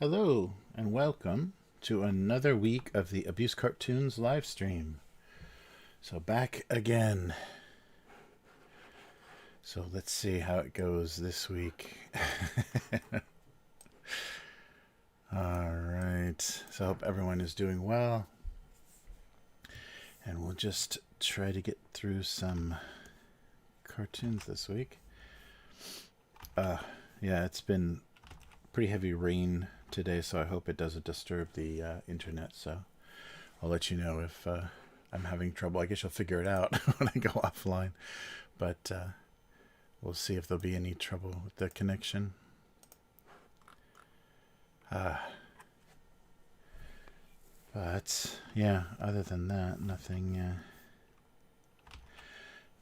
Hello, and welcome to another week of the Abuse Cartoons live stream. So, back again. So, let's see how it goes this week. Alright, so I hope everyone is doing well. And we'll just try to get through some cartoons this week. Yeah, it's been pretty heavy rain today, so I hope it doesn't disturb the internet. So I'll let you know if I'm having trouble. I guess you'll figure it out when I go offline. But we'll see if there'll be any trouble with the connection. But yeah, other than that, nothing.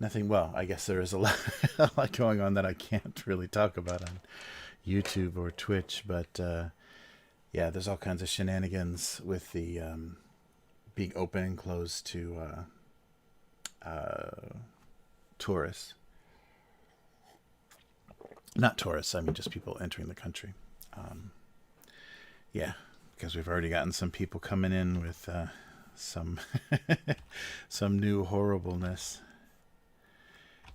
Nothing. Well, I guess there is a lot, a lot going on that I can't really talk about on YouTube or Twitch. But yeah, there's all kinds of shenanigans with the being open and closed to tourists. Not tourists, I mean just people entering the country. Yeah, because we've already gotten some people coming in with some some new horribleness.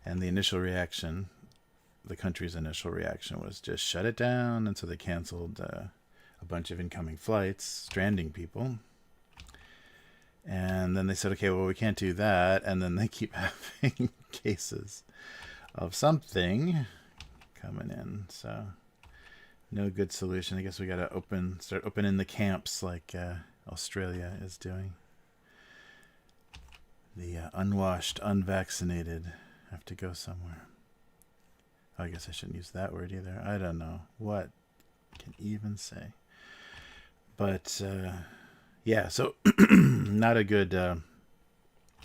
And the initial reaction, the country's initial reaction was just shut it down. And so they canceled a bunch of incoming flights, stranding people. And then they said, okay, well, we can't do that. And then they keep having cases of something coming in. So no good solution. I guess we got to start opening the camps like Australia is doing. The unwashed, unvaccinated have to go somewhere. I guess I shouldn't use that word either. I don't know what I can even say. But yeah, so not a good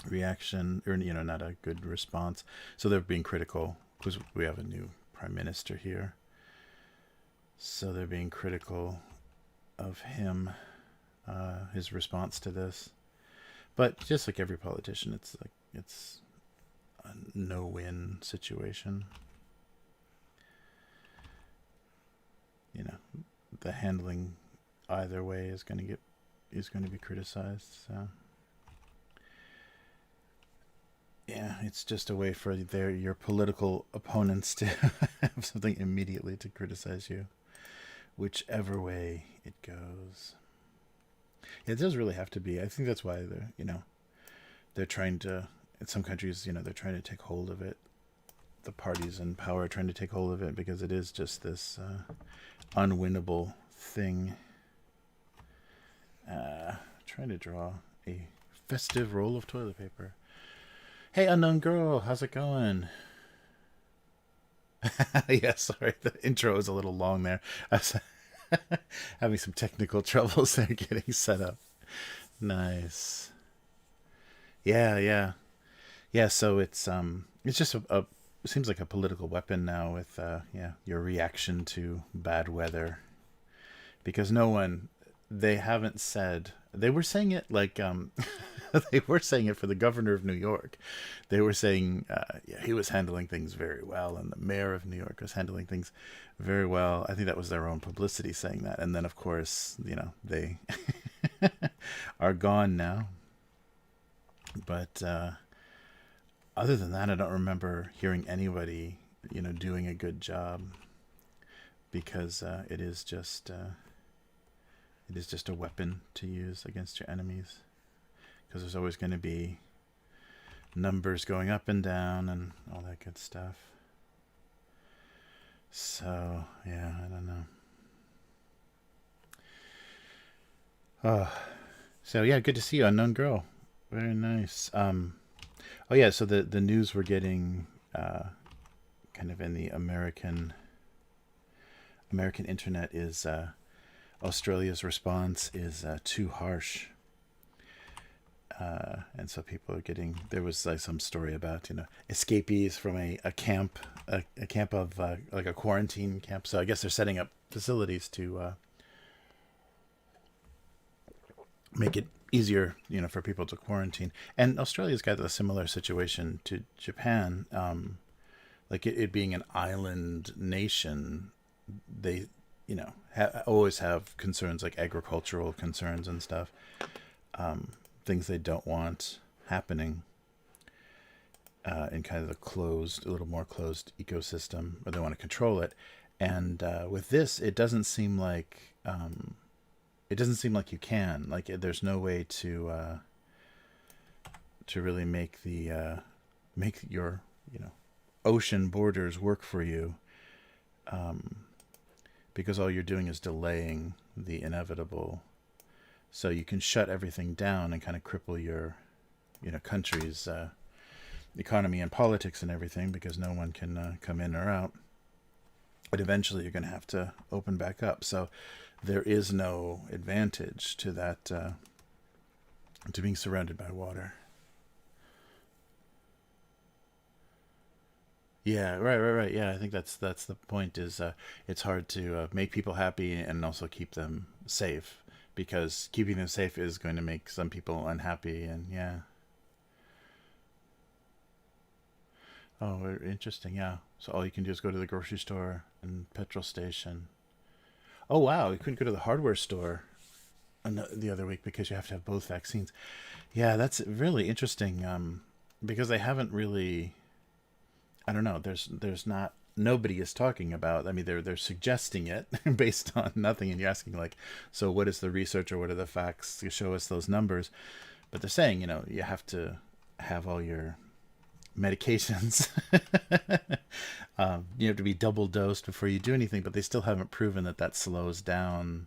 reaction, or not a good response. So they're being critical because we have a new prime minister here. So they're being critical of him, his response to this. But just like every politician, it's a no-win situation. The handling either way is going to be criticized. So yeah, it's just a way for your political opponents to have something immediately to criticize you, whichever way it goes. It does really have to be. I think that's why they're trying to, in some countries, they're trying to take hold of it. The parties in power are trying to take hold of it because it is just this unwinnable thing. Trying to draw a festive roll of toilet paper. Hey, unknown girl, how's it going? Yeah, sorry, the intro is a little long there. I was having some technical troubles there getting set up. Nice. Yeah. So it's just a it seems like a political weapon now with your reaction to bad weather, because they haven't said, they were saying it like they were saying it for the governor of New York. They were saying he was handling things very well, and the mayor of New York was handling things very well. I think that was their own publicity saying that, and then of course they are gone now. But other than that, I don't remember hearing anybody doing a good job, because it is just a weapon to use against your enemies, because there's always going to be numbers going up and down and all that good stuff. So yeah, I don't know. So yeah, good to see you, unknown girl. Very nice. Oh yeah, so the news we're getting kind of in the American internet is Australia's response is too harsh. And so people are getting, there was like some story about escapees from a camp, a camp of like a quarantine camp. So I guess they're setting up facilities to make it easier for people to quarantine. And Australia's got a similar situation to Japan. Like it being an island nation, they always have concerns like agricultural concerns and stuff, things they don't want happening in kind of a little more closed ecosystem, or they want to control it. And with this, it doesn't seem like you can. Like, there's no way to really make your ocean borders work for you, because all you're doing is delaying the inevitable. So you can shut everything down and kind of cripple your country's economy and politics and everything, because no one can come in or out. But eventually you're going to have to open back up. So there is no advantage to that, to being surrounded by water. Yeah, right. Yeah, I think that's the point. Is it's hard to make people happy and also keep them safe, because keeping them safe is going to make some people unhappy. And yeah. Oh, interesting. Yeah. So all you can do is go to the grocery store and petrol station. Oh wow, you couldn't go to the hardware store the other week because you have to have both vaccines. Yeah, that's really interesting. Because they haven't really. I don't know. There's not. Nobody is talking about. I mean, they're suggesting it based on nothing, and you're asking like, so what is the research or what are the facts to show us those numbers? But they're saying, you have to have all your medications. You have to be double dosed before you do anything, but they still haven't proven that slows down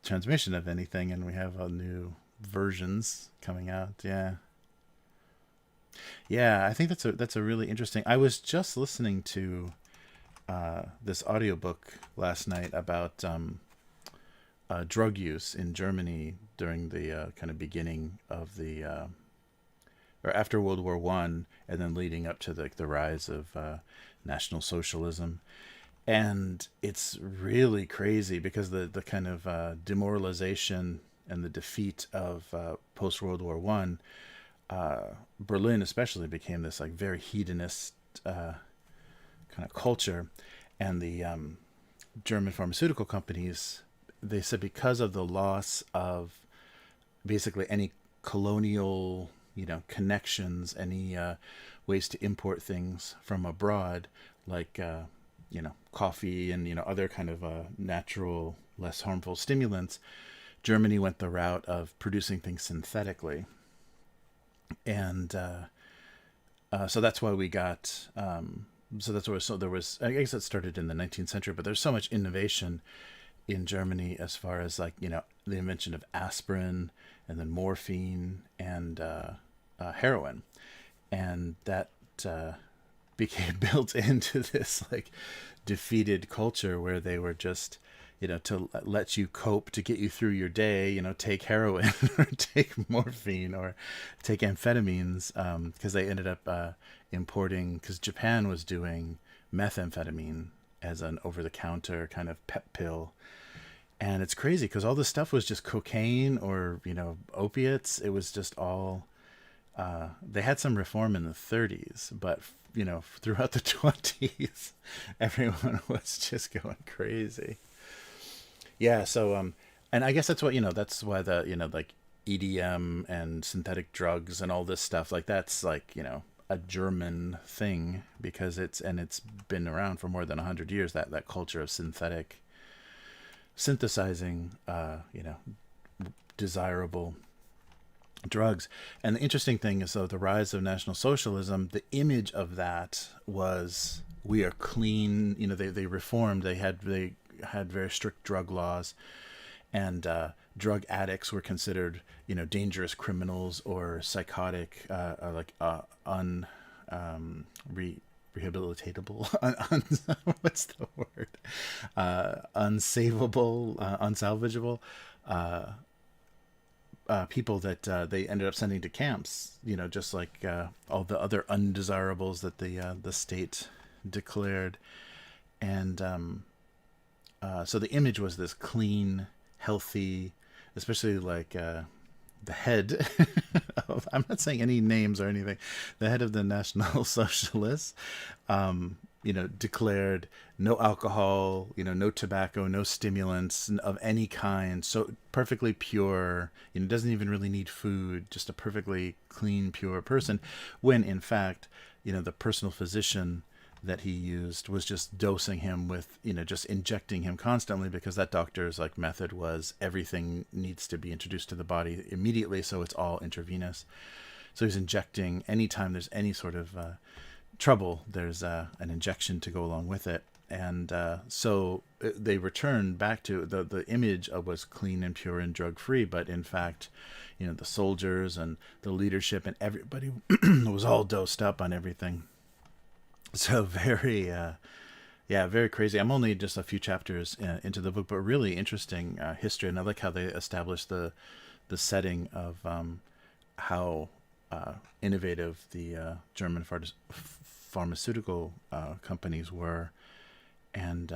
transmission of anything, and we have new versions coming out. Yeah, I think that's a really interesting. I was just listening to this audiobook last night about drug use in Germany during the kind of beginning of the or after World War One, and then leading up to the rise of National Socialism. And it's really crazy because the kind of demoralization and the defeat of post World War One, Berlin especially became this like very hedonist kind of culture, and the German pharmaceutical companies, they said because of the loss of basically any colonial connections, any ways to import things from abroad, like coffee and other kind of natural, less harmful stimulants, Germany went the route of producing things synthetically. And so that's why we got there was, I guess it started in the 19th century, but there's so much innovation in Germany as far as like the invention of aspirin and then morphine and heroin, and that became built into this like defeated culture where they were just to let you cope, to get you through your day, take heroin or take morphine or take amphetamines, because they ended up importing, because Japan was doing methamphetamine as an over-the-counter kind of pep pill. And it's crazy because all this stuff was just cocaine or, opiates. It was just all, they had some reform in the 30s, but, throughout the 20s, everyone was just going crazy. Yeah, so and I guess that's what that's why the like EDM and synthetic drugs and all this stuff, like that's like a German thing, because it's been around for more than 100 years, that culture of synthesizing desirable drugs. And the interesting thing is, though, the rise of National Socialism, the image of that was, we are clean. They reformed. They had very strict drug laws, and drug addicts were considered dangerous criminals or psychotic, rehabilitatable, what's the word, unsavable, unsalvageable people that they ended up sending to camps, just like all the other undesirables that the state declared. And so the image was this clean, healthy, especially like the head I'm not saying any names or anything, the head of the National Socialists, declared no alcohol, no tobacco, no stimulants of any kind. So perfectly pure, doesn't even really need food, just a perfectly clean, pure person. When in fact, the personal physician that he used was just dosing him with, just injecting him constantly, because that doctor's like method was everything needs to be introduced to the body immediately. So it's all intravenous. So he's injecting anytime there's any sort of trouble, there's an injection to go along with it. And so they returned back to the image of was clean and pure and drug free. But in fact, the soldiers and the leadership and everybody was all dosed up on everything. So very, very crazy. I'm only just a few chapters into the book, but really interesting history. And I like how they established the setting of how innovative the German pharmaceutical companies were, and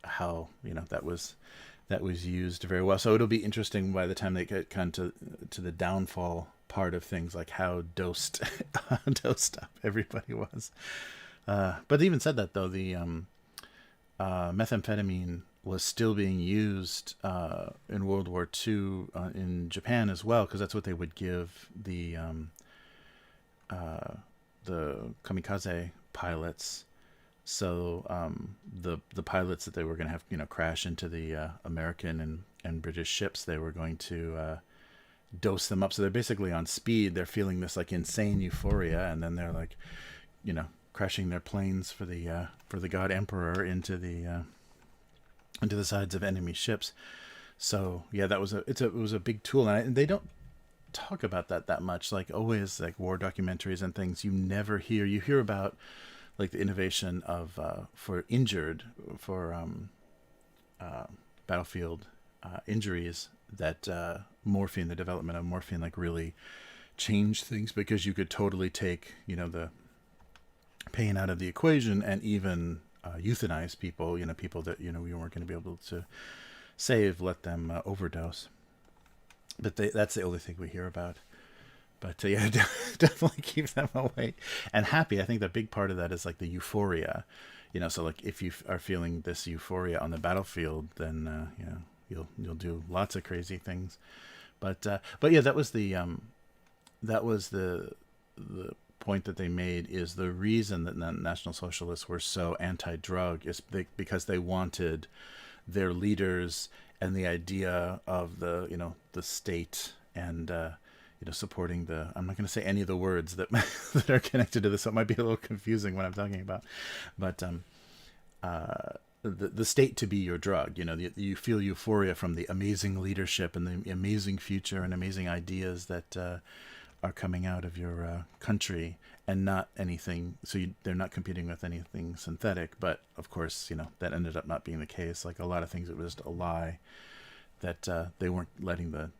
how that was used very well. So it'll be interesting by the time they get kind of to the downfall part of things, like how dosed up everybody was. But they even said that, though, the methamphetamine was still being used in World War II in Japan as well, because that's what they would give the kamikaze pilots. So the pilots that they were going to have crash into the American and British ships, they were going to dose them up. So they're basically on speed. They're feeling this like insane euphoria, and then they're like, crashing their planes for the God Emperor into the sides of enemy ships. So yeah, it was a big tool, and they don't talk about that much. Like always, like war documentaries and things, you hear about like the innovation of for battlefield injuries, that morphine, the development of morphine, like really changed things, because you could totally take the pain out of the equation, and even euthanize people, people that we weren't going to be able to save, let them overdose. But that's the only thing we hear about. But yeah, definitely keep them away and happy. I think the big part of that is like the euphoria, so like if you are feeling this euphoria on the battlefield, then you'll do lots of crazy things. But yeah, that was the point that they made, is the reason that the National Socialists were so anti-drug is because they wanted their leaders and the idea of the state and supporting I'm not going to say any of the words that that are connected to this, so it might be a little confusing what I'm talking about, but the state to be your drug. You feel euphoria from the amazing leadership and the amazing future and amazing ideas that are coming out of your country, and not anything. So they're not competing with anything synthetic. But of course, that ended up not being the case. Like a lot of things, it was just a lie, that they weren't letting the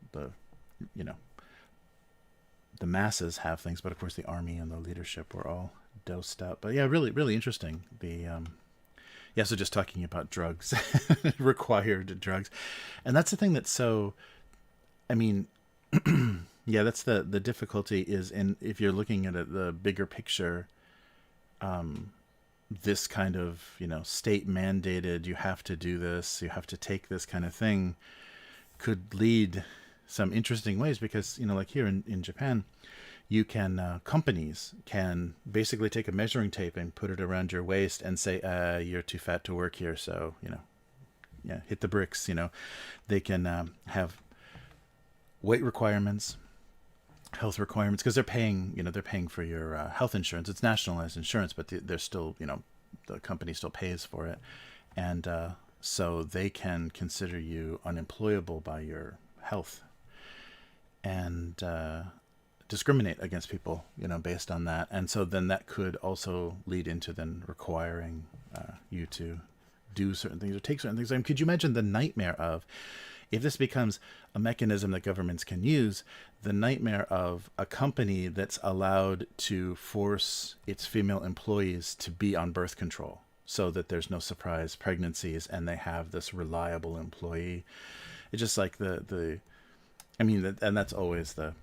masses have things. But of course, the army and the leadership were all dosed up. But yeah, really, really interesting. So just talking about drugs, required drugs, and that's the thing that's so. I mean. Yeah, that's the difficulty is if you're looking at the bigger picture, this kind of, state mandated, you have to do this, you have to take this kind of thing, could lead some interesting ways, because, like here in Japan, you can, companies can basically take a measuring tape and put it around your waist and say, you're too fat to work here. So, hit the bricks, they can have weight requirements, health requirements, because they're paying for your health insurance. It's nationalized insurance, but they're still, the company still pays for it. And so they can consider you unemployable by your health, and discriminate against people, based on that. And so then that could also lead into then requiring you to do certain things or take certain things. I mean, could you imagine the nightmare of, if this becomes a mechanism that governments can use, the nightmare of a company that's allowed to force its female employees to be on birth control so that there's no surprise pregnancies and they have this reliable employee. It's just like and that's always the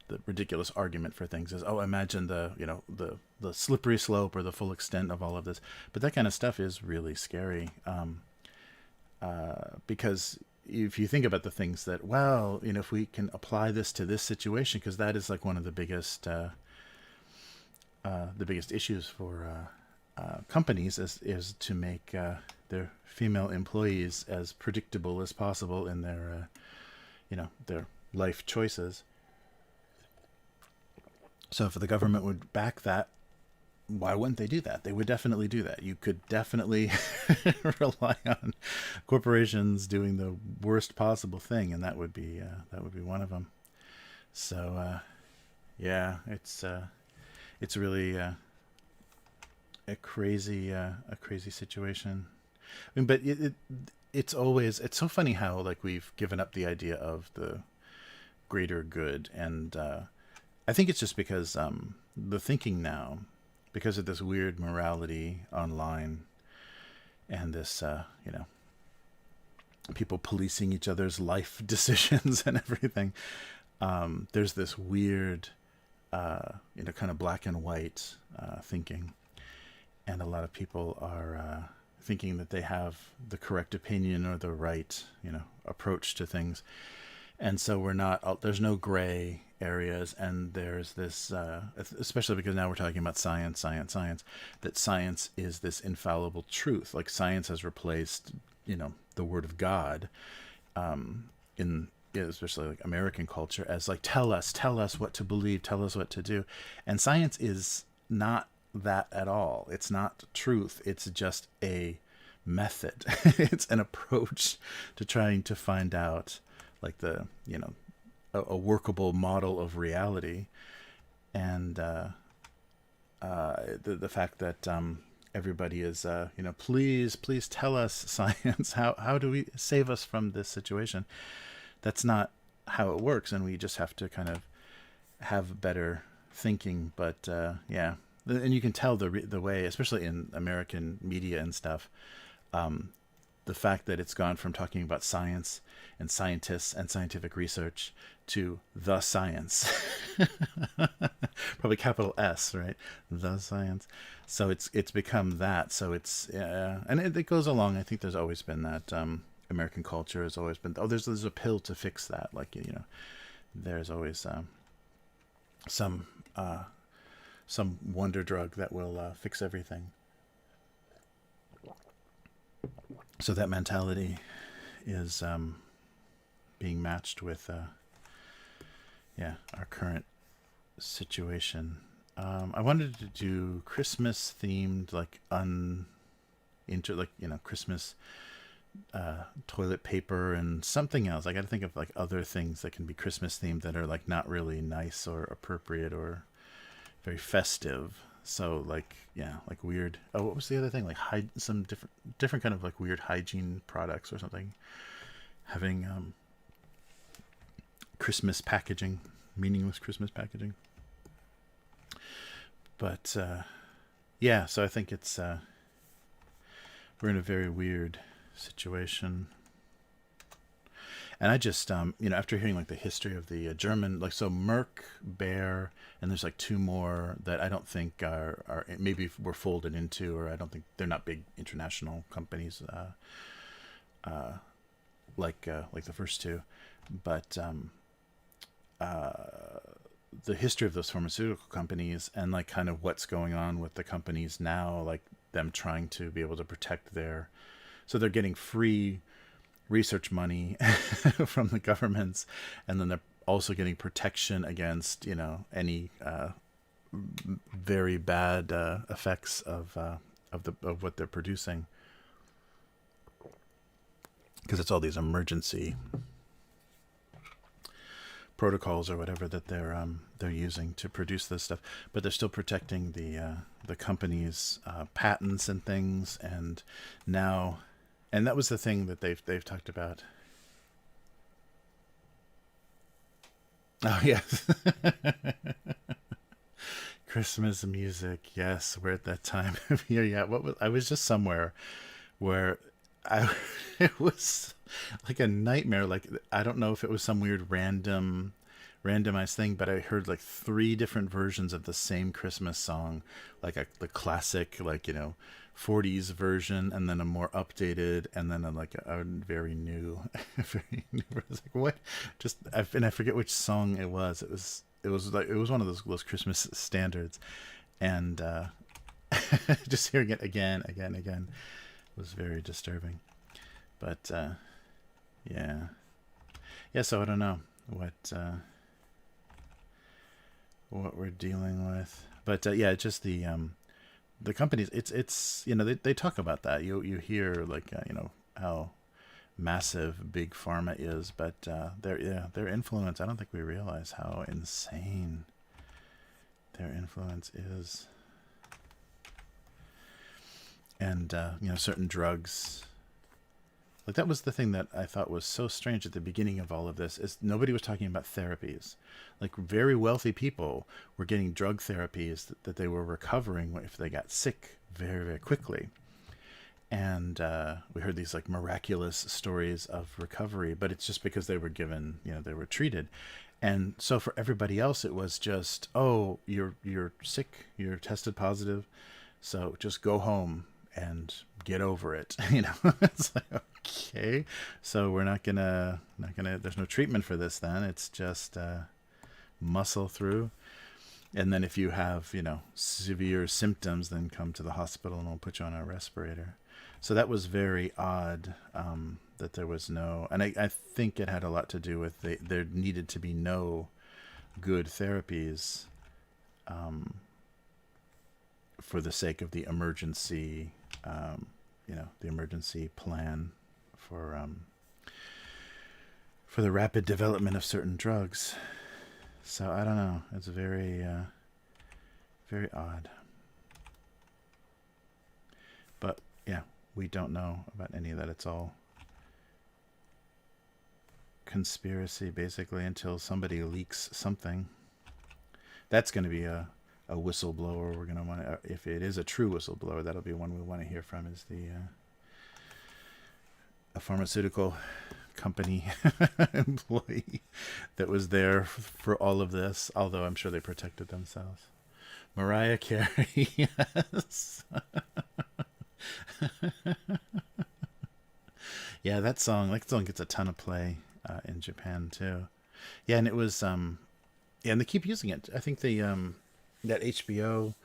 the ridiculous argument for things is, oh, imagine the, you know, the slippery slope or the full extent of all of this. But that kind of stuff is really scary, because if you think about the things that, well, you know, if we can apply this to this situation, because that is like one of the biggest issues for companies is to make their female employees as predictable as possible in their, you know, their life choices. So if the government would back that, why wouldn't they do that? They would definitely do that. You could definitely rely on corporations doing the worst possible thing, and that would be one of them. So yeah, it's really a crazy situation. I mean, but it's so funny how, like, we've given up the idea of the greater good, and I think it's just because the thinking now, because of this weird morality online and this, you know, people policing each other's life decisions and everything, there's this weird, you know, kind of black and white thinking. And a lot of people are thinking that they have the correct opinion or the right, you know, approach to things. And so there's no gray areas, and there's this, especially because now we're talking about science, that science is this infallible truth. Like, science has replaced, you know, the word of God, in especially like American culture, as like, tell us what to believe, tell us what to do. And science is not that at all. It's not truth. It's just a method. It's an approach to trying to find out, like, the, you know, a workable model of reality. And the fact that everybody is, you know, please tell us, science, how do we save us from this situation? That's not how it works, and we just have to kind of have better thinking. But yeah, and you can tell the way, especially in American media and stuff, the fact that it's gone from talking about science and scientists and scientific research to the science. Probably capital S, right? The science. So it's become that. So it's, and it goes along. I think there's always been that, American culture has always been, oh, there's a pill to fix that. Like, you know, there's always some wonder drug that will fix everything. So that mentality is being matched with our current situation. I wanted to do Christmas themed, like Christmas toilet paper and something else. I got to think of like other things that can be Christmas themed that are like not really nice or appropriate or very festive. So like, yeah, like weird. Oh, what was the other thing? Like some different kind of like weird hygiene products or something. Having Christmas packaging, meaningless Christmas packaging. But yeah, so I think it's we're in a very weird situation. And I just, after hearing like the history of the German, like, so Merck, Bayer, and there's like two more that I don't think are maybe were folded into, or I don't think they're not big international companies, like the first two, but the history of those pharmaceutical companies and like kind of what's going on with the companies now, like them trying to be able to protect so they're getting free research money from the governments, and then they're also getting protection against, any very bad effects of what they're producing, because it's all these emergency protocols or whatever that they're using to produce this stuff, but they're still protecting the company's patents and things. And now, and that was the thing that they've talked about. Oh yes. Christmas music, yes, we're at that time of year. Yeah, I was just somewhere where it was like a nightmare. Like, I don't know if it was some weird random randomized thing, but I heard like 3 different versions of the same Christmas song, like the classic, like, 40s version, and then a more updated, and then a very new, very new. I was like, what? And I forget which song it was. It was one of those Christmas standards, and just hearing it again was very disturbing. But yeah. So I don't know what we're dealing with, but just the companies. It's they talk about that. You hear like how massive big pharma is, but their influence. I don't think we realize how insane their influence is. And certain drugs. Like, that was the thing that I thought was so strange at the beginning of all of this, is nobody was talking about therapies. Like, very wealthy people were getting drug therapies that they were recovering if they got sick very, very quickly. And we heard these like miraculous stories of recovery, but it's just because they were given, they were treated. And so for everybody else, it was just, oh, you're sick, you're tested positive, so just go home and get over it. It's like, okay, so we're not gonna there's no treatment for this then. It's just muscle through. And then if you have severe symptoms, then come to the hospital and we'll put you on a respirator. So that was very odd, that there was no, and I think it had a lot to do with there needed to be no good therapies for the sake of the emergency, the emergency plan for the rapid development of certain drugs. So I don't know. It's very, very odd. But yeah, we don't know about any of that. It's all conspiracy, basically, until somebody leaks something. That's going to be a whistleblower. We're going to want to, if it is a true whistleblower, that'll be one we want to hear from, is a pharmaceutical company employee that was there for all of this, although I'm sure they protected themselves. Mariah Carey, yes. Yeah, that song gets a ton of play in Japan too. Yeah, and it was and they keep using it. I think the that HBO,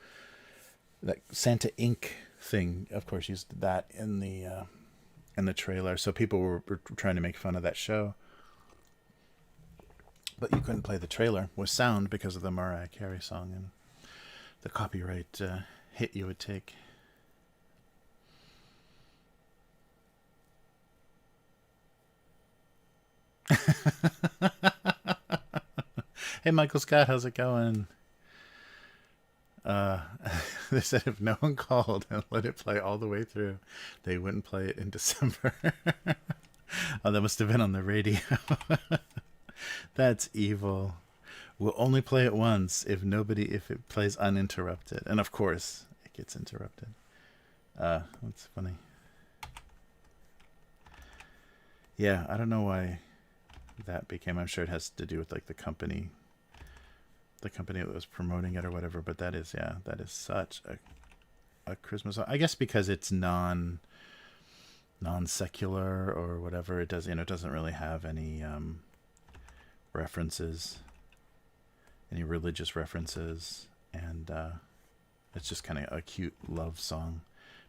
that Santa Inc. thing, of course, used that in the trailer. So people were trying to make fun of that show, but you couldn't play the trailer with sound because of the Mariah Carey song and the copyright hit you would take. Hey, Michael Scott, how's it going? They said if no one called and let it play all the way through, they wouldn't play it in December. Oh, that must have been on the radio. That's evil. We'll only play it once if it plays uninterrupted. And of course, it gets interrupted. That's funny. Yeah, I don't know why that became. I'm sure it has to do with like the company that was promoting it or whatever. But that is such a Christmas song. I guess because it's non-secular or whatever. It doesn't really have any references, any religious references, and it's just kind of a cute love song.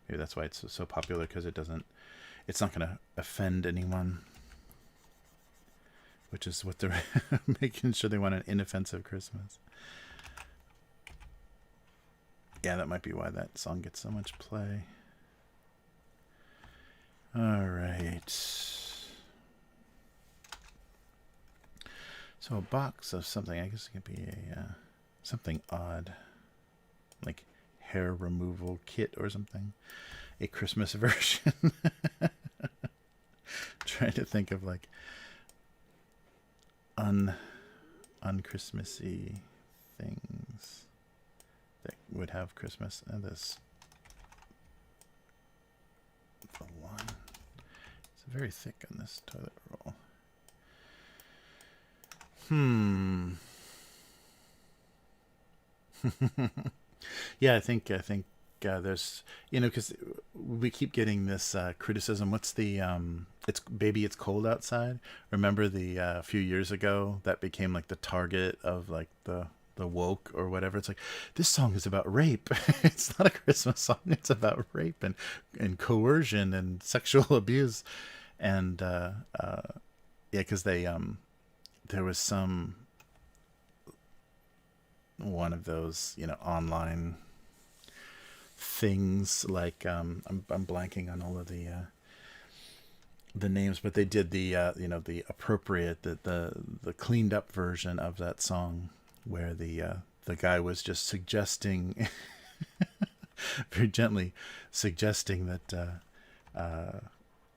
Maybe that's why it's so popular, because it's not going to offend anyone, which is what they're making sure they want, an inoffensive Christmas. Yeah, that might be why that song gets so much play. All right. So a box of something, I guess it could be something odd, like hair removal kit or something. A Christmas version. Trying to think of like un-Christmassy things that would have Christmas. And this, the one, it's very thick on this toilet roll. Hmm. Yeah, I think there's, because we keep getting this criticism. What's the it's baby, it's cold outside. Remember the few years ago that became like the target of like the woke or whatever. It's like this song is about rape. It's not a Christmas song. It's about rape and coercion and sexual abuse. And yeah, because they there was some one of those online things like I'm blanking on all of the names, but they did the the appropriate the cleaned up version of that song where the guy was just suggesting very gently suggesting that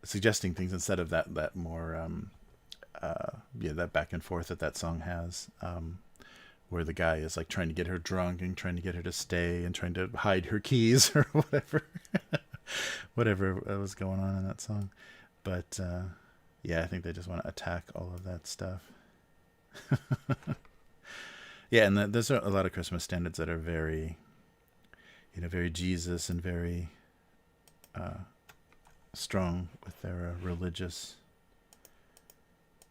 suggesting things instead of that more yeah, that back and forth that song has, where the guy is like trying to get her drunk and trying to get her to stay and trying to hide her keys or whatever whatever was going on in that song. But yeah, I think they just want to attack all of that stuff. Yeah, and there's a lot of Christmas standards that are very, very Jesus and very strong with their religious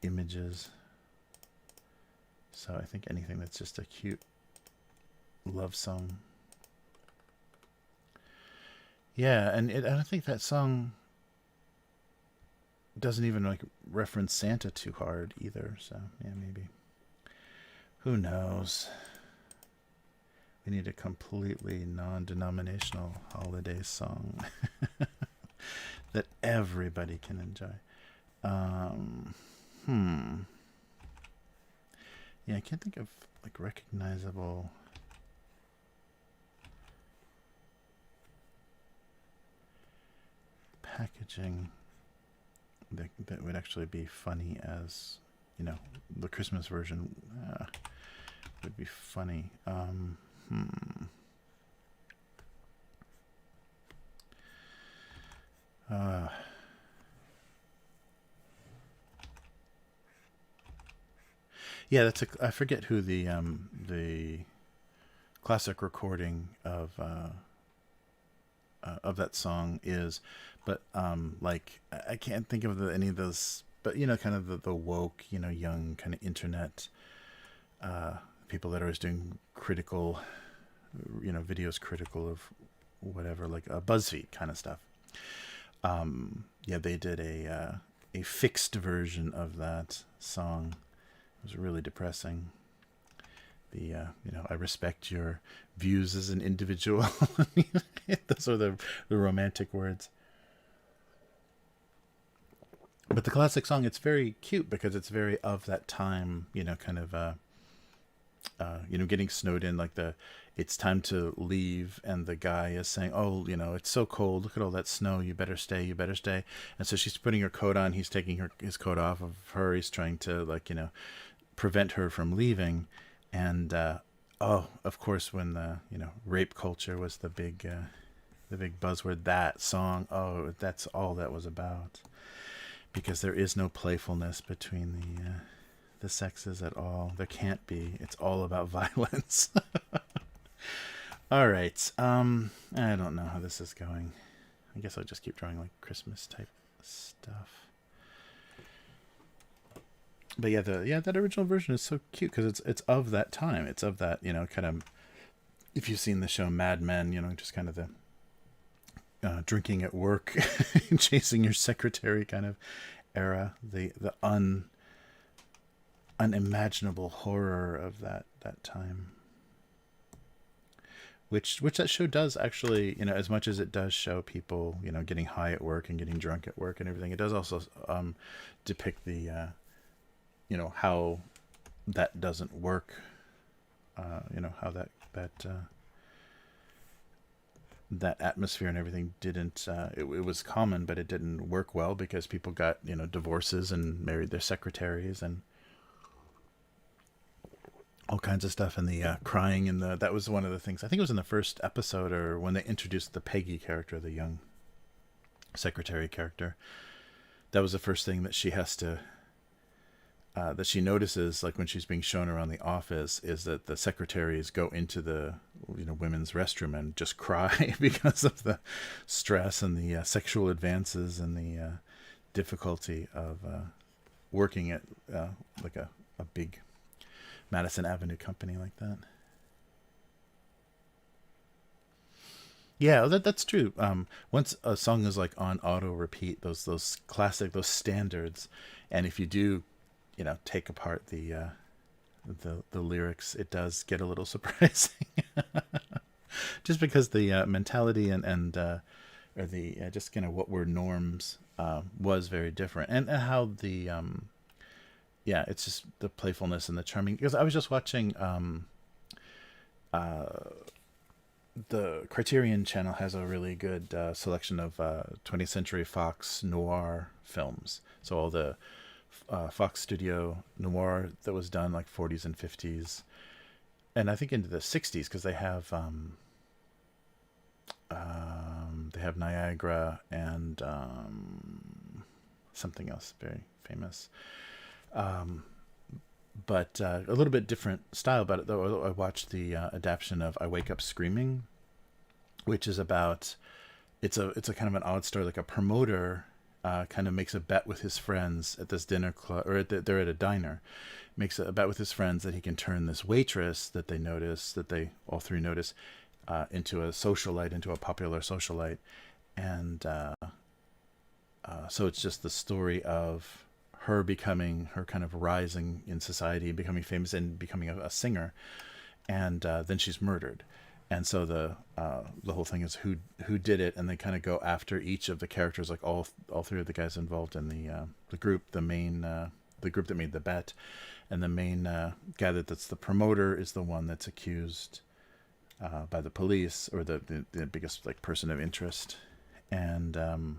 images. So I think anything that's just a cute love song. Yeah, and I don't think that song doesn't even like reference Santa too hard either. So yeah, maybe. Who knows? We need a completely non-denominational holiday song that everybody can enjoy. Yeah, I can't think of like recognizable packaging that would actually be funny as, the Christmas version would be funny. Yeah, I forget who the classic recording of that song is, but like I can't think of any of those. But kind of the woke, young kind of internet people that are always doing critical, videos critical of whatever, like BuzzFeed kind of stuff. Yeah, they did a fixed version of that song. It was really depressing. The I respect your views as an individual. Those are the romantic words. But the classic song, it's very cute because it's very of that time. Kind of getting snowed in, like it's time to leave, and the guy is saying, "Oh, it's so cold. Look at all that snow. You better stay. You better stay." And so she's putting her coat on. He's taking his coat off of her. He's trying to prevent her from leaving. And oh, of course, when the rape culture was the big buzzword, that song, oh, that's all that was about, because there is no playfulness between the sexes at all. There can't be. It's all about violence. All right. I don't know how this is going. I guess I'll just keep drawing like Christmas type stuff. But yeah, that original version is so cute because it's of that time. It's of that kind of, if you've seen the show Mad Men, just kind of the drinking at work, chasing your secretary kind of era. The unimaginable horror of that time. Which that show does actually, as much as it does show people, getting high at work and getting drunk at work and everything, it does also depict the how that doesn't work, how that atmosphere and everything didn't, it was common, but it didn't work well because people got divorces and married their secretaries and all kinds of stuff. And the crying, and that was one of the things, I think it was in the first episode, or when they introduced the Peggy character, the young secretary character. That was the first thing that she has to that she notices, like when she's being shown around the office, is that the secretaries go into the women's restroom and just cry because of the stress and the sexual advances and the difficulty of working at like a big Madison Avenue company like that. Yeah, that's true. Once a song is like on auto repeat, those classic, those standards, and if you do, take apart the lyrics, it does get a little surprising. Just because the mentality and or the just what were norms was very different, and how the yeah, it's just the playfulness and the charming. Because I was just watching uh, the Criterion Channel has a really good selection of 20th Century Fox noir films. So all the Fox Studio noir that was done like 40s and 50s, and I think into the 60s, because they have Niagara and something else very famous. But a little bit different style about it, though. I watched the adaptation of I Wake Up Screaming, which is about it's a kind of an odd story. Like a promoter kind of makes a bet with his friends at this dinner club, or they're at a diner, makes a bet with his friends that he can turn this waitress that they all three notice into a socialite, into a popular socialite, and so it's just the story of her becoming, her kind of rising in society, becoming famous, and becoming a singer, and then she's murdered, and so the whole thing is who did it, and they kind of go after each of the characters, like all three of the guys involved in the group, the group that made the bet, and the main guy that's the promoter is the one that's accused by the police, or the biggest like person of interest, and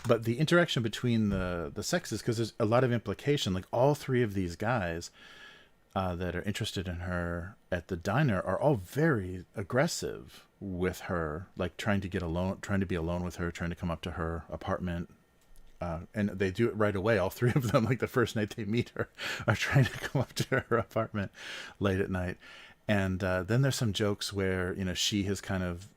but the interaction between the sexes, because there's a lot of implication. Like all three of these guys that are interested in her at the diner are all very aggressive with her, like trying to be alone with her, trying to come up to her apartment. And they do it right away. All three of them, like the first night they meet her, are trying to come up to her apartment late at night. And then there's some jokes where, she has kind of,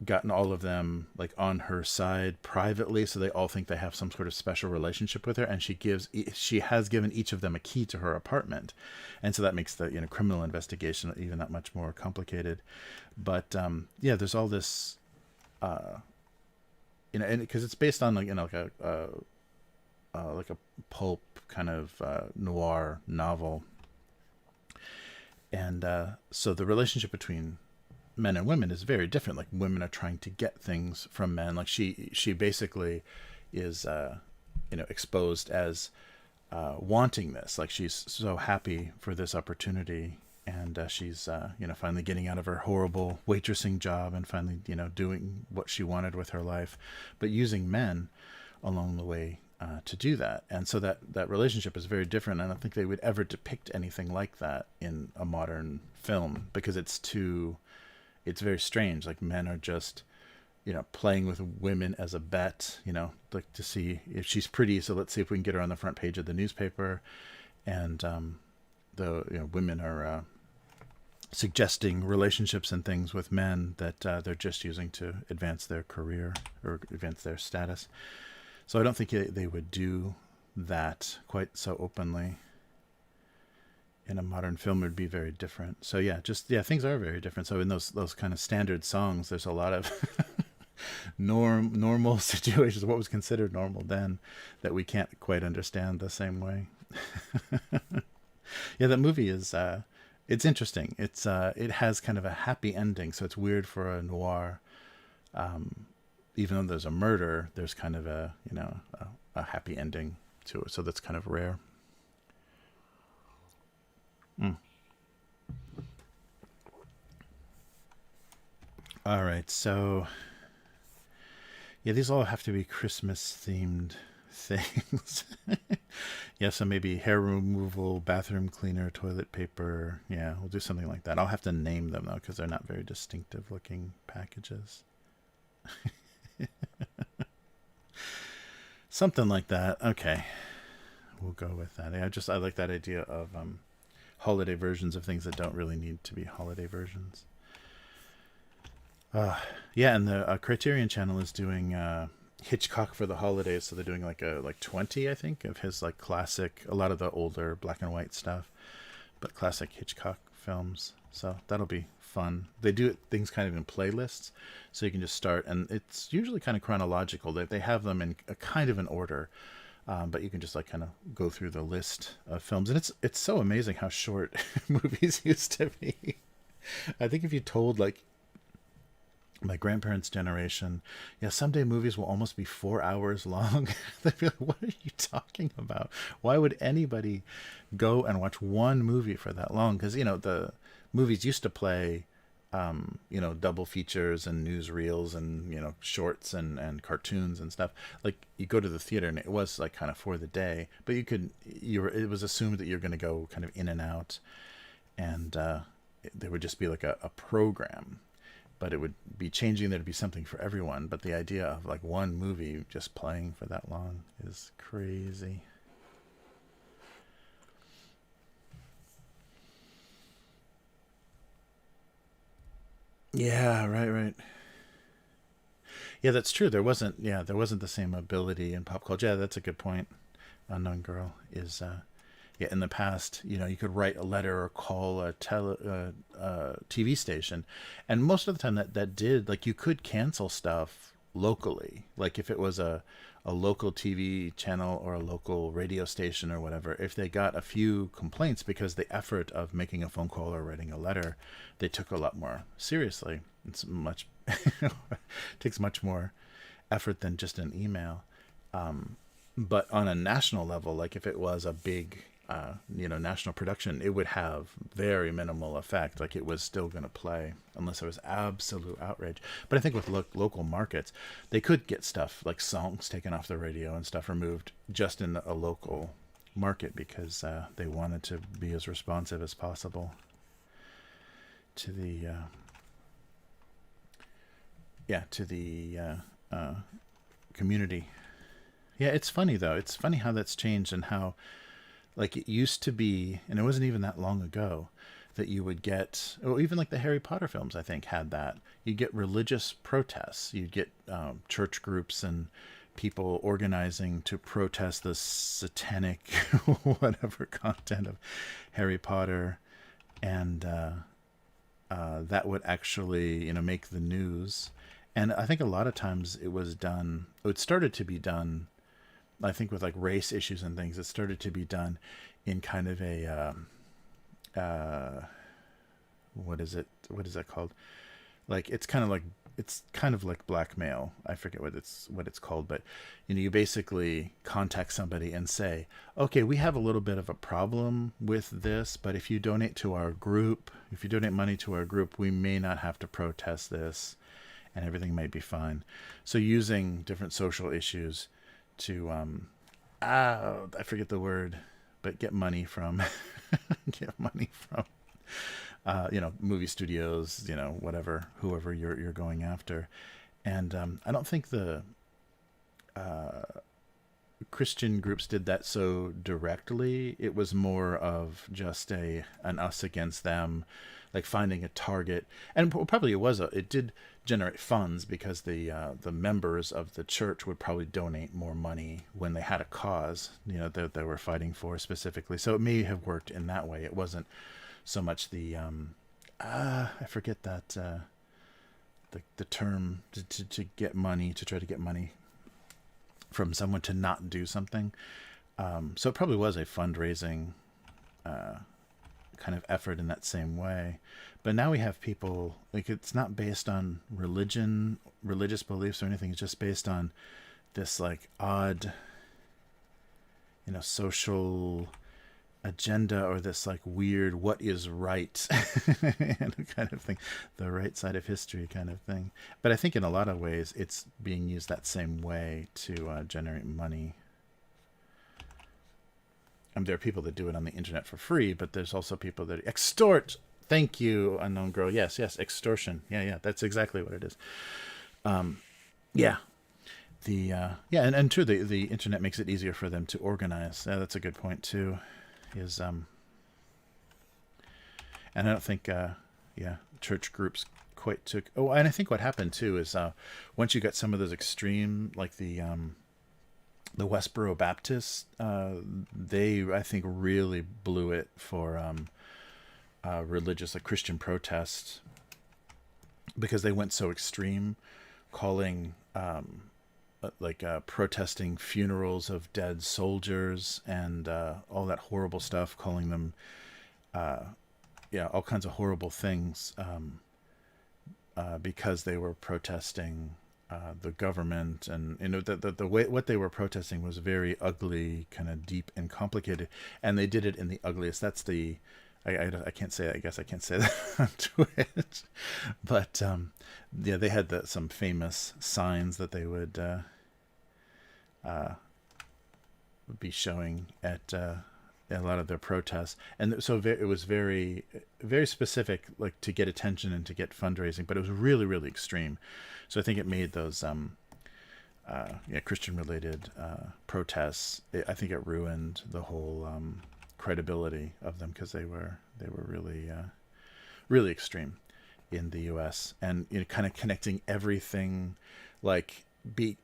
gotten all of them like on her side privately, so they all think they have some sort of special relationship with her, and she has given each of them a key to her apartment, and so that makes the criminal investigation even that much more complicated. But yeah, there's all this and because it's based on like like a pulp kind of noir novel, and so the relationship between men and women is very different. Like women are trying to get things from men. Like she basically is exposed as wanting this. Like she's so happy for this opportunity, and she's finally getting out of her horrible waitressing job and finally doing what she wanted with her life, but using men along the way to do that. And so that relationship is very different. I don't think they would ever depict anything like that in a modern film, because it's very strange. Like men are just, playing with women as a bet, like to see if she's pretty. So let's see if we can get her on the front page of the newspaper. And the women are suggesting relationships and things with men that they're just using to advance their career or advance their status. So I don't think they would do that quite so openly. In a modern film, it would be very different. So yeah, things are very different. So in those kind of standard songs, there's a lot of normal situations, what was considered normal then, that we can't quite understand the same way. Yeah, that movie is it's interesting. It's it has kind of a happy ending, so it's weird for a noir. Even though there's a murder, there's kind of a happy ending to it. So that's kind of rare. Mm. All right, so yeah, these all have to be Christmas themed things. Yeah, so maybe hair removal, bathroom cleaner, toilet paper. Yeah, we'll do something like that. I'll have to name them though, because they're not very distinctive looking packages. Something like that. Okay, we'll go with that. I like that idea of holiday versions of things that don't really need to be holiday versions. Uh, yeah, and the Criterion Channel is doing Hitchcock for the holidays, so they're doing like 20, I think, of his like classic, a lot of the older black and white stuff, but classic Hitchcock films. So that'll be fun. They do things kind of in playlists, so you can just start, and it's usually kind of chronological. They have them in a kind of an order, but you can just like kind of go through the list of films, and it's so amazing how short movies used to be. I think if you told like my grandparents' generation, yeah, someday movies will almost be 4 hours long. They'd be like, what are you talking about? Why would anybody go and watch one movie for that long? Because, the movies used to play, double features and newsreels and, shorts and cartoons and stuff. Like, you go to the theater and it was like kind of for the day, but it was assumed that you're going to go kind of in and out, and there would just be like a program, but it would be changing. There'd be something for everyone. But the idea of like one movie just playing for that long is crazy. Yeah, right. Yeah, that's true. There wasn't the same ability in pop culture. Yeah, that's a good point. Unknown Girl is yeah, in the past, you could write a letter or call a TV station, and most of the time that did, like, you could cancel stuff locally. Like if it was a local TV channel or a local radio station or whatever, if they got a few complaints, because the effort of making a phone call or writing a letter, they took a lot more seriously. It's much takes much more effort than just an email. But on a national level, like if it was a big national production, it would have very minimal effect. Like it was still going to play unless there was absolute outrage. But I think with local markets, they could get stuff like songs taken off the radio and stuff removed just in a local market, because they wanted to be as responsive as possible to the community. Yeah, it's funny though. It's funny how that's changed, and how, like, it used to be, and it wasn't even that long ago, that you would get, or even like the Harry Potter films, I think, had that. You'd get religious protests. You'd get church groups and people organizing to protest the satanic whatever content of Harry Potter, and that would actually, make the news. And I think a lot of times it started to be done, I think, with like race issues and things. It started to be done in kind of a what is it? What is that called? Like it's kind of like blackmail. I forget what it's called, but you basically contact somebody and say, okay, we have a little bit of a problem with this, but if you donate money to our group, we may not have to protest this, and everything might be fine. So using different social issues to I forget the word, but get money from get money from movie studios, whatever, whoever you're going after. And I don't think the Christian groups did that so directly. It was more of just an us against them, like finding a target. And probably it did generate funds, because the members of the church would probably donate more money when they had a cause, that they were fighting for specifically. So it may have worked in that way. It wasn't so much the I forget that the term to get money, to try to get money from someone to not do something. So it probably was a fundraising kind of effort in that same way. But now we have people, like, it's not based on religious beliefs or anything. It's just based on this like odd, social agenda, or this like weird what is right and kind of thing, the right side of history kind of thing. But I think in a lot of ways it's being used that same way to generate money. There are people that do it on the internet for free, but there's also people that extort. Thank you, Unknown Girl. Yes, extortion. Yeah, that's exactly what it is. Yeah, the yeah, and true, the internet makes it easier for them to organize. Yeah, that's a good point too. Is and I don't think yeah, church groups quite took. Oh, and I think what happened too is once you got some of those extreme, like the Westboro Baptists, they, I think, really blew it for religious, like Christian protests, because they went so extreme, calling protesting funerals of dead soldiers and all that horrible stuff, calling them yeah, all kinds of horrible things, because they were protesting the government. And you know, the way what they were protesting was very ugly, kind of deep and complicated, and they did it in the ugliest. That's the I can't say it. I guess I can't say that on Twitch, but yeah, they had some famous signs that they would be showing at a lot of their protests, and so it was very, very specific, like to get attention and to get fundraising, but it was really, really extreme. So I think it made those yeah, Christian related protests. I think it ruined the whole credibility of them, because they were really really extreme in the U.S. and, you know, kind of connecting everything, like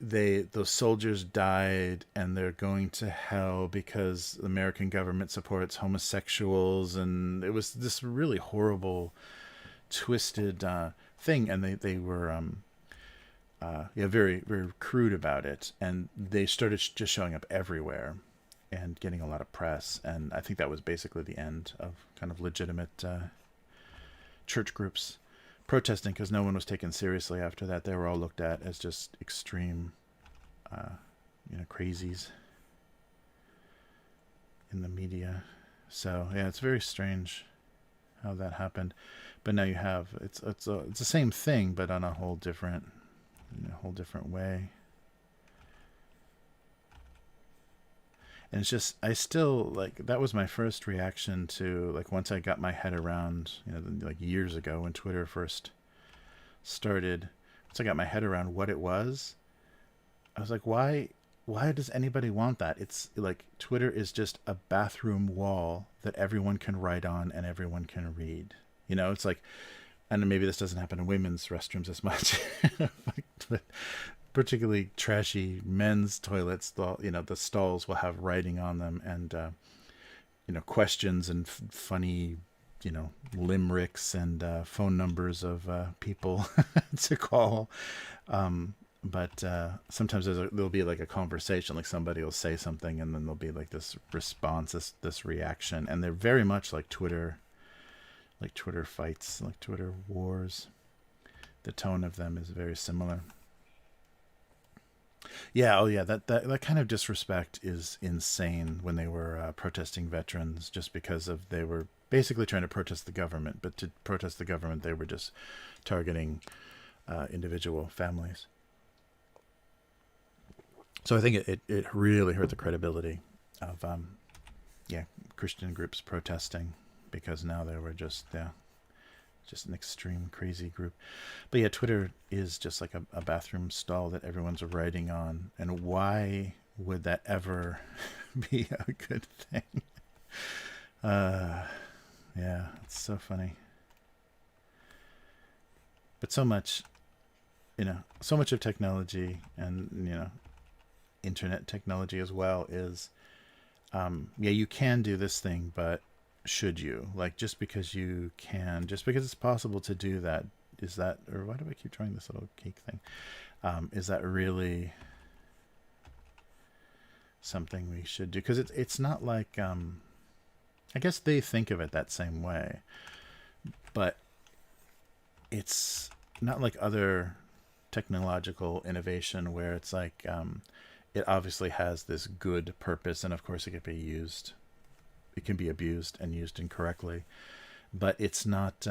those soldiers died and they're going to hell because the American government supports homosexuals, and it was this really horrible, twisted thing, and they were yeah, very, very crude about it, and they started just showing up everywhere and getting a lot of press, and I think that was basically the end of kind of legitimate church groups protesting, because no one was taken seriously after that. They were all looked at as just extreme, you know, crazies in the media. So yeah, it's very strange how that happened. But now you have it's the same thing, but on a whole different, in a whole different way. And it's just, I still, like, that was my first reaction to, like, once I got my head around, you know, like years ago when Twitter first started, once I got my head around what it was, I was like, why does anybody want that? It's like, Twitter is just a bathroom wall that everyone can write on and everyone can read. You know, it's like, and maybe this doesn't happen in women's restrooms as much, but particularly trashy men's toilets, you know, the stalls will have writing on them, and you know, questions and funny, you know, limericks and phone numbers of people to call. But sometimes there'll be like a conversation, like somebody will say something and then there'll be like this response, this reaction, and they're very much like Twitter fights, like Twitter wars. The tone of them is very similar. Yeah, oh yeah, that kind of disrespect is insane when they were protesting veterans, just because of, they were basically trying to protest the government, but to protest the government they were just targeting individual families. So I think it really hurt the credibility of yeah, Christian groups protesting, because now they were just, yeah, just an extreme crazy group. But yeah, Twitter is just like a bathroom stall that everyone's writing on, and why would that ever be a good thing? Yeah, it's so funny. But so much, you know, so much of technology, and, you know, internet technology as well, is yeah, you can do this thing, but should you? Like, just because you can, just because it's possible to do that, is that, or why do I keep drawing this little cake thing? Is that really something we should do? Because it's not like, I guess they think of it that same way, but it's not like other technological innovation where it's like, it obviously has this good purpose, and of course it can be abused and used incorrectly, but it's not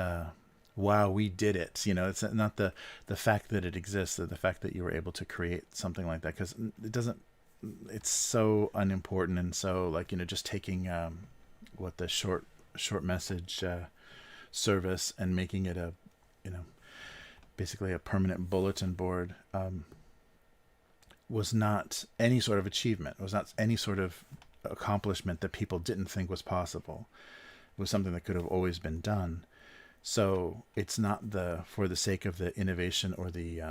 wow, we did it, you know. It's not the fact that it exists, or the fact that you were able to create something like that, because it doesn't, it's so unimportant, and so, like, you know, just taking what the short message service and making it a, you know, basically a permanent bulletin board, was not any sort of achievement. It was not any sort of accomplishment that people didn't think was possible. It was something that could have always been done. So it's not for the sake of the innovation or the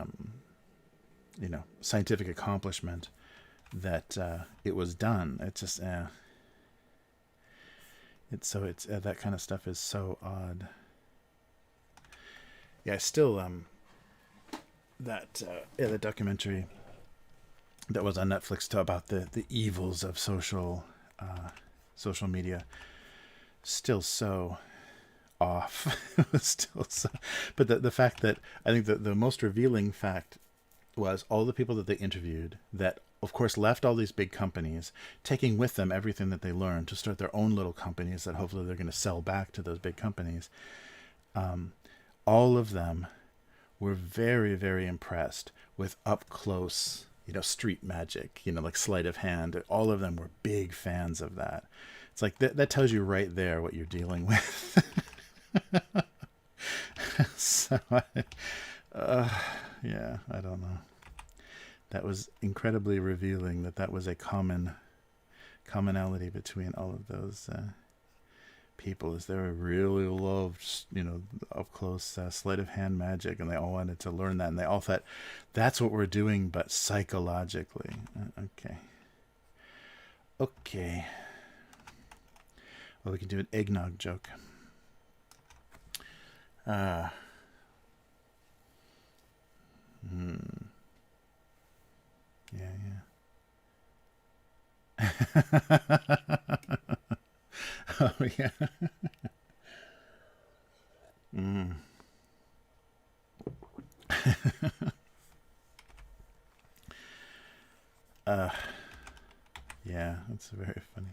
scientific accomplishment that it was done. It's just it's that kind of stuff is so odd. Yeah, I still the documentary that was on Netflix about the evils of social media, still so off. It was still so, but the fact that I think that the most revealing fact was all the people that they interviewed that of course left all these big companies, taking with them everything that they learned to start their own little companies that hopefully they're going to sell back to those big companies. All of them were very, very impressed with up close, street magic, like sleight of hand. All of them were big fans of that. It's like that tells you right there what you're dealing with. So, yeah, I don't know. That was incredibly revealing that was a commonality between all of those people, is they really loved, up close sleight of hand magic, and they all wanted to learn that, and they all thought that's what we're doing, but psychologically. Okay. Well, we can do an eggnog joke. Yeah. Oh, yeah. Yeah, that's very funny.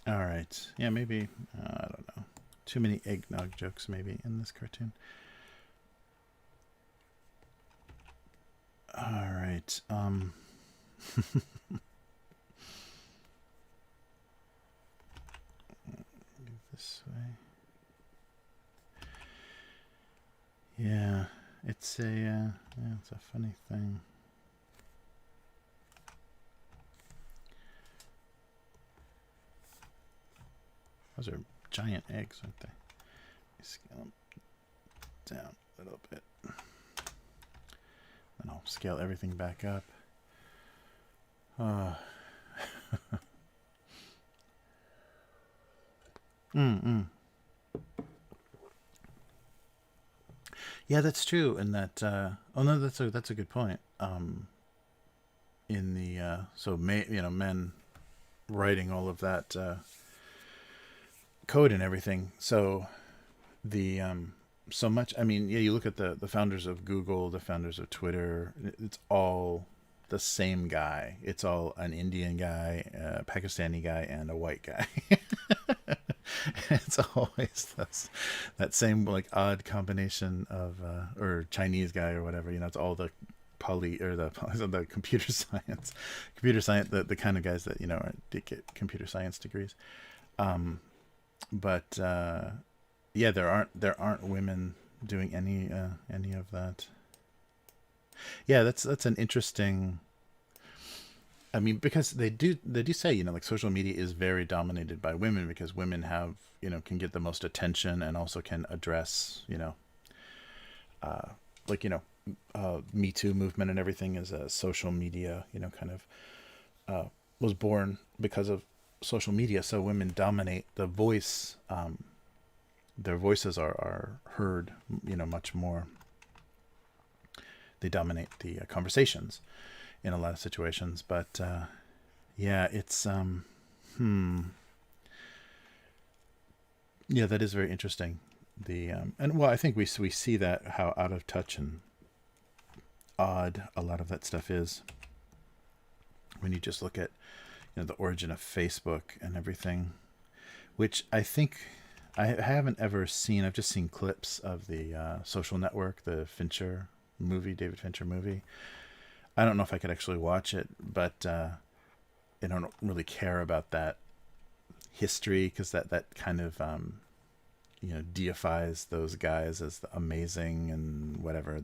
All right. Yeah, maybe, I don't know. Too many eggnog jokes maybe in this cartoon. All right. This way. Yeah, it's a funny thing. Those are giant eggs, aren't they? Scale them down a little bit. Then I'll scale everything back up. Yeah, that's true. And that oh no, that's a good point. In the men writing all of that code and everything. So the so much. I mean, yeah, you look at the founders of Google, the founders of Twitter. It's all the same guy. It's all an Indian guy, a Pakistani guy, and a white guy. It's always that same like odd combination of or Chinese guy or whatever. It's all the the computer science, the kind of guys that get computer science degrees. But yeah, there aren't women doing any of that. Yeah, that's an interesting. I mean, because they do say, like social media is very dominated by women because women have, can get the most attention and also can address, Me Too movement and everything is a social media, kind of was born because of social media. So women dominate the voice. Their voices are heard, much more. They dominate the conversations in a lot of situations, but yeah, it's yeah, that is very interesting. The and well, I think we see that how out of touch and odd a lot of that stuff is when you just look at the origin of Facebook and everything, which I think I haven't ever seen. I've just seen clips of the Social Network, the Fincher movie, David Fincher movie. I don't know if I could actually watch it, but I don't really care about that history because that kind of deifies those guys as the amazing and whatever.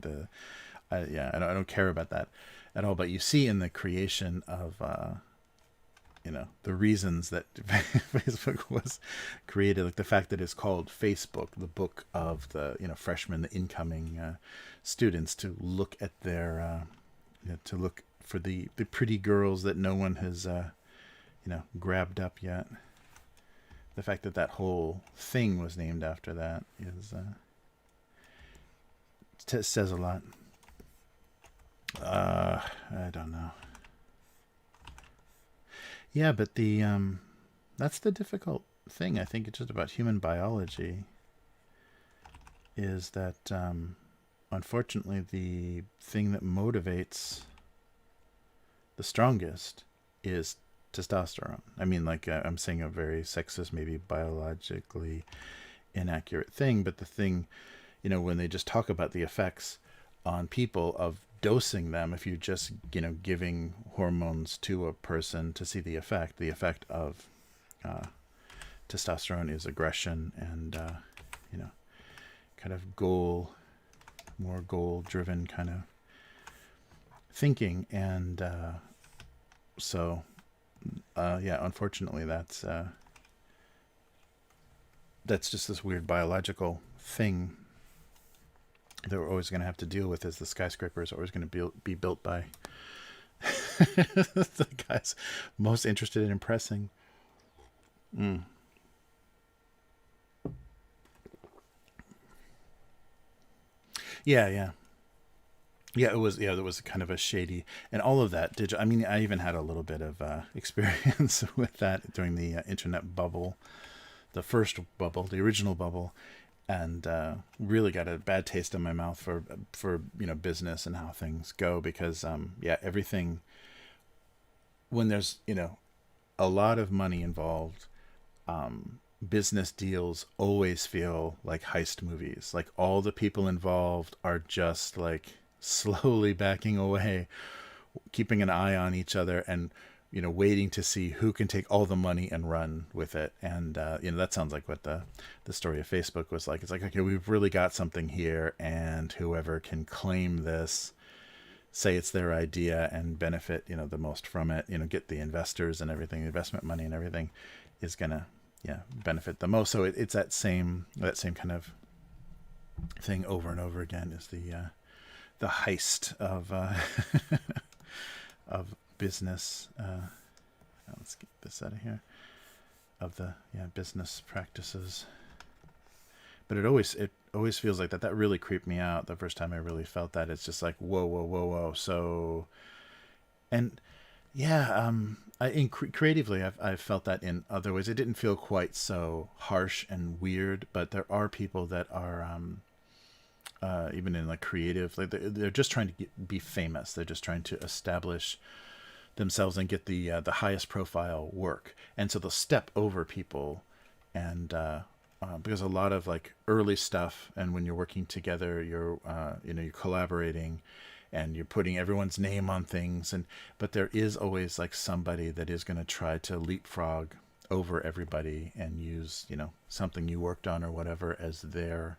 I don't care about that at all. But you see in the creation of the reasons that Facebook was created, like the fact that it's called Facebook, the book of the freshmen, the incoming students, to look at their to look for the pretty girls that no one has grabbed up yet. The fact that that whole thing was named after that is says a lot. I don't know. Yeah, but the that's the difficult thing. I think it's just about human biology. Is that unfortunately the thing that motivates the strongest is testosterone. I mean, like I'm saying a very sexist, maybe biologically inaccurate thing, but the thing, when they just talk about the effects on people of dosing them, if you're just giving hormones to a person to see the effect of testosterone is aggression and kind of more goal driven kind of thinking. And so unfortunately that's just this weird biological thing that we're always going to have to deal with, is the skyscrapers are always going to be built by the guys most interested in impressing. Yeah. It was kind of a shady, and all of that I mean, I even had a little bit of experience with that during the internet bubble, the first bubble, the original bubble, and really got a bad taste in my mouth for business and how things go, because everything, when there's a lot of money involved, business deals always feel like heist movies. Like all the people involved are just like slowly backing away, keeping an eye on each other, and waiting to see who can take all the money and run with it. And that sounds like what the story of Facebook was like. It's like, okay, we've really got something here, and whoever can claim this, say it's their idea, and benefit the most from it, get the investors and everything, investment money and everything, is gonna benefit the most. So it's that same kind of thing over and over again, is the heist of of business. Let's get this out of here. Of the business practices. But it always feels like that. That really creeped me out the first time I really felt that. It's just like whoa. So, and creatively, I've felt that in other ways. It didn't feel quite so harsh and weird, but there are people that are even in like creative, like they're just trying to be famous. They're just trying to establish themselves and get the highest profile work, and so they'll step over people, and because a lot of like early stuff, and when you're working together, you're collaborating, and you're putting everyone's name on things, but there is always like somebody that is going to try to leapfrog over everybody and use something you worked on or whatever as their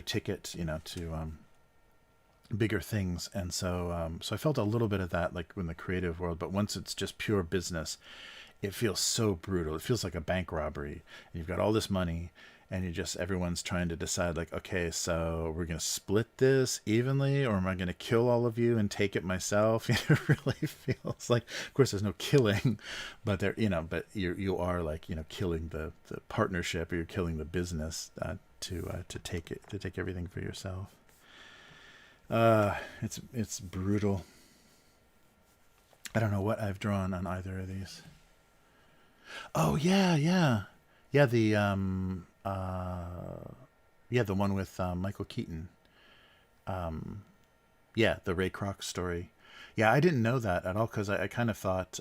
ticket to bigger things. And so I felt a little bit of that like in the creative world, but once it's just pure business, it feels so brutal. It feels like a bank robbery, and you've got all this money, and everyone's trying to decide like, okay, so we're going to split this evenly, or am I going to kill all of you and take it myself? It really feels like, of course there's no killing, but but you are like, killing the partnership, or you're killing the business to take everything for yourself. It's brutal. I don't know what I've drawn on either of these. Oh yeah. The the one with Michael Keaton. The Ray Kroc story. Yeah, I didn't know that at all, because I kind of thought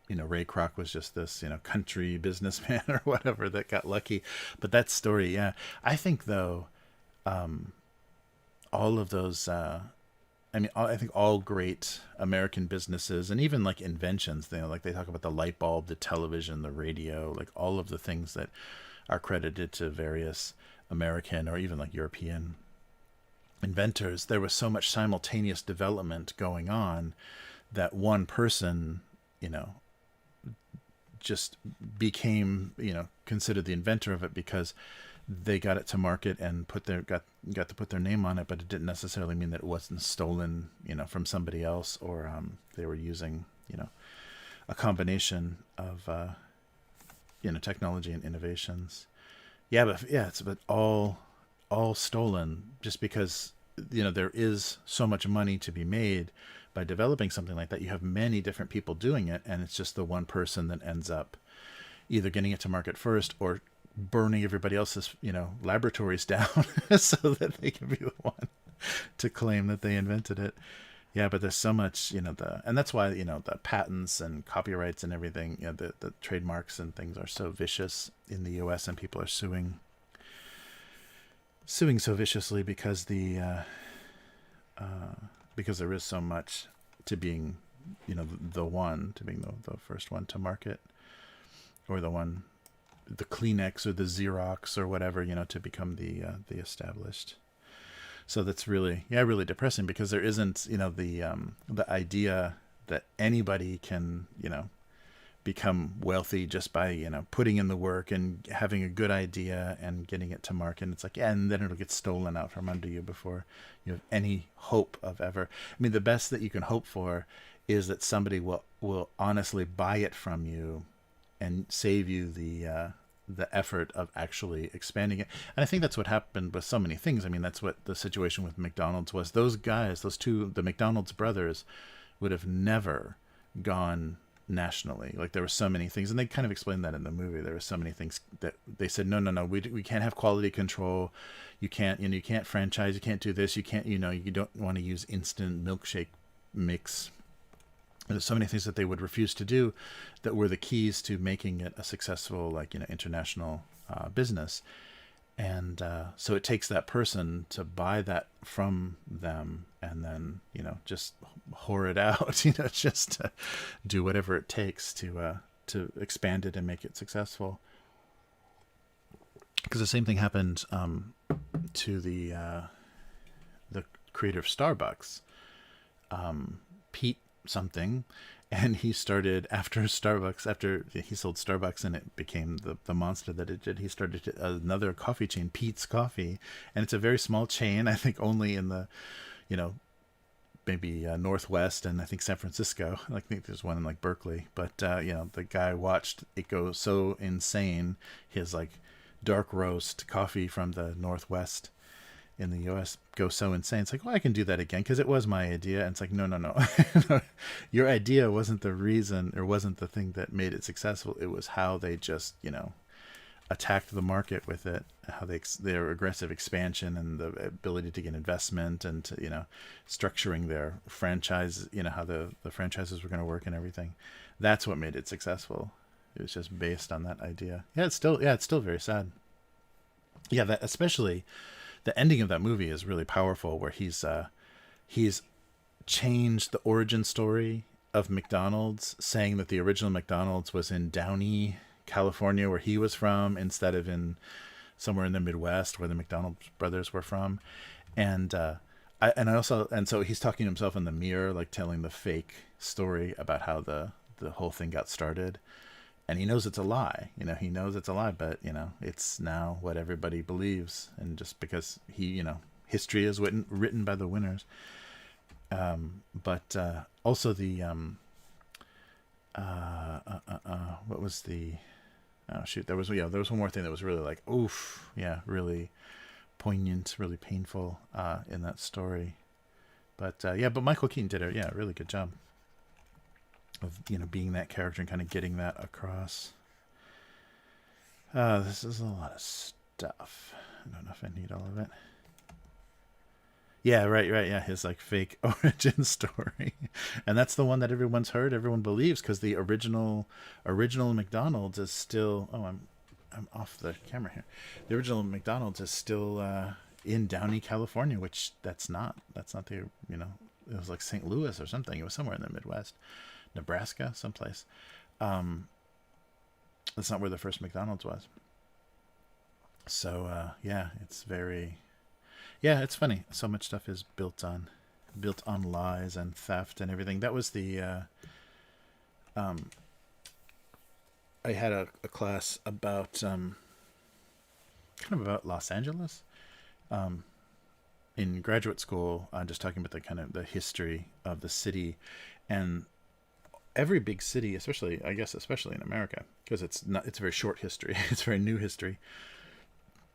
Ray Kroc was just this country businessman or whatever that got lucky. But that story, I think though, all of those. I think all great American businesses, and even like inventions, like they talk about the light bulb, the television, the radio, like all of the things that are credited to various American or even like European inventors, there was so much simultaneous development going on that one person, you know, just became, you know, considered the inventor of it because they got it to market and got to put their name on it, but it didn't necessarily mean that it wasn't stolen, you know, from somebody else, or they were using, you know, a combination of you know, technology and innovations. Yeah, but all stolen just because, you know, there is so much money to be made by developing something like that. You have many different people doing it, and it's just the one person that ends up either getting it to market first or burning everybody else's, you know, laboratories down so that they can be the one to claim that they invented it. Yeah, but there's so much, you know, and that's why, you know, the patents and copyrights and everything, you know, the trademarks and things are so vicious in the US, and people are suing so viciously because because there is so much to being, you know, to being the first one to market, or the Kleenex or the Xerox or whatever, you know, to become the established. So that's really, really depressing, because there isn't, you know, the idea that anybody can, you know, become wealthy just by, you know, putting in the work and having a good idea and getting it to market. And it's like, yeah, and then it'll get stolen out from under you before you have any hope of ever. I mean, the best that you can hope for is that somebody will honestly buy it from you and save you the effort of actually expanding it. And I think that's what happened with so many things. I mean, that's what the situation with McDonald's was. Those guys, the McDonald's brothers, would have never gone nationally. Like, there were so many things, and they kind of explained that in the movie. There were so many things that they said, no, we can't have quality control. You can't, you know, you can't franchise. You can't do this. You can't, you know, you don't want to use instant milkshake mix. There's so many things that they would refuse to do that were the keys to making it a successful, like, you know, international business. And so it takes that person to buy that from them and then, you know, just whore it out, you know, just to do whatever it takes to expand it and make it successful. Because the same thing happened to the creator of Starbucks, Pete something, and he started after he sold Starbucks and it became the monster that it did. He started another coffee chain, Pete's Coffee, and it's a very small chain. I think only in the, you know, maybe Northwest and I think San Francisco. I think there's one in like Berkeley, but you know, the guy watched it go so insane. His like dark roast coffee from the Northwest in the US go so insane. It's like, well, I can do that again because it was my idea. And it's like, no. Your idea wasn't the reason, or wasn't the thing that made it successful. It was how they just, you know, attacked the market with it, how their aggressive expansion and the ability to get investment and to, you know, structuring their franchise, you know, how the franchises were going to work and everything. That's what made it successful. It was just based on that idea. It's still very sad. Yeah, that especially the ending of that movie is really powerful, where he's changed the origin story of McDonald's, saying that the original McDonald's was in Downey, California, where he was from, instead of in somewhere in the Midwest where the McDonald's brothers were from. And so he's talking to himself in the mirror, like telling the fake story about how the whole thing got started. And he knows it's a lie, you know, but, you know, it's now what everybody believes. And just because history is written by the winners. But also the, what was the, oh shoot, there was one more thing that was really like, oof. Yeah. Really poignant, really painful, in that story. But, but Michael Keaton did a really good job of, you know, being that character and kind of getting that across. This is a lot of stuff. I don't know if I need all of it. Yeah, right. Yeah, his like fake origin story, and that's the one that everyone's heard, everyone believes, because the original McDonald's is still. Oh, I'm off the camera here. The original McDonald's is still in Downey, California, which that's not the, you know, it was like St. Louis or something. It was somewhere in the Midwest. Nebraska, someplace. That's not where the first McDonald's was. So it's very, Yeah, it's funny. So much stuff is built on lies and theft and everything. That was the um, I had a class about kind of about Los Angeles um, in graduate school. Just talking about the kind of the history of the city, and every big city, especially I guess especially in America, because it's a very short history. It's a very new history,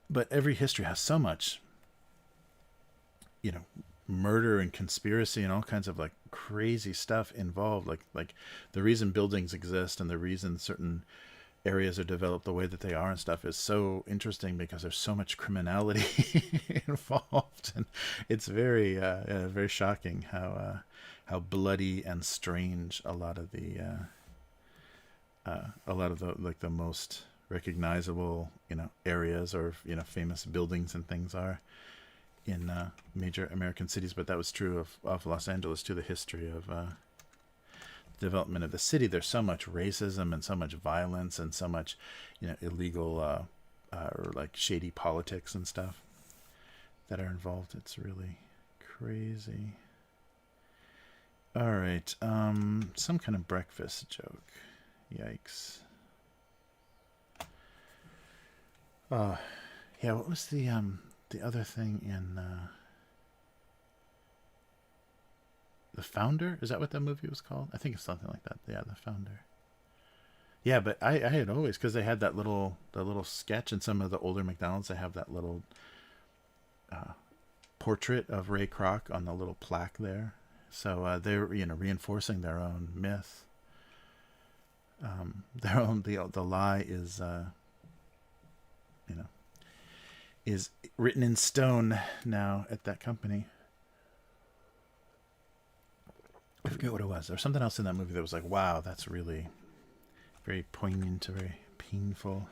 but every history has so much, you know, murder and conspiracy and all kinds of like crazy stuff involved. Like the reason buildings exist and the reason certain areas are developed the way that they are and stuff is so interesting because there's so much criminality involved, and it's very shocking how bloody and strange a lot of the like the most recognizable areas or famous buildings and things are in major American cities. But that was true of Los Angeles too. The history of development of the city, there's so much racism and so much violence and so much illegal or like shady politics and stuff that are involved. It's really crazy. All right, some kind of breakfast joke. Yikes. Yeah, what was the other thing in The Founder? Is that what that movie was called? I think it's something like that. Yeah, The Founder. Yeah, but I had always, because they had that little sketch in some of the older McDonald's. They have that little portrait of Ray Kroc on the little plaque there. So they're reinforcing their own myth. Their own the lie is is written in stone now at that company. I forget what it was. There was something else in that movie that was like, wow, that's really very poignant, very painful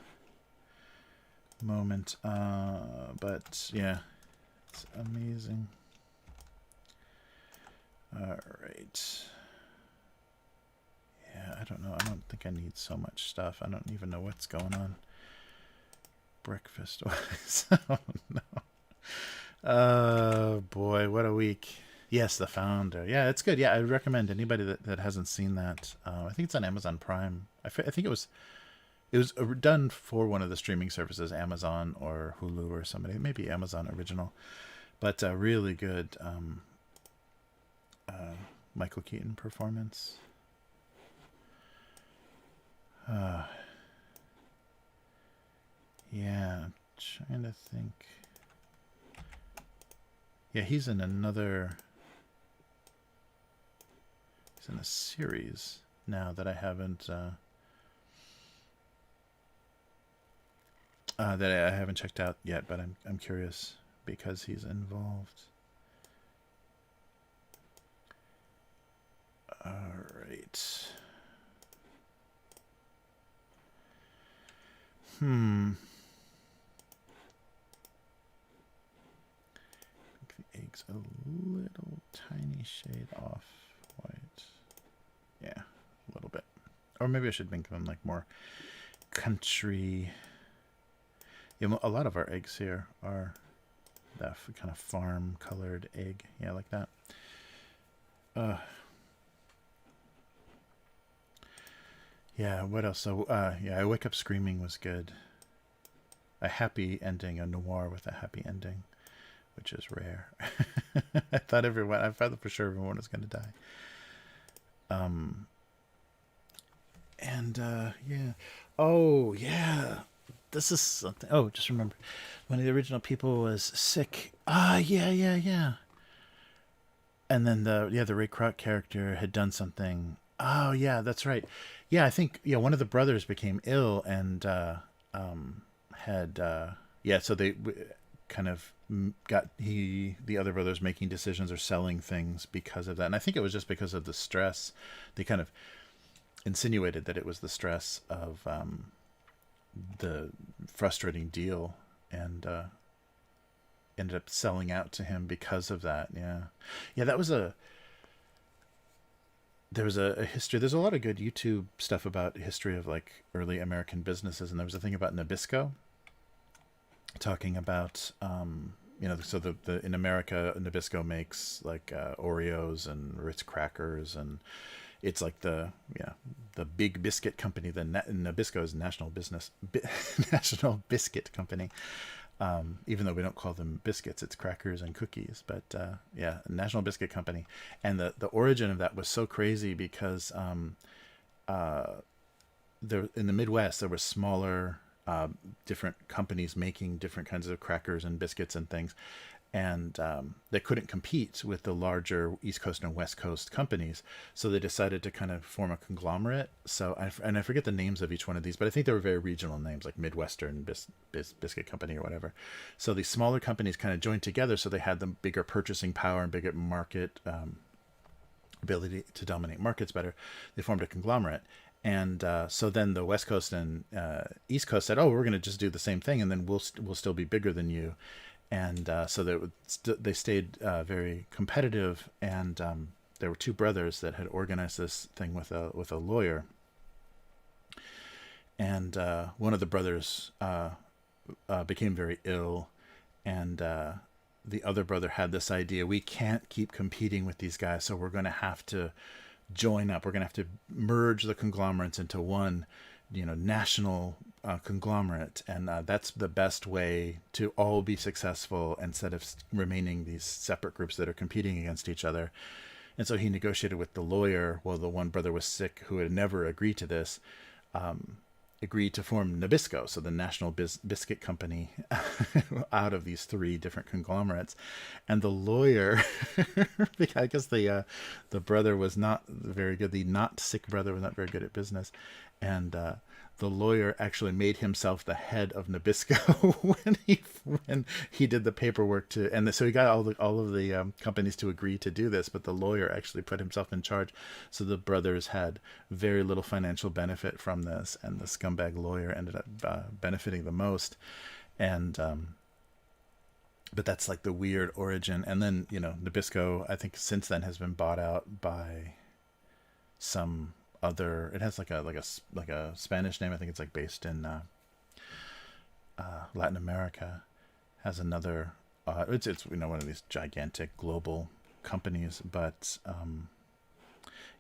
moment. But yeah, it's amazing. All right. Yeah, I don't know. I don't think I need so much stuff. I don't even know what's going on breakfast wise. Oh no. Boy, what a week. Yes, The Founder. Yeah, it's good. Yeah, I recommend anybody that hasn't seen that. I think it's on Amazon Prime. I think it was done for one of the streaming services, Amazon or Hulu or somebody, maybe Amazon original, but really good Michael Keaton performance. Yeah, I'm trying to think. Yeah, he's in another. He's in a series now that I haven't checked out yet, but I'm curious because he's involved. All right. The egg's a little tiny shade off white. Yeah, a little bit. Or maybe I should make them like more country. Yeah, a lot of our eggs here are that kind of farm colored egg. Yeah, like that. Yeah, what else? So, yeah, I Wake Up Screaming was good. A happy ending, a noir with a happy ending, which is rare. I thought for sure everyone was going to die. Yeah. Oh, yeah. This is something. Oh, just remember. One of the original people was sick. Yeah. And then the Ray Kroc character had done something. Oh, yeah, that's right. Yeah, I think one of the brothers became ill and so they kind of got the other brothers making decisions or selling things because of that. And I think it was just because of the stress. They kind of insinuated that it was the stress of the frustrating deal, and ended up selling out to him because of that. Yeah, that was there was a history. There's a lot of good YouTube stuff about history of like early American businesses, and there was a thing about Nabisco talking about so the in America, Nabisco makes like Oreos and Ritz crackers, and it's like the big biscuit company. Nabisco is National Biscuit Company. Even though we don't call them biscuits, it's crackers and cookies. But National Biscuit Company, and the origin of that was so crazy because there in the Midwest there were smaller different companies making different kinds of crackers and biscuits and things, and they couldn't compete with the larger East Coast and West Coast companies, so they decided to kind of form a conglomerate. So I forget the names of each one of these, but I think they were very regional names, like Midwestern Biscuit Company or whatever. So these smaller companies kind of joined together, so they had the bigger purchasing power and bigger market ability to dominate markets better. They formed a conglomerate. And so then the West Coast and East Coast said, "Oh, we're going to just do the same thing, and then we'll still be bigger than you." And so they stayed very competitive. And there were two brothers that had organized this thing with a lawyer. And one of the brothers became very ill, and the other brother had this idea: we can't keep competing with these guys, so we're going to have to join up. We're going to have to merge the conglomerates into one, national conglomerate, and that's the best way to all be successful instead of remaining these separate groups that are competing against each other. And so he negotiated with the lawyer. Well, the one brother was sick, who had never agreed to this, agreed to form Nabisco, so the National Biscuit Company, out of these three different conglomerates. And the lawyer, I guess the brother was not very good. The not sick brother was not very good at business, and the lawyer actually made himself the head of Nabisco when he did the paperwork to, and so he got all of the companies to agree to do this, but the lawyer actually put himself in charge. So the brothers had very little financial benefit from this, and the scumbag lawyer ended up benefiting the most. And but that's like the weird origin. And then Nabisco, I think since then has been bought out by some other. It has like a Spanish name. I think it's like based in Latin America. Has another. It's one of these gigantic global companies, but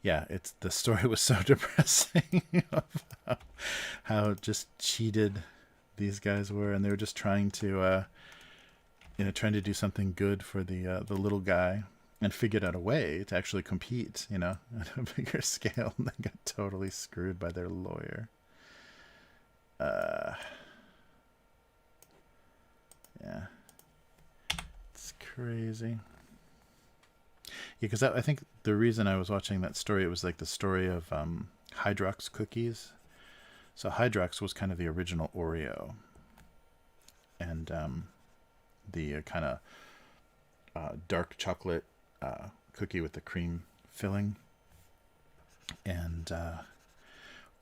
it's the story was so depressing of how just cheated these guys were, and they were just trying to do something good for the little guy, and figured out a way to actually compete, at a bigger scale, and they got totally screwed by their lawyer. It's crazy. Yeah, because I think the reason I was watching that story, it was like the story of Hydrox cookies. So Hydrox was kind of the original Oreo, and the kind of dark chocolate cookie with the cream filling. And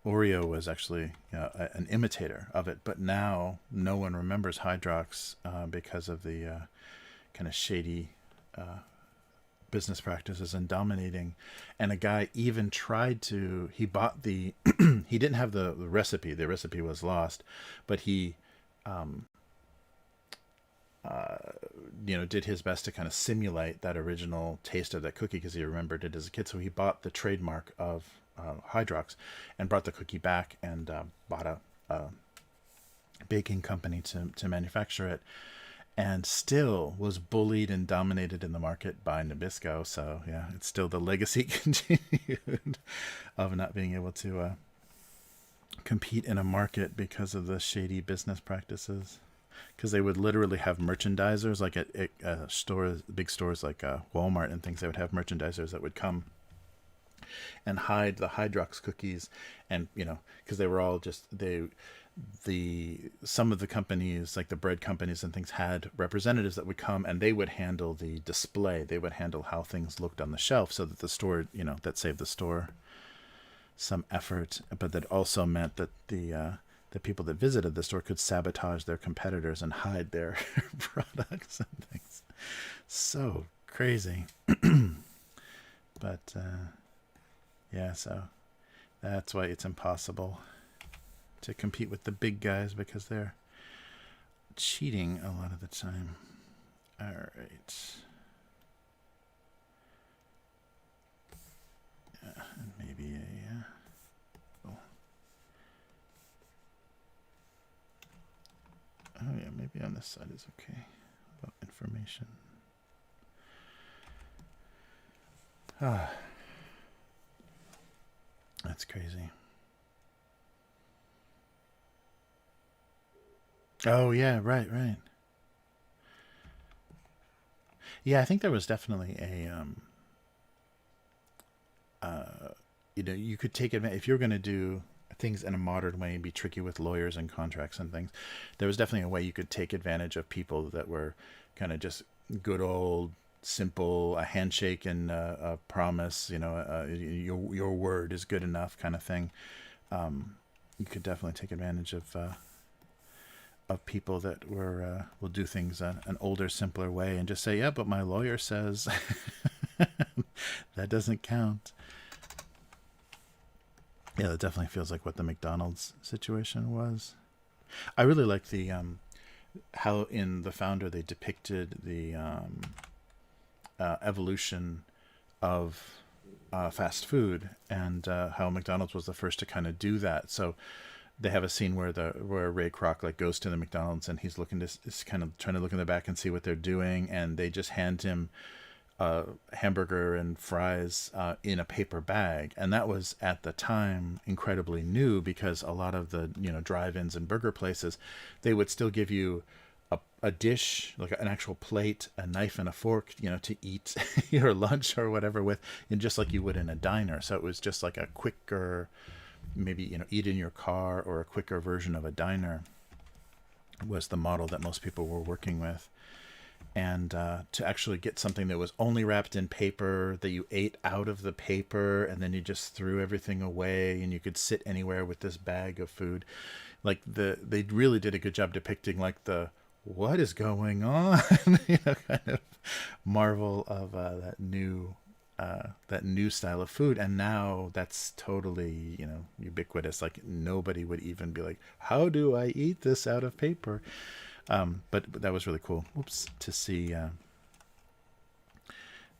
Oreo was actually an imitator of it, but now no one remembers Hydrox because of the kind of shady business practices and dominating. And a guy even tried to, he bought the, he didn't have the recipe was lost, but he did his best to kind of simulate that original taste of that cookie because he remembered it as a kid. So he bought the trademark of Hydrox and brought the cookie back and bought a baking company to manufacture it, and still was bullied and dominated in the market by Nabisco. So yeah, it's still the legacy continued of not being able to compete in a market because of the shady business practices. Because they would literally have merchandisers, like at stores, big stores like Walmart and things. They would have merchandisers that would come and hide the Hydrox cookies, and because they were all just some of the companies, like the bread companies and things, had representatives that would come and they would handle the display. They would handle how things looked on the shelf, so that the store, that saved the store some effort, but that also meant that the people that visited the store could sabotage their competitors and hide their products and things. So crazy. But so that's why it's impossible to compete with the big guys, because they're cheating a lot of the time. All right. Yeah, and maybe a... Oh yeah, maybe on this side is okay. About information. Ah, that's crazy. Oh yeah, right. Yeah, I think there was definitely a you could take advantage if you're going to do things in a modern way and be tricky with lawyers and contracts and things. There was definitely a way you could take advantage of people that were kind of just good old simple, a handshake and a promise, your word is good enough kind of thing. You could definitely take advantage of people that will do things an older, simpler way and just say, yeah, but my lawyer says that doesn't count. Yeah, that definitely feels like what the McDonald's situation was. I really like the how in The Founder they depicted the evolution of fast food and how McDonald's was the first to kind of do that. So they have a scene where Ray Kroc like goes to the McDonald's and he's looking to is kind of trying to look in the back and see what they're doing, and they just hand him hamburger and fries in a paper bag, and that was at the time incredibly new because a lot of the drive-ins and burger places, they would still give you a dish, like an actual plate, a knife and a fork, to eat your lunch or whatever with, and just like you would in a diner. So it was just like a quicker, maybe eat in your car, or a quicker version of a diner was the model that most people were working with. And to actually get something that was only wrapped in paper, that you ate out of the paper and then you just threw everything away, and you could sit anywhere with this bag of food, like they really did a good job depicting like the what is going on kind of marvel of that new style of food. And now that's totally ubiquitous. Like nobody would even be like, how do I eat this out of paper? But that was really cool. Oops, to see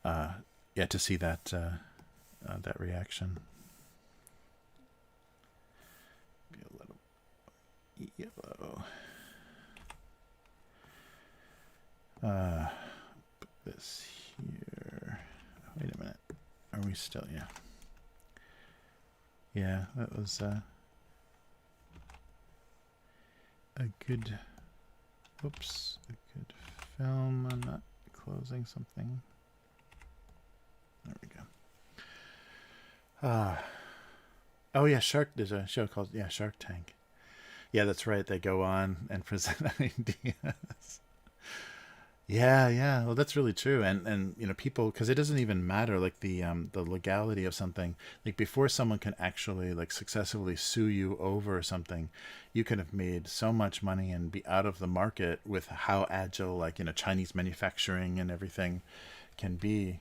to see that that reaction. Be a little yellow. Put this here. Wait a minute. Are we still? Yeah. Yeah, that was a good. Whoops, a good film. I'm not closing something. There we go. Oh yeah, there's a show called Shark Tank. Yeah, that's right. They go on and present ideas. Yeah. Well, that's really true. And people, because it doesn't even matter like the legality of something. Like before someone can actually like successfully sue you over something, you could have made so much money and be out of the market with how agile like Chinese manufacturing and everything can be.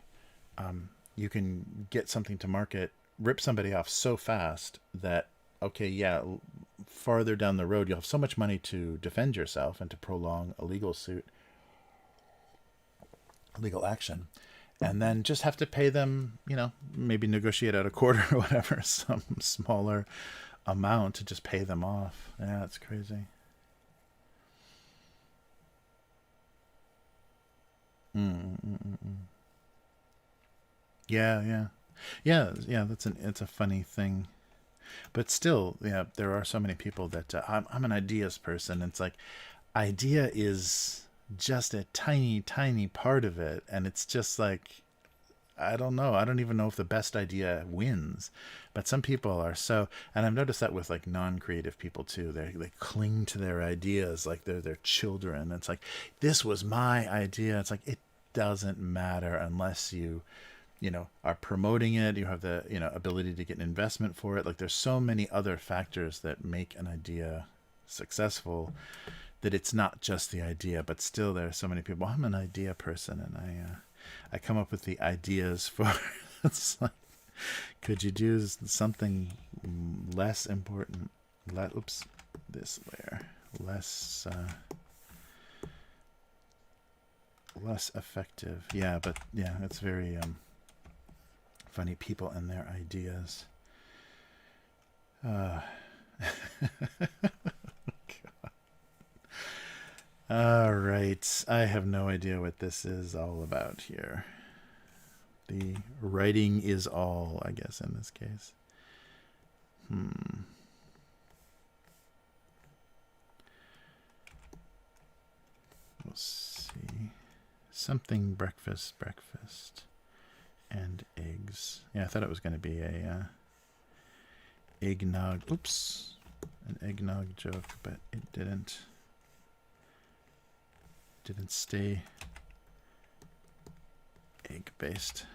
You can get something to market, rip somebody off so fast that okay, yeah, farther down the road you'll have so much money to defend yourself and to prolong a legal action, and then just have to pay them, maybe negotiate out a quarter or whatever, some smaller amount to just pay them off. Yeah, it's crazy. Yeah. It's a funny thing, but still, yeah, there are so many people that I'm an ideas person. It's like idea is just a tiny part of it, and it's just like I don't know. I don't even know if the best idea wins, but some people are so, and I've noticed that with like non-creative people too. They cling to their ideas like they're their children. It's like this was my idea. It's like it doesn't matter unless you are promoting it. You have the ability to get an investment for it. Like there's so many other factors that make an idea successful, that it's not just the idea. But still, there are so many people. I'm an idea person, and I come up with the ideas for. It's like, could you do something less important? This layer less. less effective. Yeah, but yeah, it's very funny, people and their ideas. Uh, all right, I have no idea what this is all about here. The writing is all, I guess, in this case. We'll see. Something breakfast, and eggs. Yeah, I thought it was going to be a eggnog. Oops, an eggnog joke, but it didn't. Didn't stay egg-based.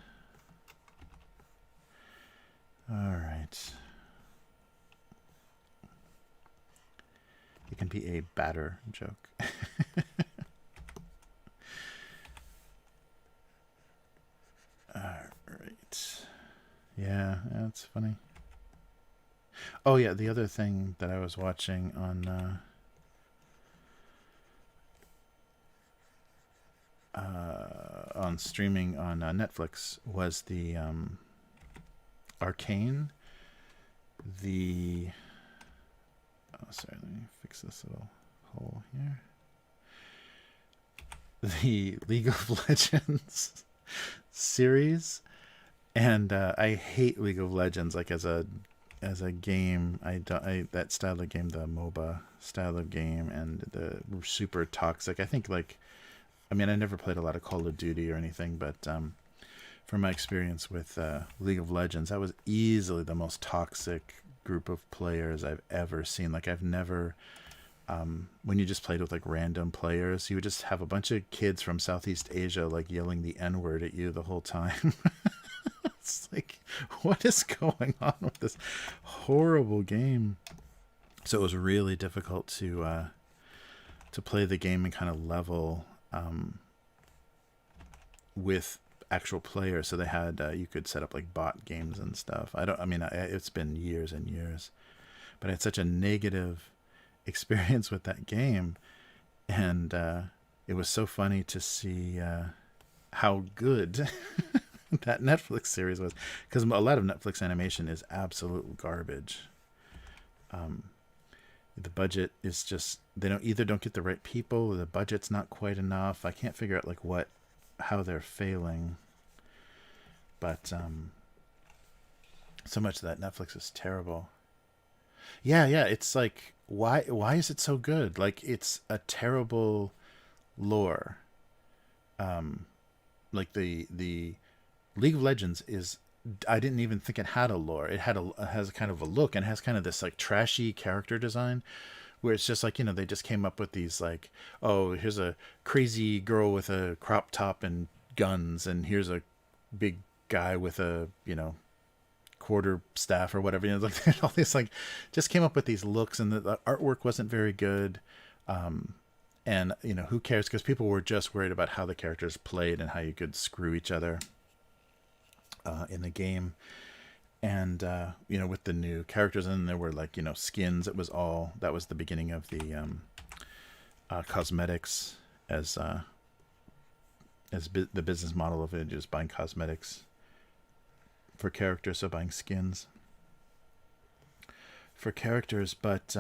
All right. It can be a batter joke. Alright. Yeah, that's funny. Oh yeah, the other thing that I was watching on streaming on Netflix was the Arcane. Oh, sorry, let me fix this little hole here. The League of Legends series, and I hate League of Legends like as a game. That style of game, the MOBA style of game, and the super toxic. I think I never played a lot of Call of Duty or anything, but from my experience with League of Legends, that was easily the most toxic group of players I've ever seen. Like I've never when you just played with like random players, you would just have a bunch of kids from Southeast Asia like yelling the N-word at you the whole time. It's like, what is going on with this horrible game? So it was really difficult to play the game and kind of level with actual players. So they had you could set up like bot games and stuff. It's been years and years, but I had such a negative experience with that game, and it was so funny to see how good that Netflix series was, because a lot of Netflix animation is absolute garbage. The budget is just, they don't get the right people, or the budget's not quite enough. I can't figure out how they're failing, but so much of that Netflix is terrible. Yeah, it's like, why is it so good? Like, it's a terrible lore. Like the League of Legends is, I didn't even think it had a lore. It has kind of a look, and has kind of this like trashy character design, where it's just like, they just came up with these like, oh, here's a crazy girl with a crop top and guns, and here's a big guy with a quarter staff or whatever. Like all these like, just came up with these looks, and the artwork wasn't very good. And who cares? Because people were just worried about how the characters played and how you could screw each other in the game. And with the new characters, and there were like skins. That was the beginning of the cosmetics as the business model of it, just buying cosmetics for characters, so buying skins for characters. But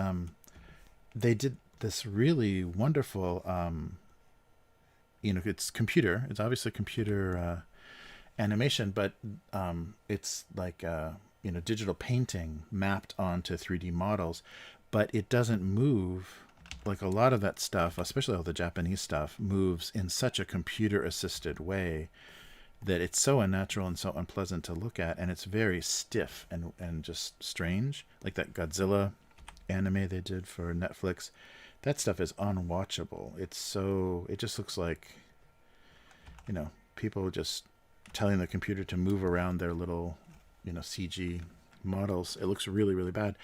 they did this really wonderful it's obviously computer animation, but it's like digital painting mapped onto 3D models, but it doesn't move like a lot of that stuff, especially all the Japanese stuff, moves in such a computer assisted way that it's so unnatural and so unpleasant to look at, and it's very stiff and just strange. Like that Godzilla anime they did for Netflix, that stuff is unwatchable. It just looks like people just telling the computer to move around their little CG models. It looks really, really bad.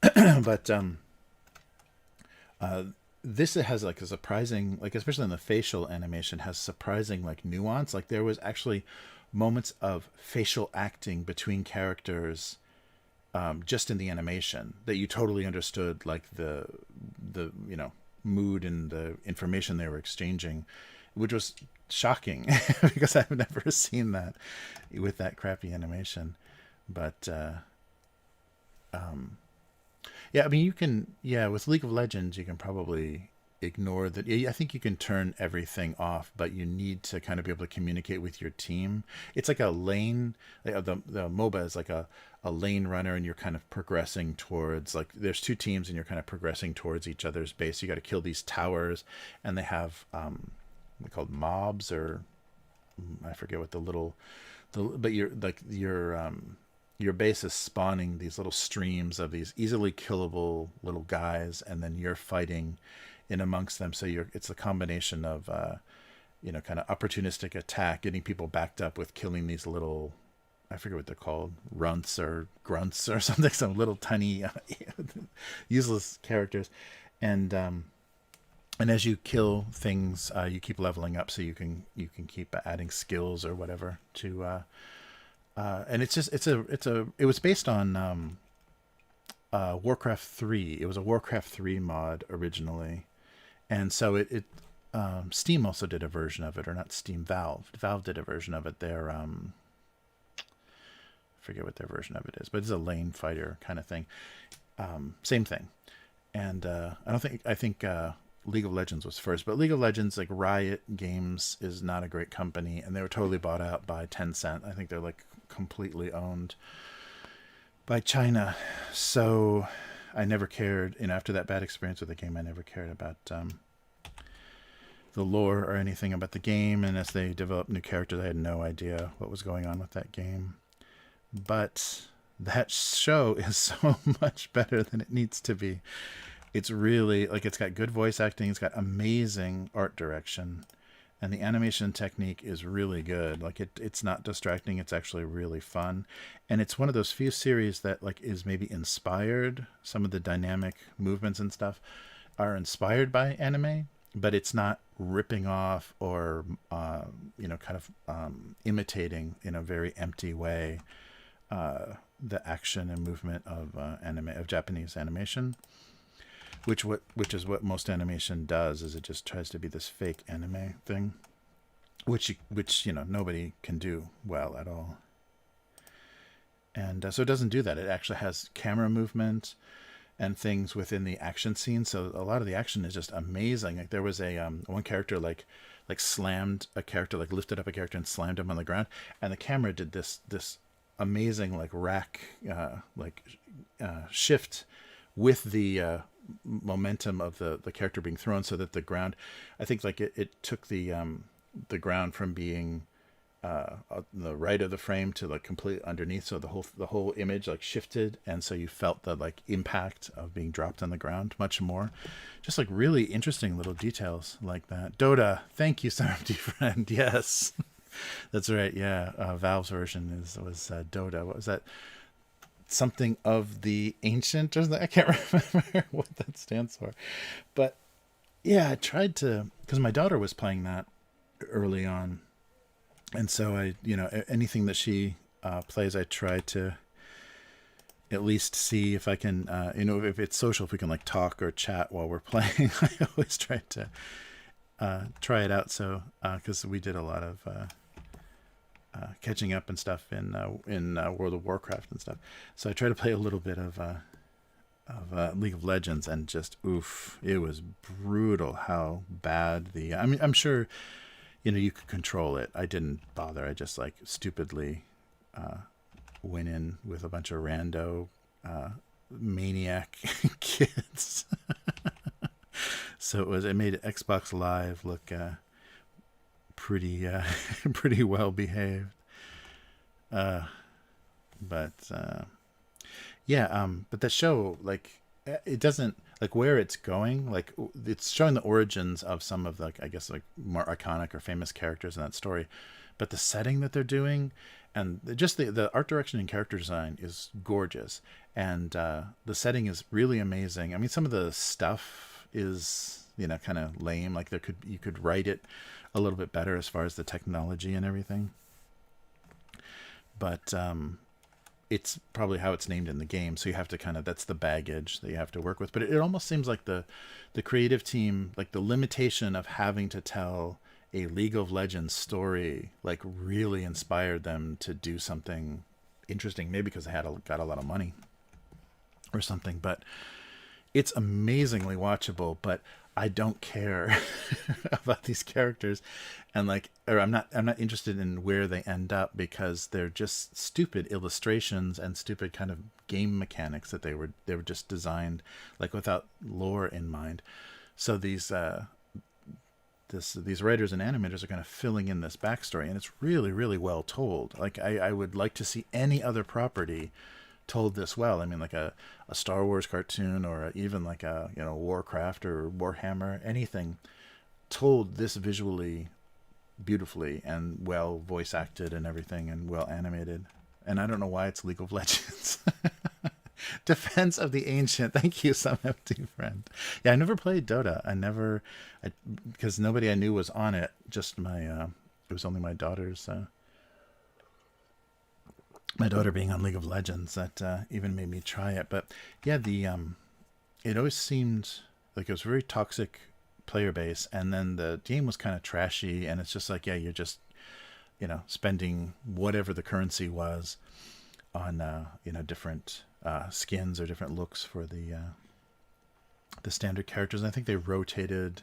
But this has like a surprising, like especially in the facial animation, has surprising like nuance. Like there was actually moments of facial acting between characters just in the animation that you totally understood, like the mood and the information they were exchanging. which was shocking because I've never seen that with that crappy animation. But yeah, I mean, you can, yeah, with League of Legends, you can probably ignore that. I think you can turn everything off, but you need to kind of be able to communicate with your team. It's like a lane, the MOBA is like a lane runner, and you're kind of progressing towards, like, there's two teams and you're kind of progressing towards each other's base. You got to kill these towers, and they have, they're called mobs, or I forget what but you're like, your base is spawning these little streams of these easily killable little guys, and then you're fighting in amongst them. So it's a combination of kind of opportunistic attack, getting people backed up with killing these little, I forget what they're called, runts or grunts or something, some little tiny useless characters, and as you kill things, you keep leveling up, so you can keep adding skills or whatever to. And it was based on Warcraft 3. It was a Warcraft 3 mod originally, and so Steam also did a version of it, or not Steam, Valve did a version of it. Their I forget what their version of it is, but it's a lane fighter kind of thing. Same thing, and I think League of Legends was first, but League of Legends, like, Riot Games is not a great company, and they were totally bought out by Tencent. I think they're like completely owned by China. So I never cared, after that bad experience with the game, I never cared about the lore or anything about the game. And as they developed new characters, I had no idea what was going on with that game. But that show is so much better than it needs to be. It's really, like, it's got good voice acting, it's got amazing art direction, and the animation technique is really good. Like, it's not distracting, it's actually really fun. And it's one of those few series that, like, is maybe inspired. Some of the dynamic movements and stuff are inspired by anime, but it's not ripping off or imitating in a very empty way the action and movement of Japanese animation. Which is what most animation does, is it just tries to be this fake anime thing, which nobody can do well at all. And so it doesn't do that. It actually has camera movement and things within the action scene. So a lot of the action is just amazing. Like, there was a one character like slammed a character, like lifted up a character and slammed him on the ground, and the camera did this amazing like rack shift with the momentum of the character being thrown, so that the ground, I think, like, it took the ground from being the right of the frame to, like, completely underneath, so the whole image, like, shifted, and so you felt the, like, impact of being dropped on the ground much more. Just, like, really interesting little details like that. Dota, thank you, Sarapti friend. Yes. That's right. Yeah, Valve's version was Dota. What was that? Something of the ancient, or something. I can't remember what that stands for. But yeah, I tried to, because my daughter was playing that early on, and so I, anything that she plays, I try to at least see if I can, if it's social, if we can, like, talk or chat while we're playing. I always try to try it out. So because we did a lot of catching up and stuff in World of Warcraft and stuff. So I try to play a little bit of League of Legends, and just, oof, it was brutal how bad I'm sure, you could control it. I didn't bother. I just, like, stupidly went in with a bunch of rando maniac kids. So it made Xbox Live look pretty well behaved. But that show, like, it doesn't, like, where it's going, like, it's showing the origins of some of the, like, I guess, like, more iconic or famous characters in that story, but the setting that they're doing, and just the art direction and character design is gorgeous, and the setting is really amazing. I mean, some of the stuff is, kind of lame. Like, you could write it a little bit better as far as the technology and everything, but it's probably how it's named in the game, so you have to that's the baggage that you have to work with. But it almost seems like the creative team, like, the limitation of having to tell a League of Legends story like really inspired them to do something interesting, maybe because they got a lot of money or something. But it's amazingly watchable, but I don't care about these characters, and like, or I'm not interested in where they end up, because they're just stupid illustrations and stupid kind of game mechanics that they were just designed like without lore in mind. So these writers and animators are kind of filling in this backstory, and it's really, really well told. Like I would like to see any other property told this well. I mean, like a Star Wars cartoon, or even like a, you know, Warcraft or Warhammer, anything told this visually beautifully and well voice acted and everything, and well animated. And I don't know why it's League of Legends. Defense of the Ancient. Thank you, some empty friend. Yeah, I never played Dota. Because nobody I knew was on it. Just it was only my daughter's. My daughter being on League of Legends, that even made me try it. But yeah, it always seemed like it was very toxic player base, and then the game was kind of trashy, and it's just like, yeah, you're just, you know, spending whatever the currency was on you know, different skins or different looks for the standard characters. And I think they rotated,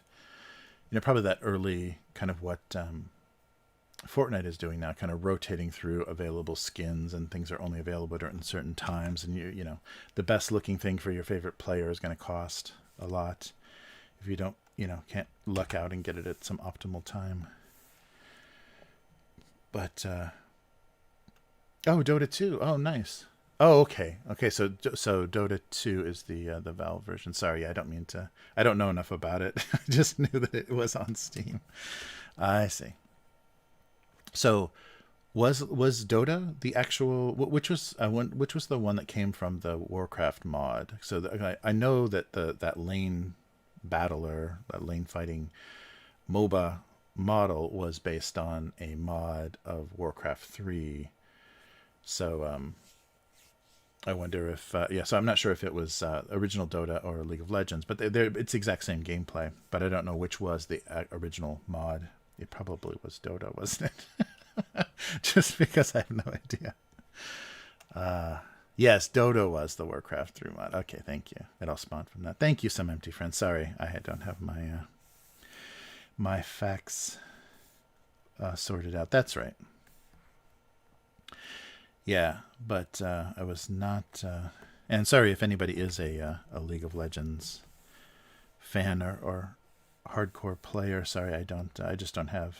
you know, probably that early kind of what Fortnite is doing now, kind of rotating through available skins, and things are only available during certain times. And you know, the best looking thing for your favorite player is going to cost a lot if you don't, you know, can't luck out and get it at some optimal time. But oh, Dota 2. Oh, nice. Oh, okay. Okay, so Dota 2 is the Valve version. Sorry, I don't know enough about it. I just knew that it was on Steam. I see. So was Dota the actual, which was the one that came from the Warcraft mod? So I know that that lane battler, that lane fighting MOBA model was based on a mod of Warcraft 3. So I wonder if yeah. So I'm not sure if it was original Dota or League of Legends, but it's the exact same gameplay. But I don't know which was the original mod. It probably was Dota, wasn't it? Just because I have no idea. Yes, Dota was the Warcraft 3 mod. Okay, thank you. It all spawned from that. Thank you, some empty friends. Sorry, I don't have my my facts sorted out. That's right. Yeah, but I was not. And sorry if anybody is a League of Legends fan or hardcore player. Sorry, I just don't have.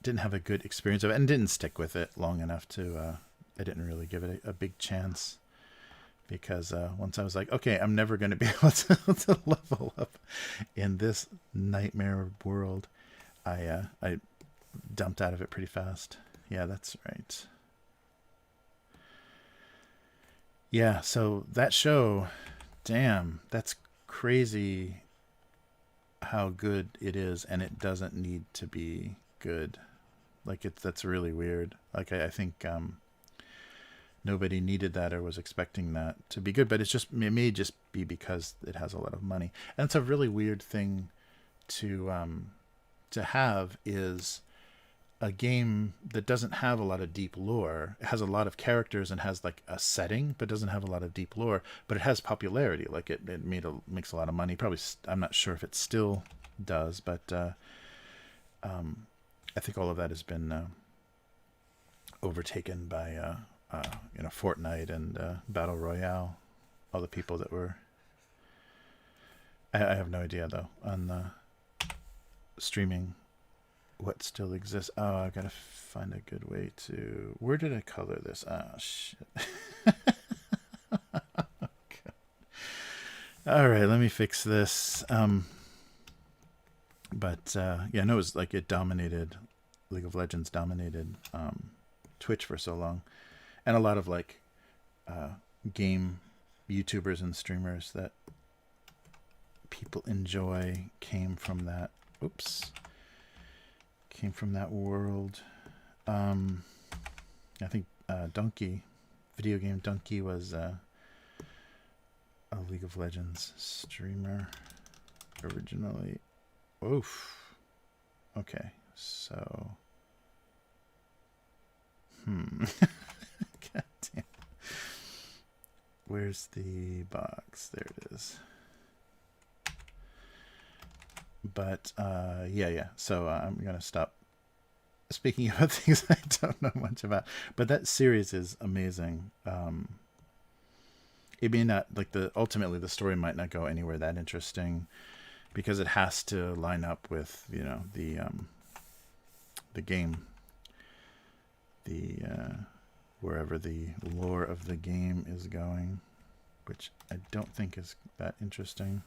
Didn't have a good experience of it, and didn't stick with it long enough to. I didn't really give it a big chance, because once I was like, okay, I'm never going to be able to level up in this nightmare world, I dumped out of it pretty fast. Yeah, that's right. Yeah, so that show, damn, that's crazy how good it is, and it doesn't need to be good. Like, that's really weird. Like, I think nobody needed that or was expecting that to be good, but it may just be because it has a lot of money. And it's a really weird thing to have, is a game that doesn't have a lot of deep lore. It has a lot of characters and has like a setting, but doesn't have a lot of deep lore. But it has popularity. Like it makes a lot of money. Probably, I'm not sure if it still does, but I think all of that has been overtaken by Fortnite and Battle Royale. All the people that were. I have no idea though on the streaming. What still exists? Oh, I gotta find a good way to. Where did I color this? Oh shit! All right, let me fix this. But yeah, no, it was like it dominated. League of Legends dominated Twitch for so long, and a lot of like game YouTubers and streamers that people enjoy came from that. Oops. Came from that world. I think Donkey, video game Donkey, was a League of Legends streamer originally. Oof. Okay, so God damn. Where's the box? There it is. But yeah. So I'm gonna stop speaking about things I don't know much about. But that series is amazing. It may not ultimately the story might not go anywhere that interesting because it has to line up with the game, the wherever the lore of the game is going, which I don't think is that interesting.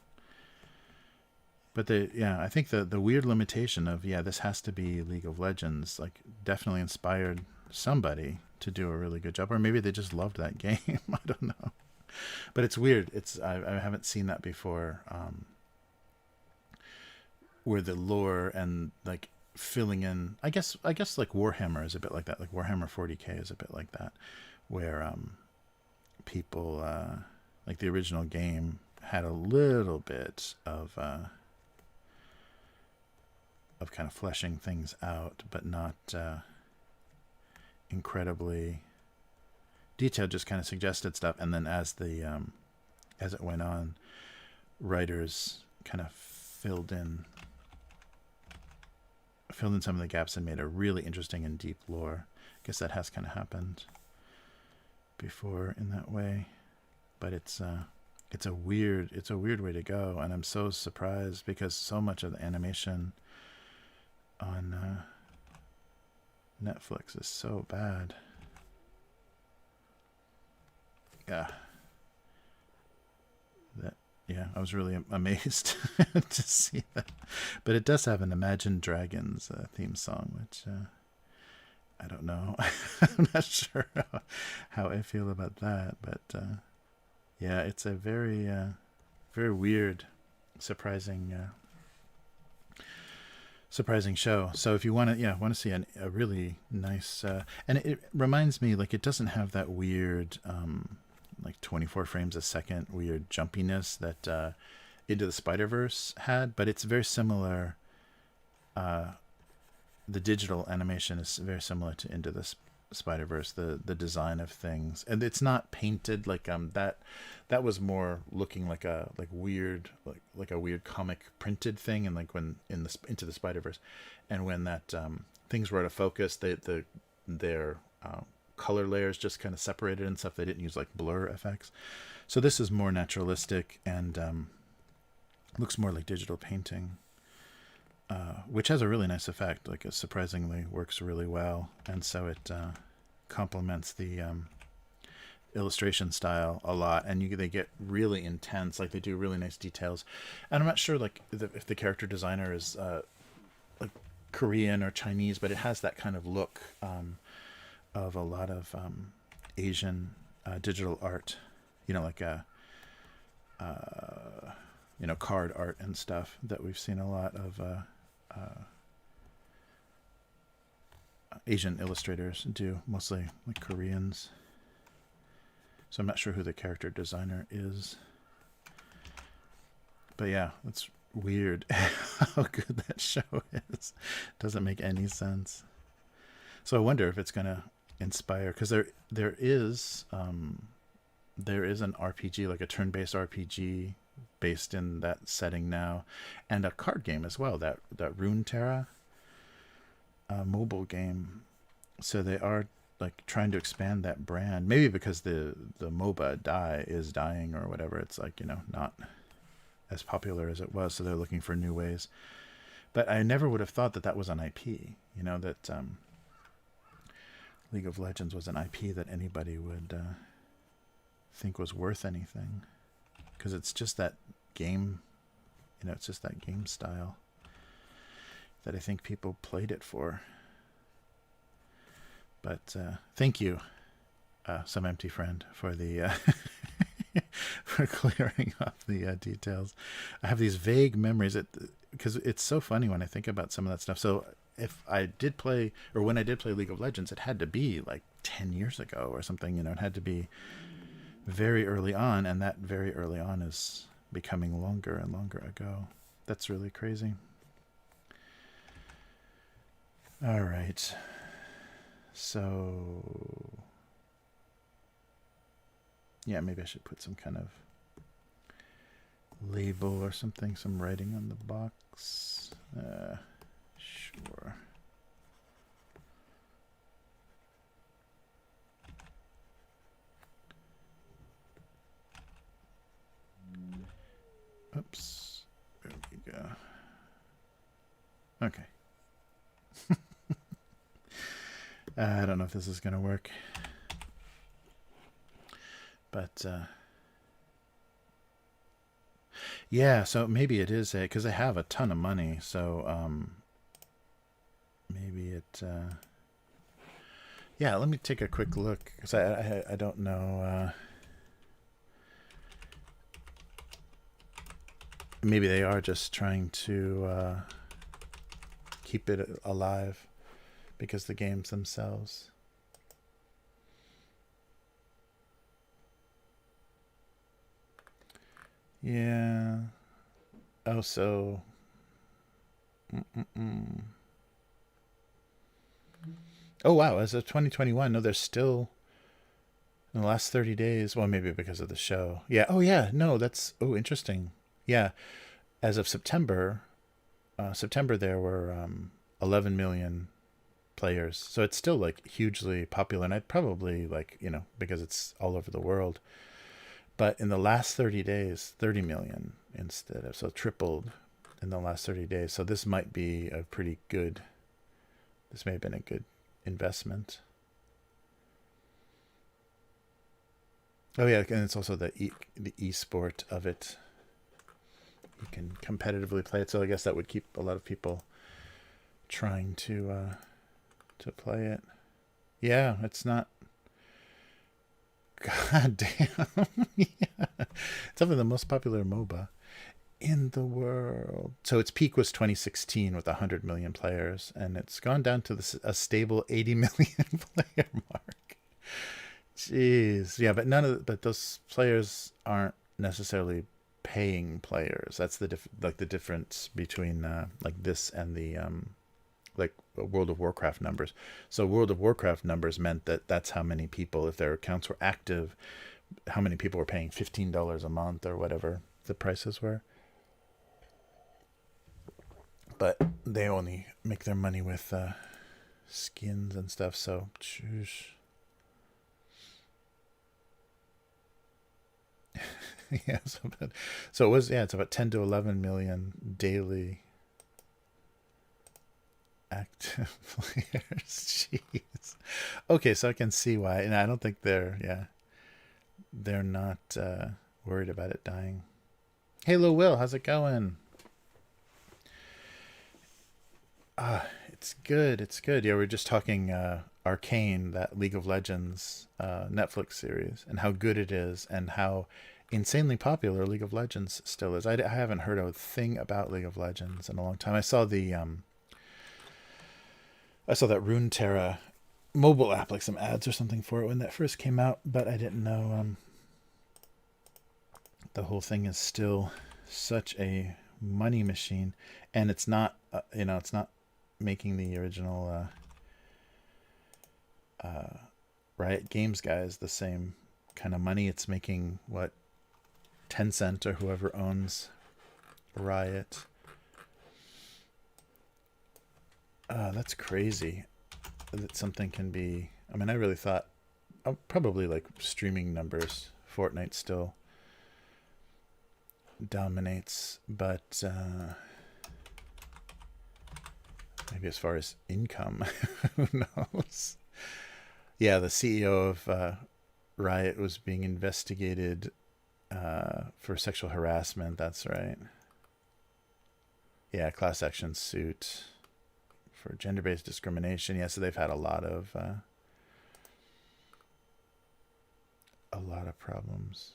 But I think the weird limitation of this has to be League of Legends definitely inspired somebody to do a really good job, or maybe they just loved that game. I don't know, but it's weird. I haven't seen that before, where the lore and filling in. I guess Warhammer is a bit like that. Like Warhammer 40K is a bit like that, where people the original game had a little bit of kind of fleshing things out, but not incredibly detailed. Just kind of suggested stuff, and then as it went on, writers kind of filled in some of the gaps and made a really interesting and deep lore. I guess that has kind of happened before in that way, but it's a weird way to go, and I'm so surprised because so much of the animation on Netflix is so bad. I was really amazed to see that. But it does have an Imagine Dragons theme song, which I don't know. I'm not sure how I feel about that, but it's a very very weird, surprising show. So if you want to see a really nice and it reminds me, it doesn't have that weird 24 frames a second weird jumpiness that Into the Spider-Verse had, but it's very similar. The digital animation is very similar to Into the Spider-Verse, the design of things, and it's not painted that was more looking like a weird comic printed thing, and when Into the Spider-Verse, and when that things were out of focus, their color layers just kind of separated and stuff. They didn't use blur effects, so this is more naturalistic and looks more like digital painting, which has a really nice effect. It surprisingly works really well, and so it complements the illustration style a lot, and they get really intense. They do really nice details, and I'm not sure if the character designer is Korean or Chinese, but it has that kind of look of a lot of Asian digital art, card art and stuff that we've seen a lot of Asian illustrators do, mostly Koreans. So I'm not sure who the character designer is, but it's weird how good that show is. Doesn't make any sense. So I wonder if it's gonna inspire, because there is an RPG, a turn-based RPG based in that setting now, and a card game as well, that Runeterra mobile game. So they are trying to expand that brand, maybe because the MOBA is dying or whatever. It's not as popular as it was, so they're looking for new ways. But I never would have thought that was an IP, that League of Legends was an IP that anybody would think was worth anything, because it's just that game, it's just that game style that I think people played it for. But thank you, Some Empty Friend, for the for clearing up the details. I have these vague memories, because it's so funny when I think about some of that stuff. So if I did play, or when I did play League of Legends, it had to be 10 years ago or something. It had to be very early on, and that very early on is becoming longer and longer ago. That's really crazy. All right. So, yeah, maybe I should put some kind of label or something, some writing on the box. Sure. Oops. There we go. Okay. I don't know if this is going to work. But, yeah, so maybe it is because I have a ton of money. So, maybe it, yeah, let me take a quick look because I don't know. Maybe they are just trying to keep it alive because the games themselves. Yeah. Oh, so. Oh, wow. As of 2021, no, there's still in the last 30 days. Well, maybe because of the show. Yeah. Oh, yeah. No, that's. Oh, interesting. Yeah. As of September, there were 11 million players. So it's still like hugely popular. And I'd probably like, because it's all over the world. But in the last 30 days, 30 million instead of, so tripled in the last 30 days. So this might be a pretty good, this may have been a good investment. Oh yeah, and it's also the e-sport of it. You can competitively play it, so I guess that would keep a lot of people trying to play it. Yeah, it's not. God damn. Yeah. It's definitely the most popular MOBA in the world. So its peak was 2016 with 100 million players, and it's gone down to a stable 80 million player mark. Jeez. Yeah, but but those players aren't necessarily paying players. That's the difference between like this and the like World of Warcraft numbers. So World of Warcraft numbers meant that that's how many people, if their accounts were active, how many people were paying $15 a month or whatever the prices were. But they only make their money with skins and stuff. So, yeah. So it was, yeah, it's about 10 to 11 million daily active players. Jeez. Okay, so I can see why, and I don't think they're not worried about it dying. Hey, Lil Will, how's it going? It's good. It's good. Yeah, we're just talking Arcane, that League of Legends Netflix series, and how good it is, and how insanely popular League of Legends still is. I haven't heard a thing about League of Legends in a long time. I saw that Runeterra mobile app, like some ads or something for it when that first came out, but I didn't know the whole thing is still such a money machine, and it's not it's not making the original Riot Games guys the same kind of money. It's making what, Tencent or whoever owns Riot. That's crazy that something can be. I mean, I really thought probably like streaming numbers, Fortnite still dominates, but maybe as far as income, who knows? Yeah, the CEO of Riot was being investigated for sexual harassment. That's right. Yeah, class action suit for gender-based discrimination. Yeah, so they've had a lot of problems.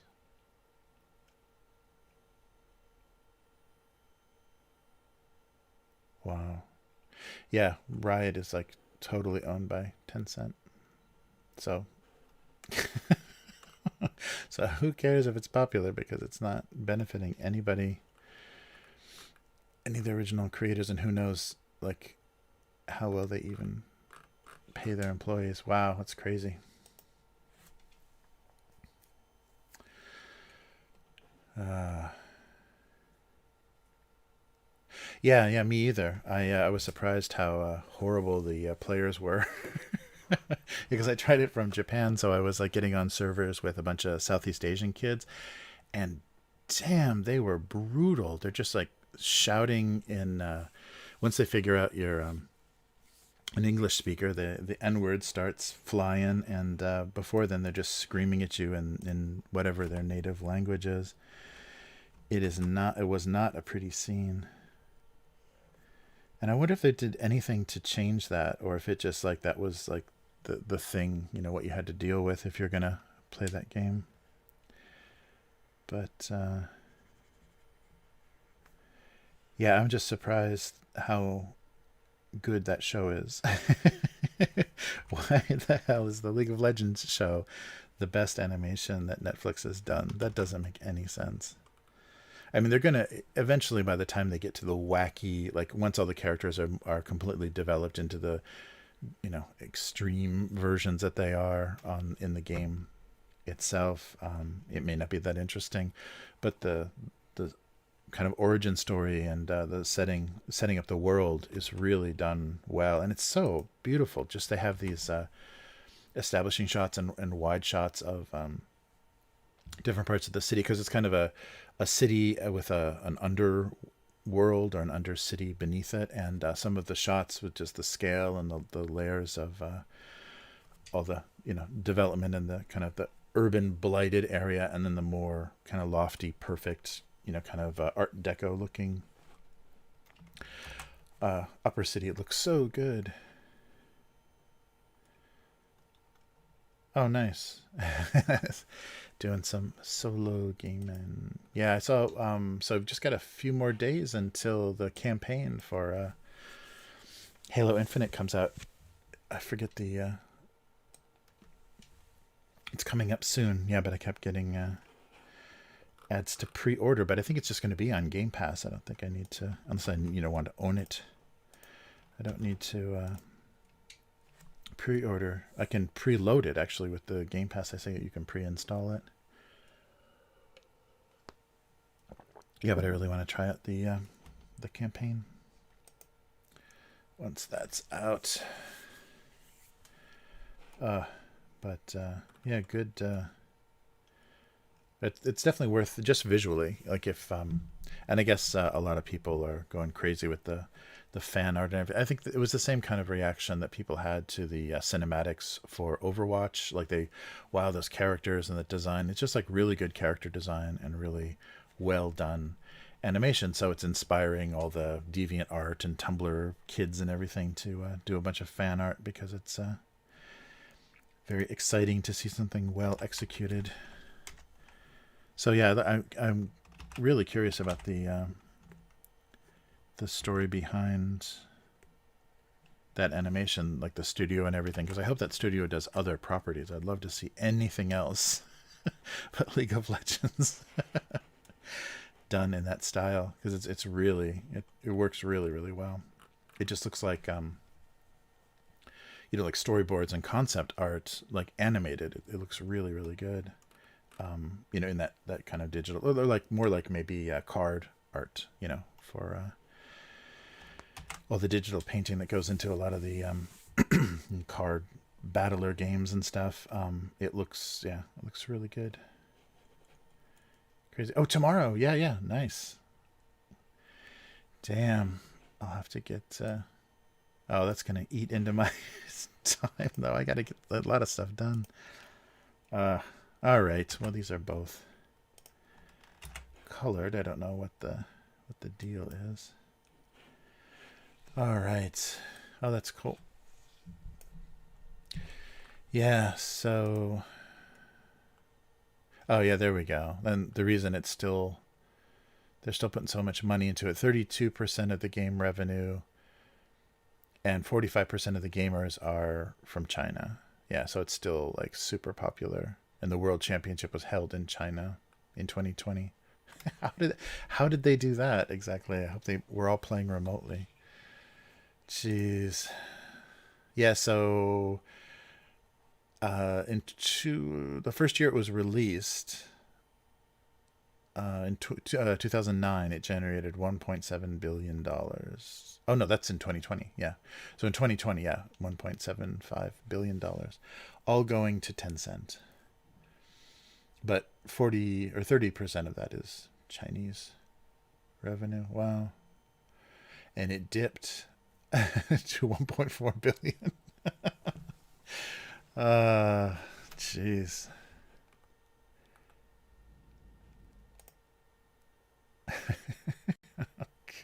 Wow. Yeah, Riot is like totally owned by Tencent. So so who cares if it's popular, because it's not benefiting anybody, any of the original creators, and who knows, like, how well they even pay their employees. Wow, that's crazy. Uh, yeah, me either. I was surprised how horrible the players were. Because I tried it from Japan, so I was like getting on servers with a bunch of Southeast Asian kids, and damn, they were brutal. They're just like shouting in. Once they figure out you're an English speaker, the N word starts flying, and before then they're just screaming at you in whatever their native language is. It is not. It was not a pretty scene. And I wonder if they did anything to change that, or if it just like that was like the thing, what you had to deal with if you're gonna play that game. But yeah, I'm just surprised how good that show is. Why the hell is the League of Legends show the best animation that Netflix has done? That doesn't make any sense. I mean, they're gonna eventually, by the time they get to the wacky, like once all the characters are completely developed into the extreme versions that they are on in the game itself, it may not be that interesting, but the kind of origin story and the setting up the world is really done well, and it's so beautiful. Just they have these establishing shots and wide shots of different parts of the city, because it's kind of a city with an underworld or an undercity beneath it, and some of the shots with just the scale and the layers of all the development and the kind of the urban blighted area, and then the more kind of lofty, perfect, kind of Art Deco looking upper city. It looks so good. Oh, nice. Doing some solo gaming. Yeah, I saw. So I've just got a few more days until the campaign for Halo Infinite comes out. I forget the. It's coming up soon. Yeah, but I kept getting ads to pre-order. But I think it's just going to be on Game Pass. I don't think I need to, unless I want to own it. I don't need to. Pre-order. I can preload it actually with the Game Pass. I say you can pre-install it. Yeah, but I really want to try out the campaign once that's out. But yeah, good. It's definitely worth, just visually. Like if and I guess a lot of people are going crazy with the fan art and everything. I think it was the same kind of reaction that people had to the cinematics for Overwatch. Like wow, those characters and the design. It's just like really good character design and really well done animation. So it's inspiring all the deviant art and Tumblr kids and everything to do a bunch of fan art, because it's very exciting to see something well executed. So yeah, I'm really curious about the story behind that animation, like the studio and everything, because I hope that studio does other properties. I'd love to see anything else but League of Legends done in that style, because it's really it works really, really well. It just looks like like storyboards and concept art, like animated. It looks really, really good. In that kind of digital, or like more like maybe card art, for all the digital painting that goes into a lot of the card battler games and stuff. It looks really good. Crazy. Oh, tomorrow. Yeah, nice. Damn, I'll have to get oh, that's gonna eat into my time though. I gotta get a lot of stuff done. All right. Well, these are both colored. I don't know what the deal is. All right. Oh, that's cool. Yeah, so oh yeah, there we go. And the reason they're still putting so much money into it. 32% of the game revenue and 45% of the gamers are from China. Yeah, so it's still like super popular. And the World Championship was held in China in 2020. How did they do that exactly? I hope they were all playing remotely. Jeez. Yeah, so the first year it was released, in 2009, it generated $1.7 billion. Oh no, that's in 2020. Yeah, so in 2020, yeah, $1.75 billion, all going to Tencent. But 40 or 30% of that is Chinese revenue. Wow, and it dipped to 1.4 billion. Uh, jeez.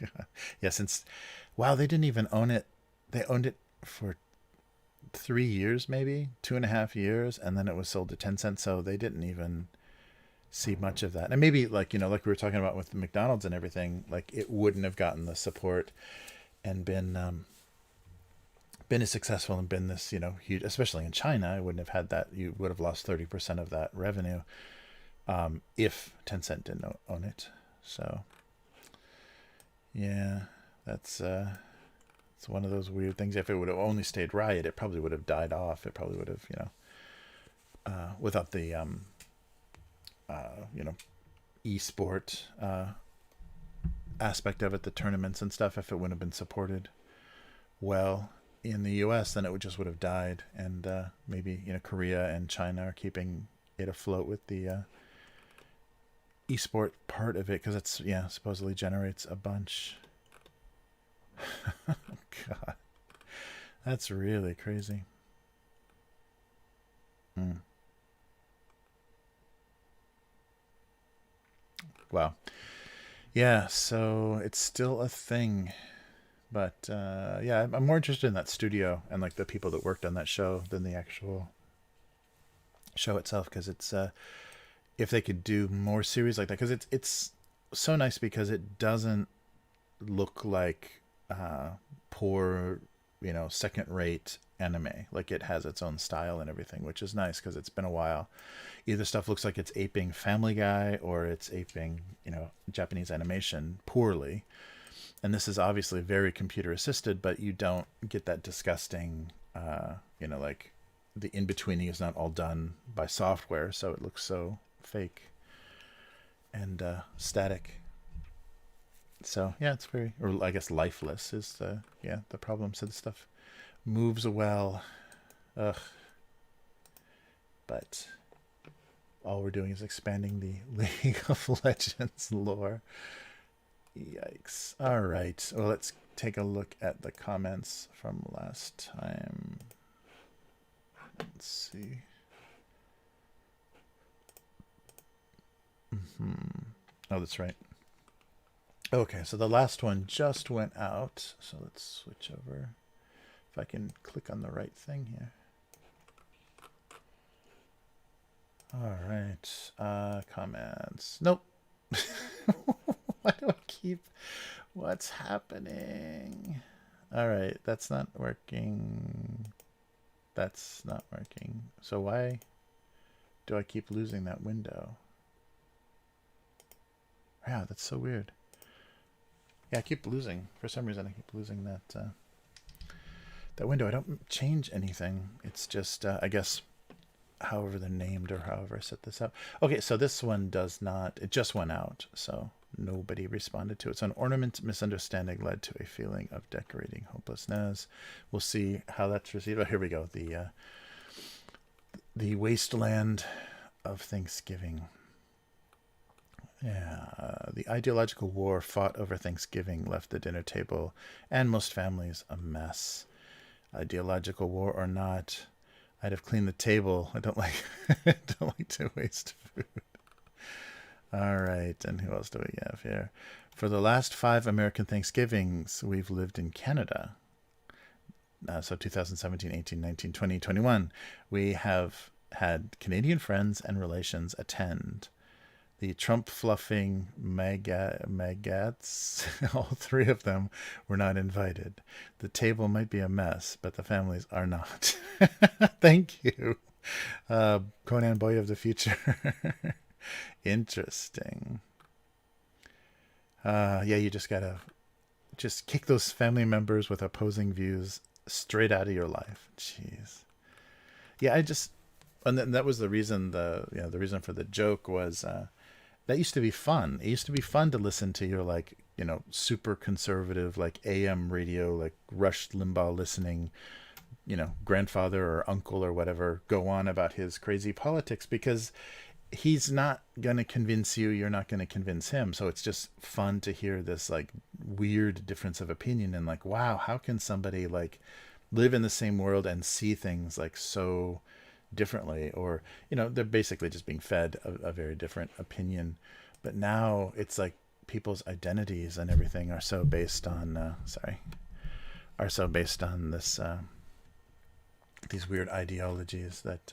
God. Yeah, since wow, they didn't even own it. They owned it for 3 years, maybe 2.5 years, and then it was sold to Tencent. So they didn't even see much of that. And maybe like like we were talking about with the McDonald's and everything, like it wouldn't have gotten the support and been as successful and been this huge, especially in China. It wouldn't have had that. You would have lost 30% of that revenue if Tencent didn't own it. So yeah, that's it's one of those weird things. If it would have only stayed Riot, it probably would have died off. It probably would have, without the you know, esport aspect of it, the tournaments and stuff. If it wouldn't have been supported well in the U.S., then it would have died. And maybe Korea and China are keeping it afloat with the esport part of it, because it's supposedly generates a bunch. God, that's really crazy. Mm. Wow. Yeah, so it's still a thing, but yeah, I'm more interested in that studio and like the people that worked on that show than the actual show itself, because it's if they could do more series like that, because it's so nice because it doesn't look like poor, second rate anime. Like it has its own style and everything, which is nice because it's been a while. Either stuff looks like it's aping Family Guy or it's aping, Japanese animation poorly. And this is obviously very computer assisted, but you don't get that disgusting, like the in betweening is not all done by software, so it looks so fake and static. So yeah, it's very, or I guess lifeless is the problem. So the stuff moves well, ugh. But all we're doing is expanding the League of Legends lore. Yikes! All right, well, let's take a look at the comments from last time. Let's see. Oh, that's right. Okay, so the last one just went out. So let's switch over. If I can click on the right thing here. All right. Comments. Nope. Why do I keep... What's happening? All right, that's not working. That's not working. So why do I keep losing that window? Wow, that's so weird. Yeah, I keep losing. For some reason, I keep losing that window. I don't change anything. It's just, I guess, however they're named or however I set this up. Okay, so this one does not. It just went out, so nobody responded to it. So an ornament misunderstanding led to a feeling of decorating hopelessness. We'll see how that's received. Oh, here we go. The wasteland of Thanksgiving. Yeah, the ideological war fought over Thanksgiving left the dinner table and most families a mess. Ideological war or not, I'd have cleaned the table. I don't like I don't like to waste food. All right, and who else do we have here? For the last 5 American Thanksgivings, we've lived in Canada. So 2017, 18, 19, 20, 21. We have had Canadian friends and relations attend. The Trump fluffing magats, all 3 of them were not invited. The table might be a mess, but the families are not. Thank you, Conan Boy of the Future. Interesting. Yeah, you just gotta just kick those family members with opposing views straight out of your life. Jeez. Yeah, and that was the reason. The reason for the joke was that used to be fun. It used to be fun to listen to your like super conservative like AM radio like Rush Limbaugh listening grandfather or uncle or whatever go on about his crazy politics, because he's not going to convince you, you're not going to convince him. So it's just fun to hear this like weird difference of opinion, and like, wow, how can somebody like live in the same world and see things like so differently? Or they're basically just being fed a very different opinion. But now it's like people's identities and everything are so based on this these weird ideologies that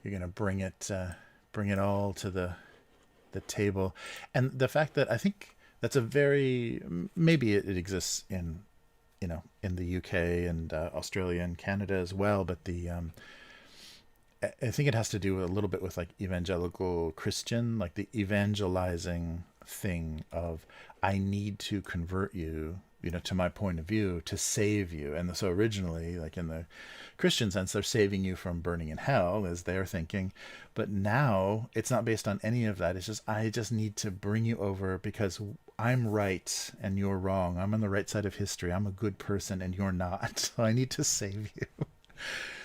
you're going to bring it all to the table. And the fact that I think that's a very, maybe it exists in in the UK and Australia and Canada as well, but I think it has to do a little bit with like evangelical Christian, like the evangelizing thing of, I need to convert you, to my point of view to save you. And so originally, like in the Christian sense, they're saving you from burning in hell, as they're thinking. But now it's not based on any of that. It's just, I just need to bring you over because I'm right and you're wrong. I'm on the right side of history. I'm a good person and you're not. So I need to save you.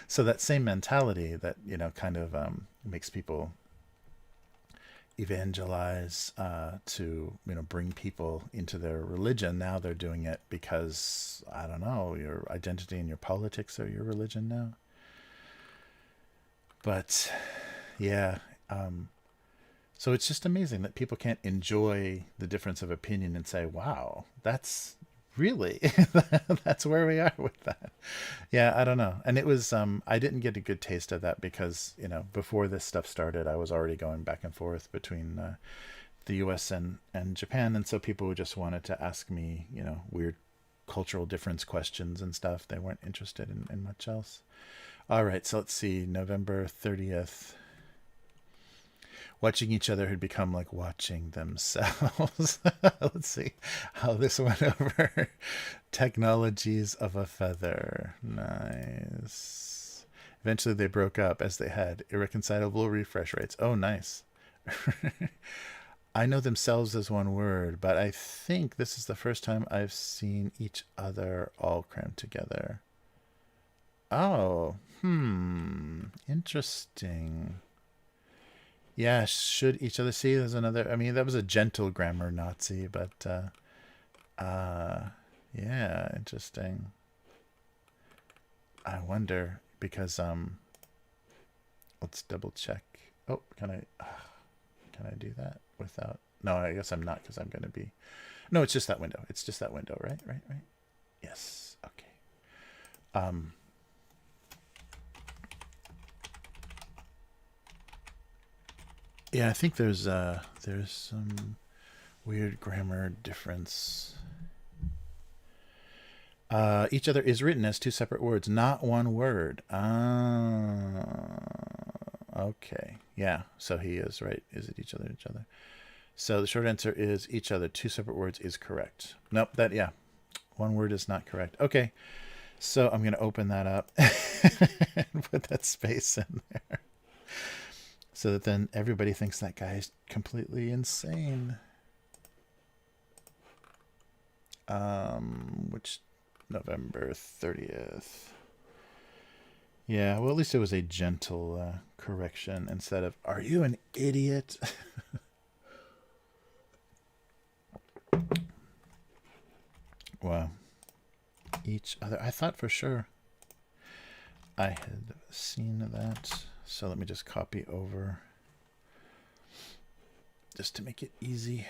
So that same mentality that, kind of makes people evangelize to, bring people into their religion. Now they're doing it because, I don't know, your identity and your politics are your religion now. But yeah, so it's just amazing that people can't enjoy the difference of opinion and say, wow, that's really, that's where we are with that. Yeah, I don't know. And it was, I didn't get a good taste of that because, before this stuff started, I was already going back and forth between the US and Japan. And so people just wanted to ask me, weird cultural difference questions and stuff. They weren't interested in much else. All right, so let's see, November 30th. Watching each other had become like watching themselves. Let's see how this went over. Technologies of a feather. Nice. Eventually they broke up as they had irreconcilable refresh rates. Oh, nice. I know themselves as one word, but I think this is the first time I've seen each other all crammed together. Oh, interesting. Yeah, should each other see? There's another. I mean, that was a gentle grammar Nazi, but yeah, interesting. I wonder because let's double check. Oh, can I do that without? No, I guess I'm not because I'm going to be. No, it's just that window. It's just that window, right? Right. Yes. Okay. Yeah, I think there's some weird grammar difference. Each other is written as two separate words, not one word. Okay. Yeah, so he is right. Is it each other? So the short answer is each other, two separate words is correct. Nope, yeah. One word is not correct. Okay. So I'm going to open that up and put that space in there. So that then everybody thinks that guy is completely insane. Which November 30th. Yeah, well, at least it was a gentle correction instead of, are you an idiot? Wow. Each other. I thought for sure I had seen that. So let me just copy over just to make it easy.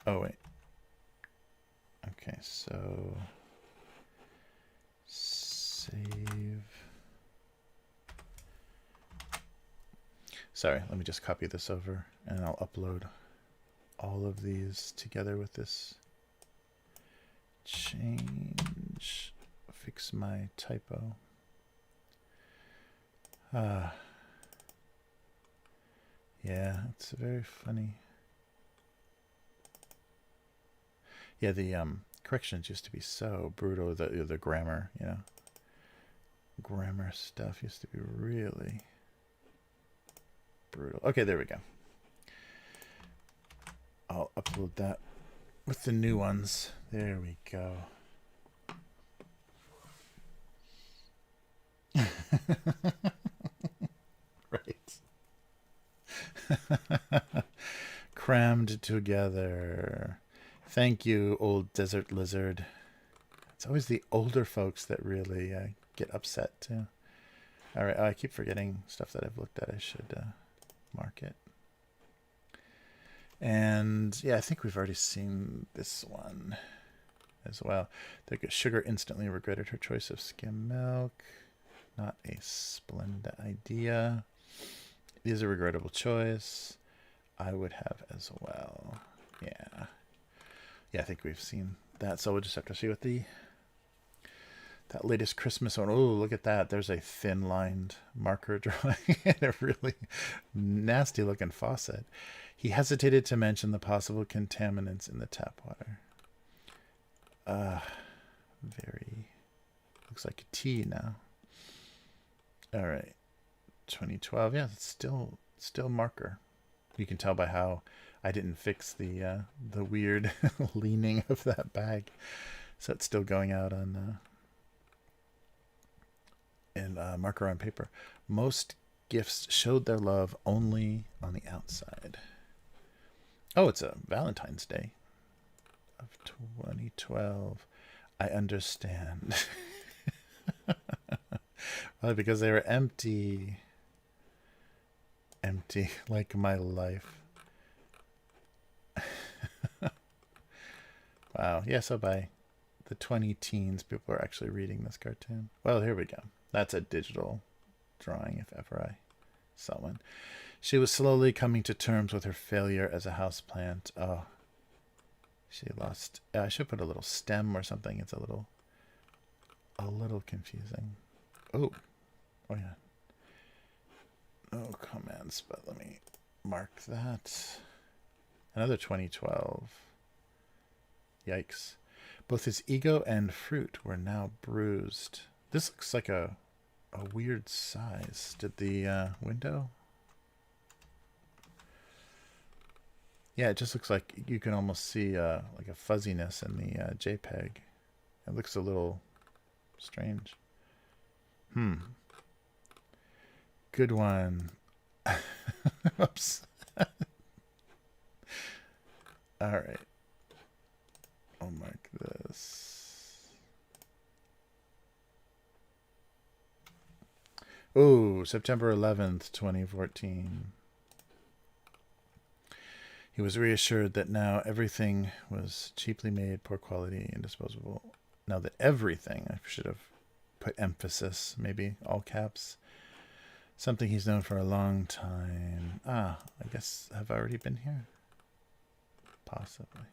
Oh, wait. Okay, so save. Sorry, let me just copy this over and I'll upload all of these together with this. Change, fix my typo. Yeah, it's very funny. Yeah, the corrections used to be so brutal. The grammar, you know, grammar stuff used to be really brutal. Okay, there we go. I'll upload that with the new ones. There we go. Right. Crammed together. Thank you, old desert lizard. It's always the older folks that really get upset too. All right, I keep forgetting stuff that I've looked at. I should mark it. And yeah, I think we've already seen this one as well. The sugar instantly regretted her choice of skim milk. Not a splendid idea. It is a regrettable choice. I would have as well. Yeah. Yeah, I think we've seen that. So we'll just have to see what that latest Christmas one. Oh, look at that. There's a thin lined marker drawing and a really nasty looking faucet. He hesitated to mention the possible contaminants in the tap water. Very looks like a tea now. All right. 2012. Yeah, it's still marker. You can tell by how I didn't fix the weird leaning of that bag. So it's still going out on in marker on paper. Most gifts showed their love only on the outside. Oh, it's a Valentine's Day of 2012. I understand. Well, because they were empty. Empty like my life. Wow. Yeah, so by the 20 teens, people are actually reading this cartoon. Well, here we go. That's a digital drawing, if ever I saw one. She was slowly coming to terms with her failure as a houseplant. Oh, she lost. I should put a little stem or something. It's a little confusing. Oh yeah. No comments, but let me mark that. Another 2012. Yikes. Both his ego and fruit were now bruised. This looks like a weird size. Did the window? Yeah, it just looks like you can almost see like a fuzziness in the JPEG. It looks a little strange. Good one. Oops. All right. I'll mark this. Oh, September 11th, 2014. He was reassured that now everything was cheaply made, poor quality, and disposable. Now that everything, I should have put emphasis, maybe all caps. Something he's known for a long time. I guess have I already been here? Possibly.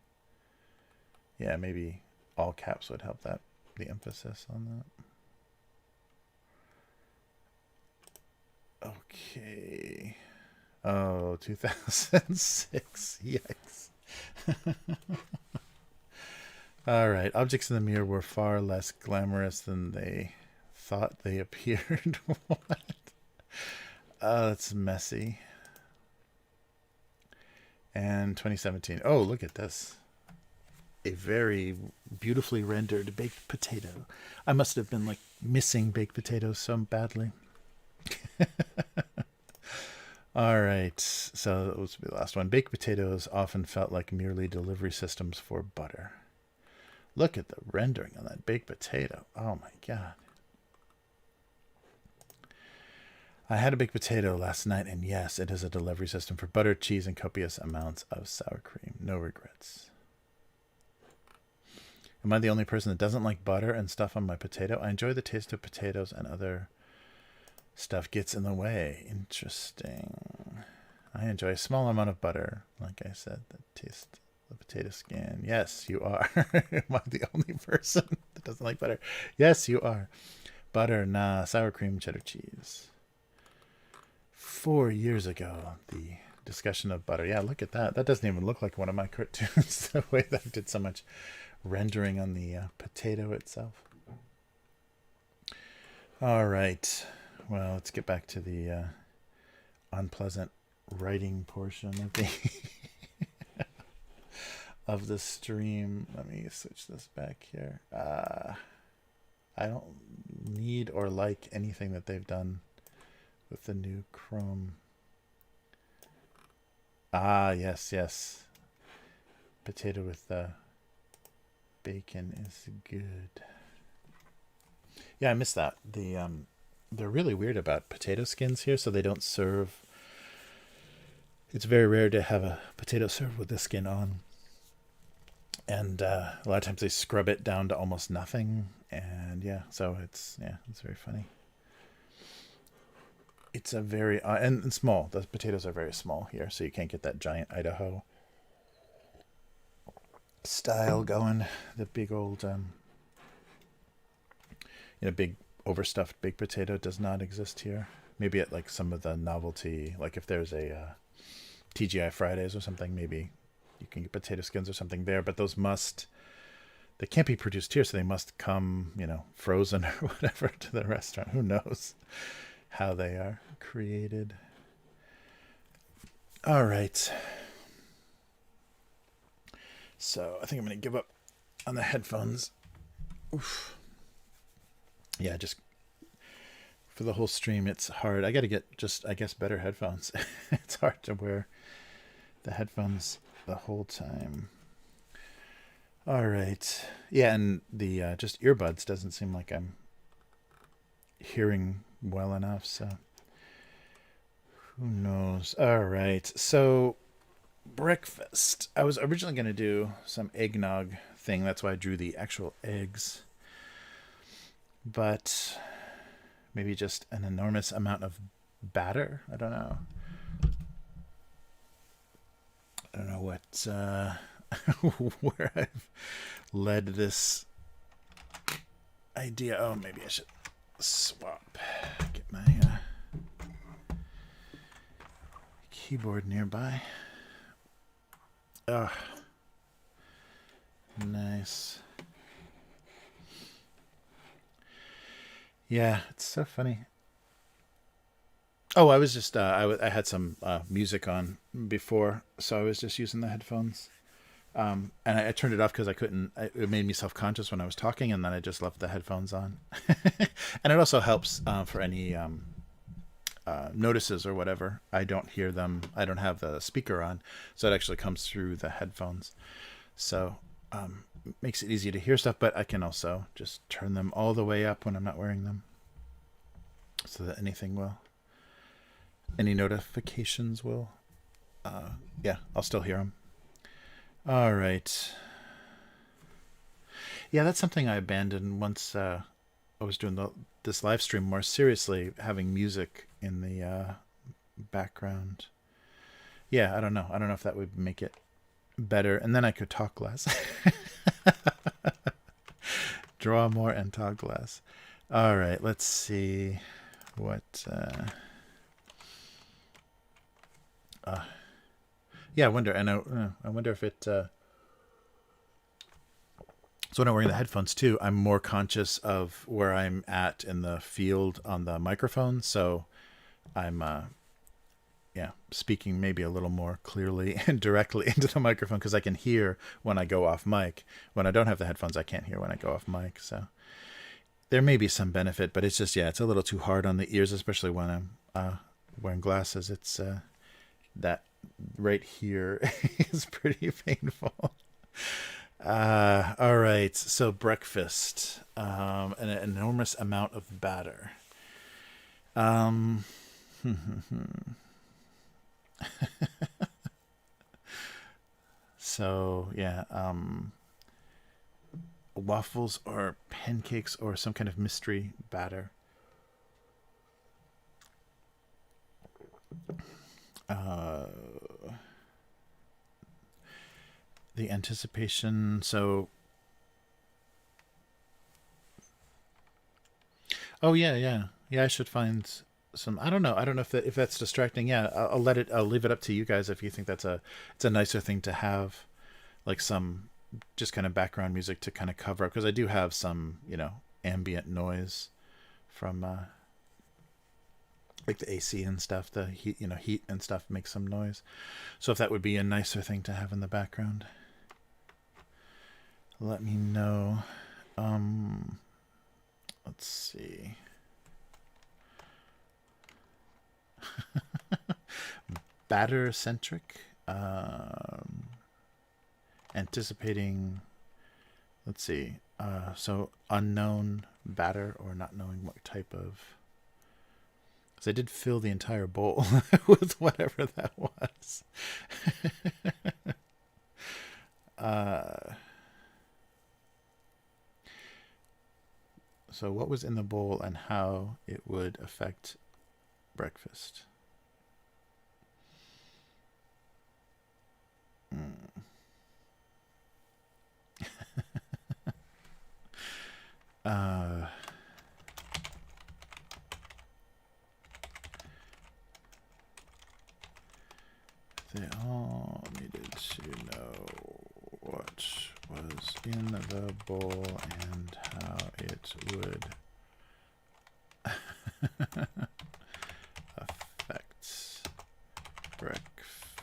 Yeah, maybe all caps would help that, the emphasis on that. Okay. Oh, 2006. Yikes. All right. Objects in the mirror were far less glamorous than they thought they appeared. What? Oh, that's messy. And 2017. Oh, look at this. A very beautifully rendered baked potato. I must have been like missing baked potatoes so badly. All right. So that was the last one. Baked potatoes often felt like merely delivery systems for butter. Look at the rendering on that baked potato. Oh my God. I had a baked potato last night, and yes, it is a delivery system for butter, cheese, and copious amounts of sour cream. No regrets. Am I the only person that doesn't like butter and stuff on my potato? I enjoy the taste of potatoes, and other stuff gets in the way. Interesting. I enjoy a small amount of butter, like I said, the taste of the potato skin. Yes, you are. Am I the only person that doesn't like butter? Yes, you are. Butter, nah. Sour cream, cheddar cheese. 4 years ago, the discussion of butter. Yeah, look at that. That doesn't even look like one of my cartoons, the way that I did so much rendering on the potato itself. All right. Well, let's get back to the unpleasant writing portion of the of the stream. Let me switch this back here. I don't need or like anything that they've done with the new Chrome. Ah, yes, yes. Potato with bacon is good. Yeah, I missed that. They're really weird about potato skins here, so they don't serve. It's very rare to have a potato served with the skin on. And a lot of times they scrub it down to almost nothing. And yeah, so it's very funny. It's a very, and small. The potatoes are very small here, so you can't get that giant Idaho style going. The big old, big overstuffed baked potato does not exist here. Maybe at like some of the novelty, like if there's a TGI Fridays or something, maybe you can get potato skins or something there. But those they can't be produced here, so they must come, frozen or whatever to the restaurant. Who knows how they are created. All right. So I think I'm going to give up on the headphones. Oof. Yeah, just for the whole stream, it's hard. I got to get just, I guess, better headphones. It's hard to wear the headphones the whole time. All right. Yeah, and the just earbuds doesn't seem like I'm hearing well enough, so who knows. All right. So breakfast. I was originally going to do some eggnog thing. That's why I drew the actual eggs. But maybe just an enormous amount of batter. I don't know. I don't know what where I've led this idea. Oh, maybe I should swap. Get my keyboard nearby. Oh, nice. Yeah, it's so funny. Oh, I was just I had some music on before, so I was just using the headphones. And I turned it off because I couldn't. It made me self-conscious when I was talking, and then I just left the headphones on. And it also helps for any notices or whatever. I don't hear them. I don't have the speaker on, so it actually comes through the headphones. So it makes it easy to hear stuff, but I can also just turn them all the way up when I'm not wearing them, so that any notifications will, I'll still hear them. All right. Yeah, that's something I abandoned once I was doing this live stream more seriously, having music in the background. Yeah, I don't know. I don't know if that would make it better. And then I could talk less. Draw more and talk less. All right, let's see what... yeah, I wonder, and I wonder if it... So when I'm wearing the headphones too, I'm more conscious of where I'm at in the field on the microphone. So I'm, speaking maybe a little more clearly and directly into the microphone, because I can hear when I go off mic. When I don't have the headphones, I can't hear when I go off mic. So there may be some benefit, but it's just, it's a little too hard on the ears, especially when I'm wearing glasses. It's that right here is pretty painful. All right, so breakfast, an enormous amount of batter. So yeah, waffles or pancakes or some kind of mystery batter. The anticipation. So, oh yeah. I should find some. I don't know. I don't know if that's distracting. Yeah, I'll let it. I'll leave it up to you guys if you think it's a nicer thing to have, like some just kind of background music to kind of cover up, because I do have some, ambient noise from like the AC and stuff. The heat and stuff makes some noise. So if that would be a nicer thing to have in the background, let me know. Let's see. Batter centric. Anticipating. Let's see. So unknown batter, or not knowing what type of. Because I did fill the entire bowl with whatever that was. So what was in the bowl and how it would affect breakfast. They all needed to know what was in the bowl and how it would affect breakfast.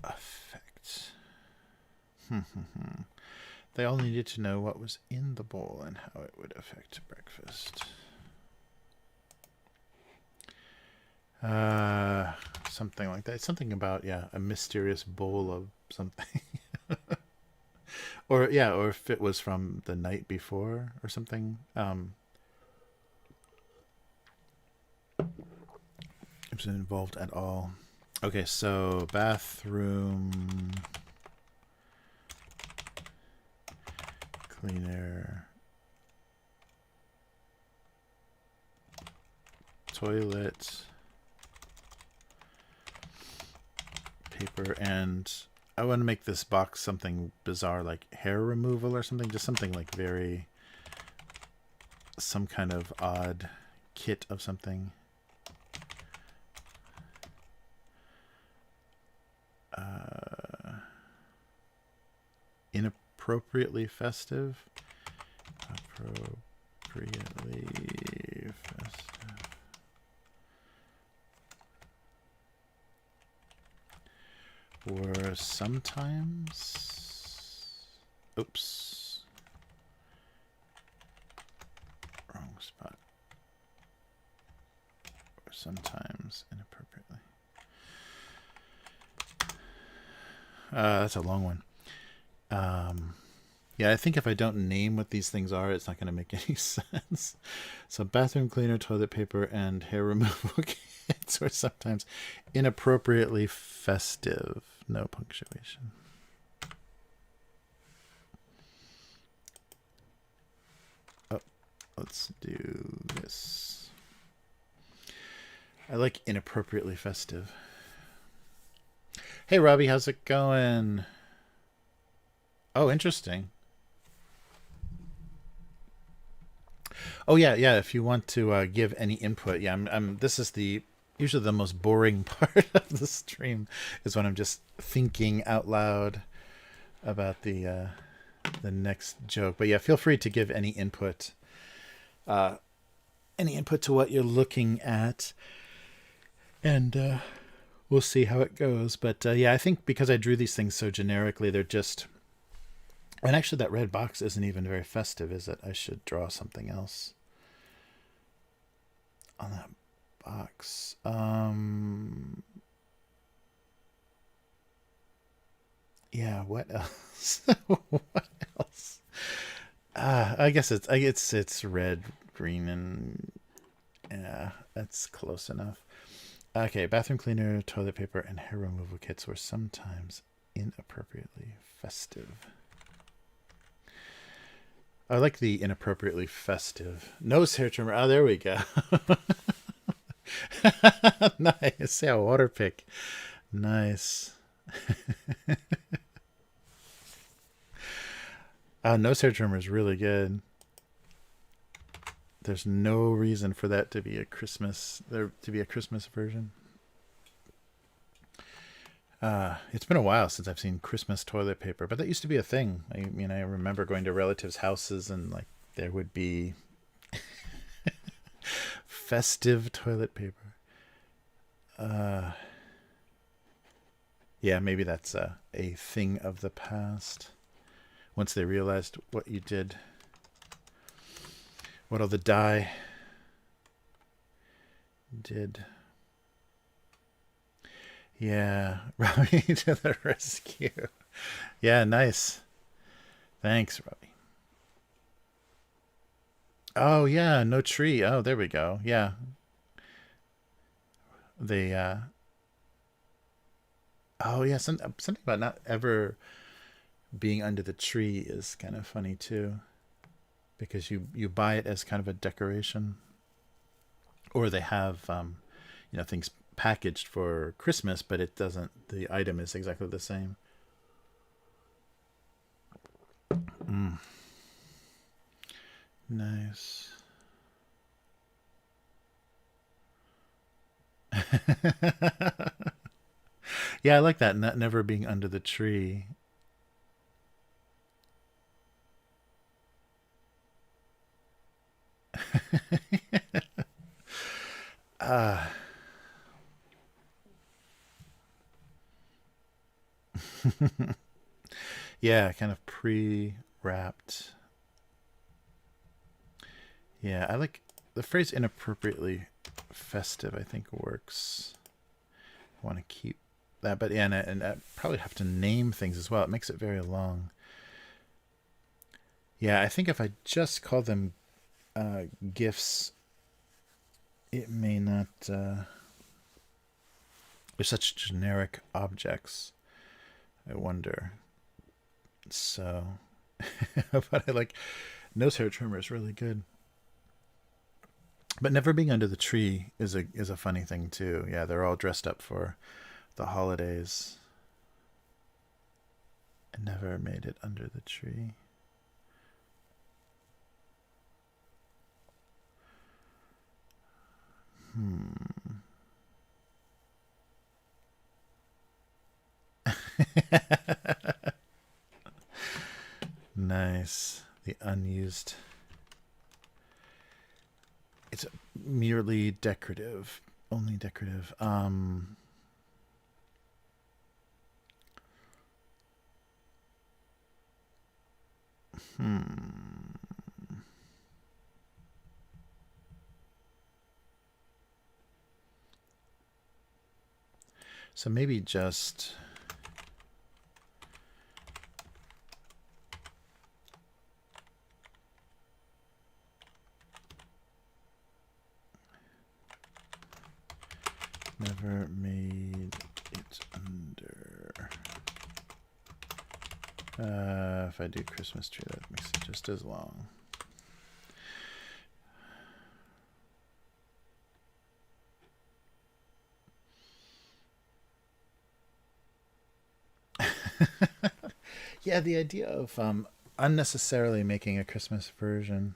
Affect. They all needed to know what was in the bowl and how it would affect breakfast. Something like that. Something about, a mysterious bowl of something. or if it was from the night before or something. It wasn't involved at all. Okay, so bathroom cleaner, toilet paper, and I want to make this box something bizarre, like hair removal or something, just something like some kind of odd kit of something. Inappropriately festive. Appropriately festive. Or sometimes. Oops. Wrong spot. Or sometimes inappropriately. That's a long one. Yeah, I think if I don't name what these things are, it's not going to make any sense. So bathroom cleaner, toilet paper, and hair removal kits are sometimes inappropriately festive. No punctuation. Oh, let's do this. I like inappropriately festive. Hey, Robbie, how's it going? Oh, interesting. Oh yeah. If you want to give any input, this is usually the most boring part of the stream, is when I'm just thinking out loud about the next joke. But yeah, feel free to give any input. Any input to what you're looking at, and we'll see how it goes. But I think because I drew these things so generically, they're just. And actually, that red box isn't even very festive, is it? I should draw something else on that box. Yeah, what else? What else? I guess it's red, green, and yeah, that's close enough. Okay, bathroom cleaner, toilet paper, and hair removal kits were sometimes inappropriately festive. I like the inappropriately festive. Nose hair trimmer. Oh, there we go. Nice. Yeah, water pick. Nice. Nose hair trimmer is really good. There's no reason for that to be a Christmas version. It's been a while since I've seen Christmas toilet paper, but that used to be a thing. I mean, I remember going to relatives' houses and like there would be festive toilet paper. Yeah, maybe that's a thing of the past. Once they realized what you did, what all the dye did. Yeah, Robbie to the rescue. Yeah, nice. Thanks, Robbie. Oh yeah, no tree. Oh, there we go. Yeah, they. Oh yeah, something about not ever being under the tree is kind of funny too, because you buy it as kind of a decoration, or they have things packaged for Christmas, but it doesn't. The item is exactly the same. Mm. Nice. Yeah, I like that. Not never being under the tree. Ah. Yeah, kind of pre-wrapped. Yeah, I like the phrase inappropriately festive, I think works. I want to keep that, but yeah, and I probably have to name things as well. It makes it very long. Yeah, I think if I just call them gifts, it may not. They're such generic objects. I wonder. So, but I like nose hair trimmer is really good. But never being under the tree is a funny thing too. Yeah, they're all dressed up for the holidays. I never made it under the tree. Hmm. Nice. The unused. It's merely decorative. Only decorative. Hmm. So maybe just never made it under. If I do Christmas tree, that makes it just as long. Yeah, the idea of unnecessarily making a Christmas version.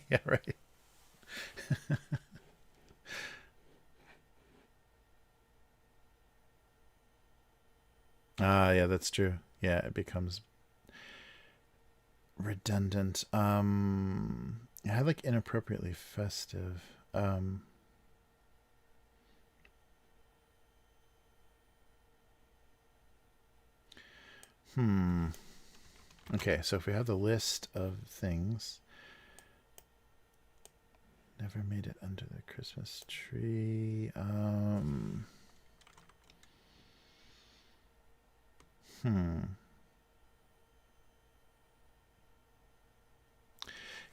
Yeah, right. Yeah, that's true. Yeah, it becomes redundant. Yeah, I like inappropriately festive. Hmm. Okay, so if we have the list of things, never made it under the Christmas tree. Hmm.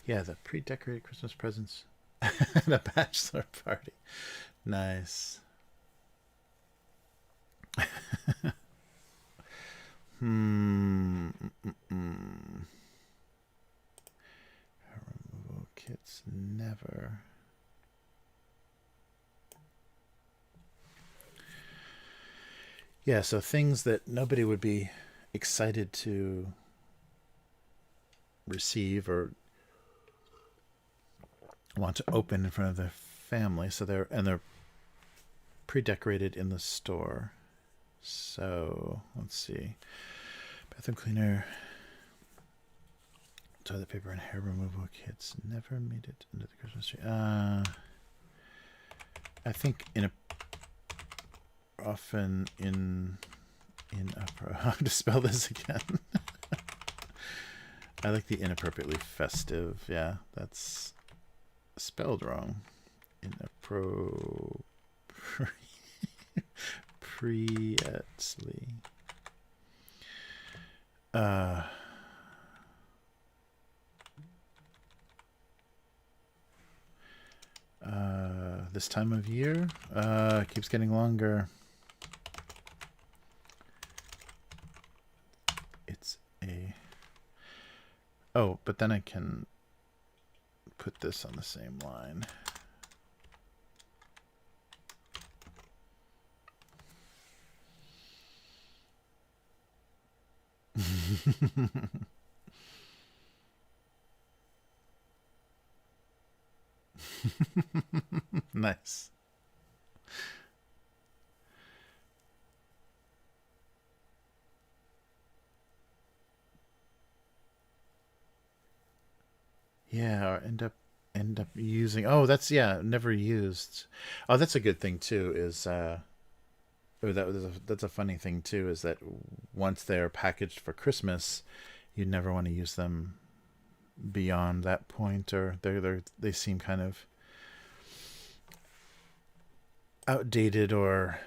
Yeah, the pre-decorated Christmas presents at a bachelor party. Nice. Hmm. Mm-mm. Removal kits never. Yeah, so things that nobody would be excited to receive or want to open in front of their family. So they're pre-decorated in the store. So let's see. Bathroom cleaner, toilet paper, and hair removal kits never made it into the Christmas tree. I think often in how to spell this again? I like the inappropriately festive. Yeah, that's spelled wrong. Appropriately. This time of year keeps getting longer. It's a but then I can put this on the same line. Nice. Yeah, or end up using. Oh, that's never used. Oh, that's a good thing too. Is that's a funny thing too. Is that once they're packaged for Christmas, you never want to use them beyond that point, or they seem kind of outdated or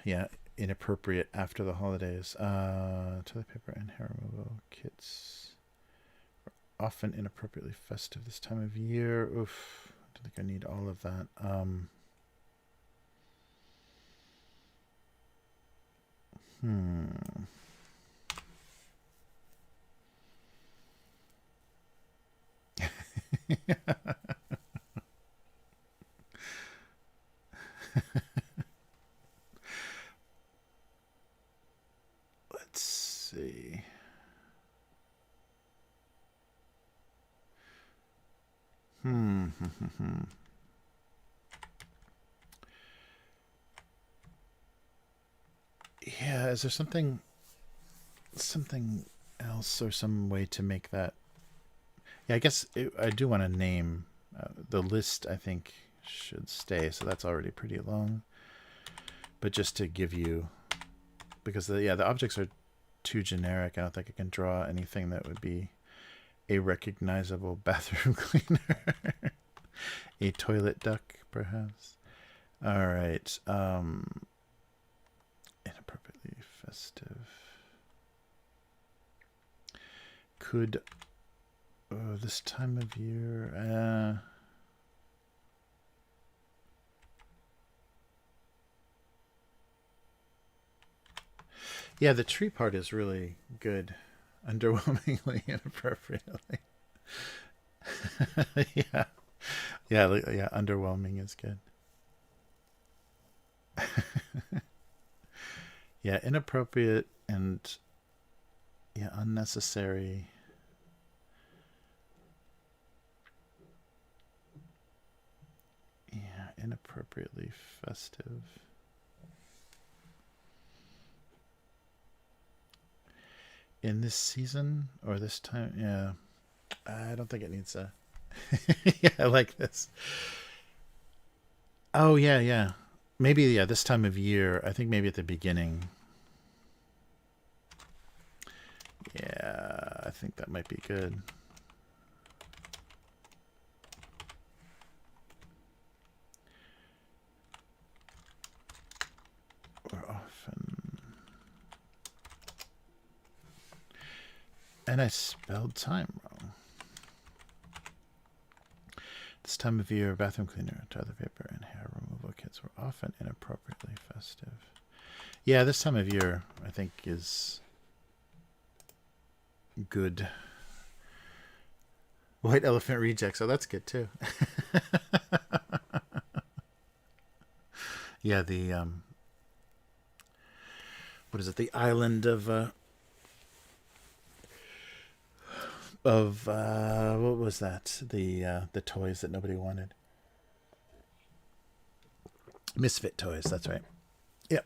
inappropriate after the holidays. Toilet paper and hair removal kits are often inappropriately festive this time of year. Oof, I don't think I need all of that. Let's see. Yeah, is there something else or some way to make that? Yeah, I guess I do want to name the list. I think should stay, so that's already pretty long. But just to give you, because the objects are too generic, I don't think I can draw anything that would be a recognizable bathroom cleaner. A toilet duck, perhaps. All right. Inappropriately festive. Could this time of year? Yeah, the tree part is really good. Underwhelmingly inappropriately. Yeah. Yeah, underwhelming is good. Yeah, inappropriate and unnecessary. Yeah, inappropriately festive. In this season or this time, yeah. I don't think it needs a. Yeah, I like this. Oh yeah. Maybe this time of year. I think maybe at the beginning. Yeah, I think that might be good. Or often. And I spelled time wrong. This time of year, bathroom cleaner, toilet paper, and hair removal kits were often inappropriately festive. Yeah, this time of year, I think, is good. White elephant rejects. Oh, that's good too. Yeah, what is it? The island of what was that? The toys that nobody wanted. Misfit toys. That's right. Yep.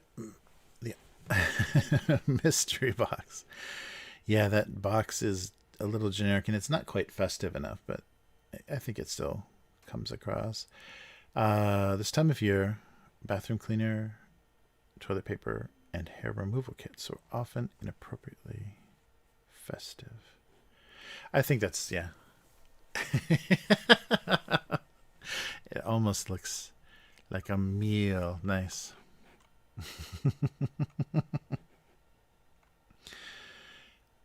The mystery box. Yeah, that box is a little generic, and it's not quite festive enough, but I think it still comes across. This time of year, bathroom cleaner, toilet paper, and hair removal kits are often inappropriately festive. I think that's, yeah. It almost looks like a meal. Nice.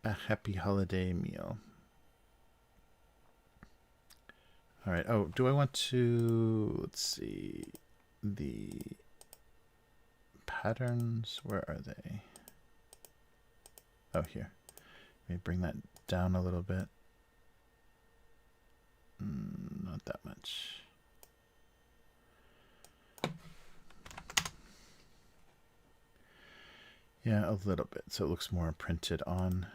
A happy holiday meal. All right. Oh, do I want to, let's see, the patterns, where are they? Oh, here. Let me bring that down a little bit. Not that much. Yeah, a little bit, so it looks more printed on.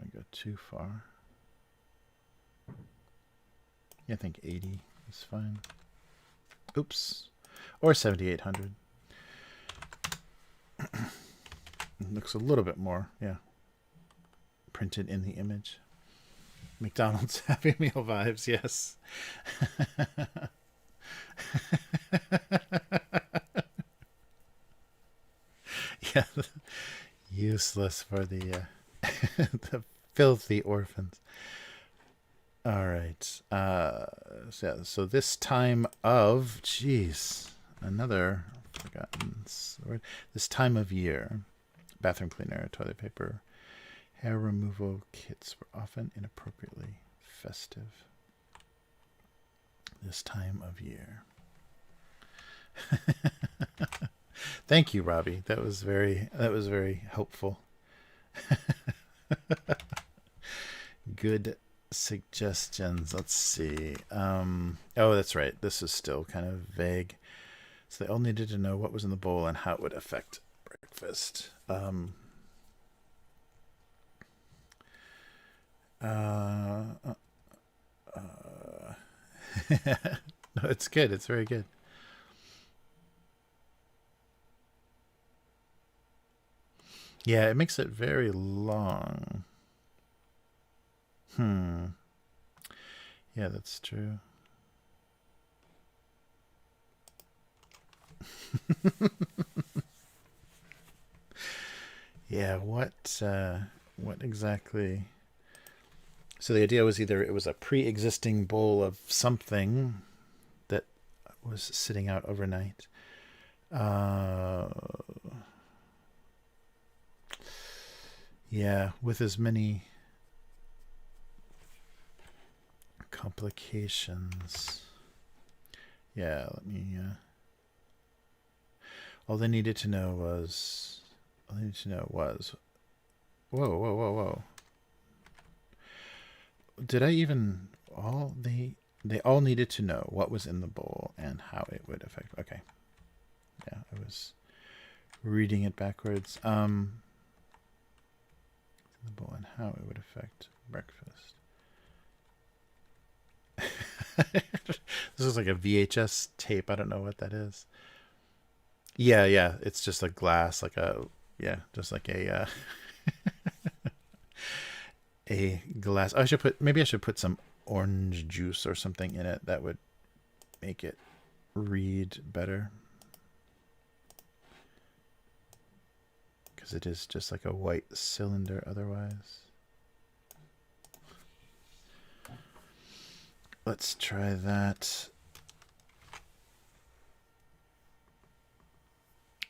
I go too far. Yeah, I think 80 is fine. Oops. Or 7800. Looks a little bit more, yeah, printed in the image. McDonald's Happy Meal vibes, yes. Yeah, useless for the the filthy orphans. All right. So this time of, jeez, another forgotten word. This time of year, bathroom cleaner, toilet paper, hair removal kits were often inappropriately festive. This time of year. Thank you, Robbie. That was very helpful. Good suggestions. Let's see. Oh, that's right. This is still kind of vague. So they all needed to know what was in the bowl and how it would affect breakfast. No, it's good. It's very good. Yeah, it makes it very long. Yeah, that's true. Yeah, what exactly? So the idea was either it was a pre-existing bowl of something that was sitting out overnight. Yeah, with as many complications. Yeah, let me. All they needed to know was. Whoa. Did I even they all needed to know what was in the bowl and how it would affect. Okay. Yeah, I was reading it backwards. The bowl and how it would affect breakfast. This is like a VHS tape. I don't know what that is. Yeah. It's just a glass, like a just like a a glass. I should put some orange juice or something in it. That would make it read better. Because it is just like a white cylinder otherwise. Let's try that.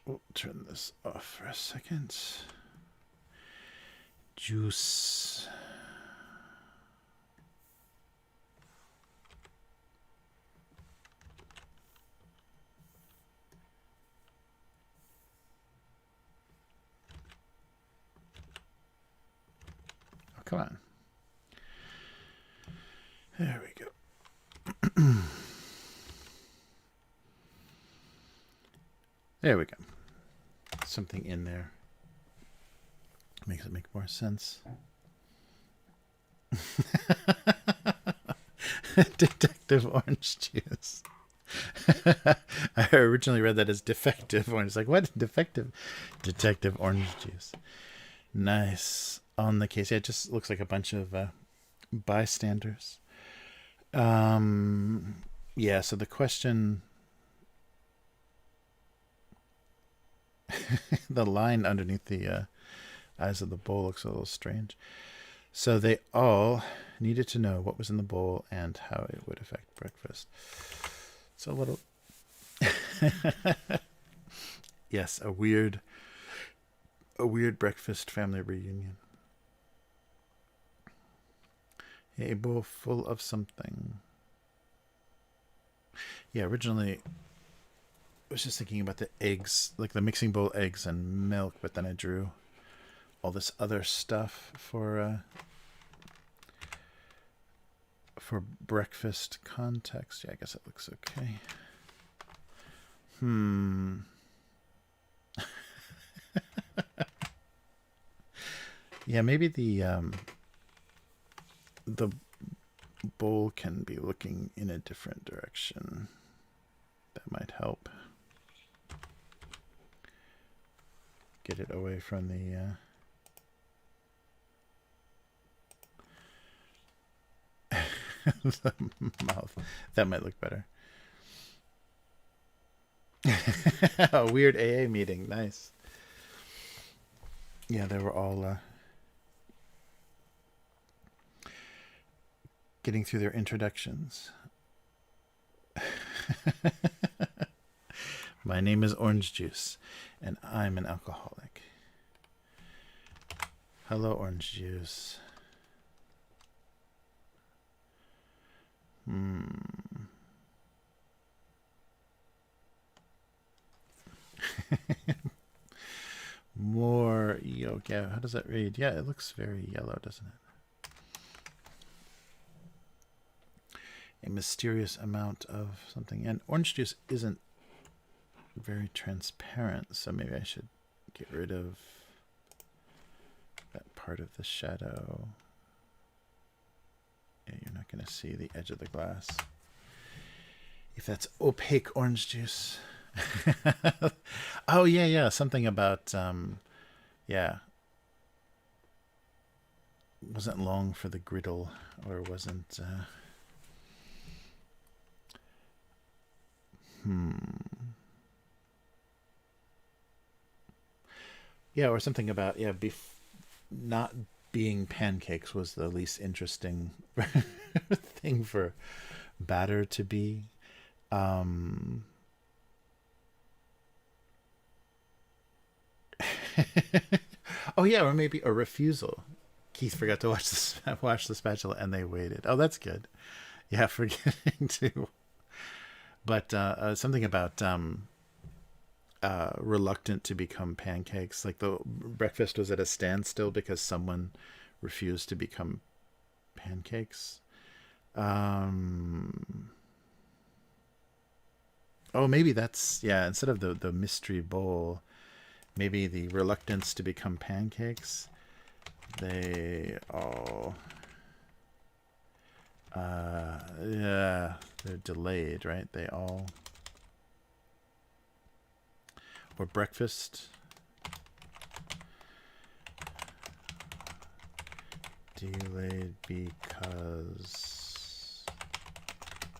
We'll turn this off for a second. Juice. Oh, come on. There we go. There we go. something in there. Makes it make more sense. Detective orange juice. I originally read that as defective orange. Like, what? Defective? Detective orange juice. Nice. On the case. Yeah, it just looks like a bunch of bystanders. Yeah, so the question... the line underneath the eyes of the bowl looks a little strange. So they all needed to know what was in the bowl and how it would affect breakfast. So a little... yes, a weird breakfast family reunion. A bowl full of something. Yeah, originally I was just thinking about the eggs, like the mixing bowl eggs and milk, but then I drew all this other stuff for breakfast context. Yeah, I guess it looks okay. Yeah, maybe the bowl can be looking in a different direction. That might help. Get it away from the the mouth. That might look better. A weird AA meeting. Nice. Yeah, they were all getting through their introductions. My name is Orange Juice, and I'm an alcoholic. Hello, Orange Juice. More yolk. Yeah, how does that read? Yeah, it looks very yellow, doesn't it? A mysterious amount of something. And orange juice isn't very transparent, so maybe I should get rid of that part of the shadow. Yeah, you're not going to see the edge of the glass if that's opaque orange juice. Oh, yeah, something about yeah, wasn't long for the griddle, or wasn't yeah, or something about, yeah, not being pancakes was the least interesting thing for batter to be. Oh yeah, or maybe a refusal. Keith forgot to watch the spatula, and they waited. Oh, that's good. Yeah, forgetting to. But something about reluctant to become pancakes. Like the breakfast was at a standstill because someone refused to become pancakes. Oh, maybe that's, yeah, instead of the mystery bowl, maybe the reluctance to become pancakes. They all yeah, they're delayed, right? They all, or breakfast delayed because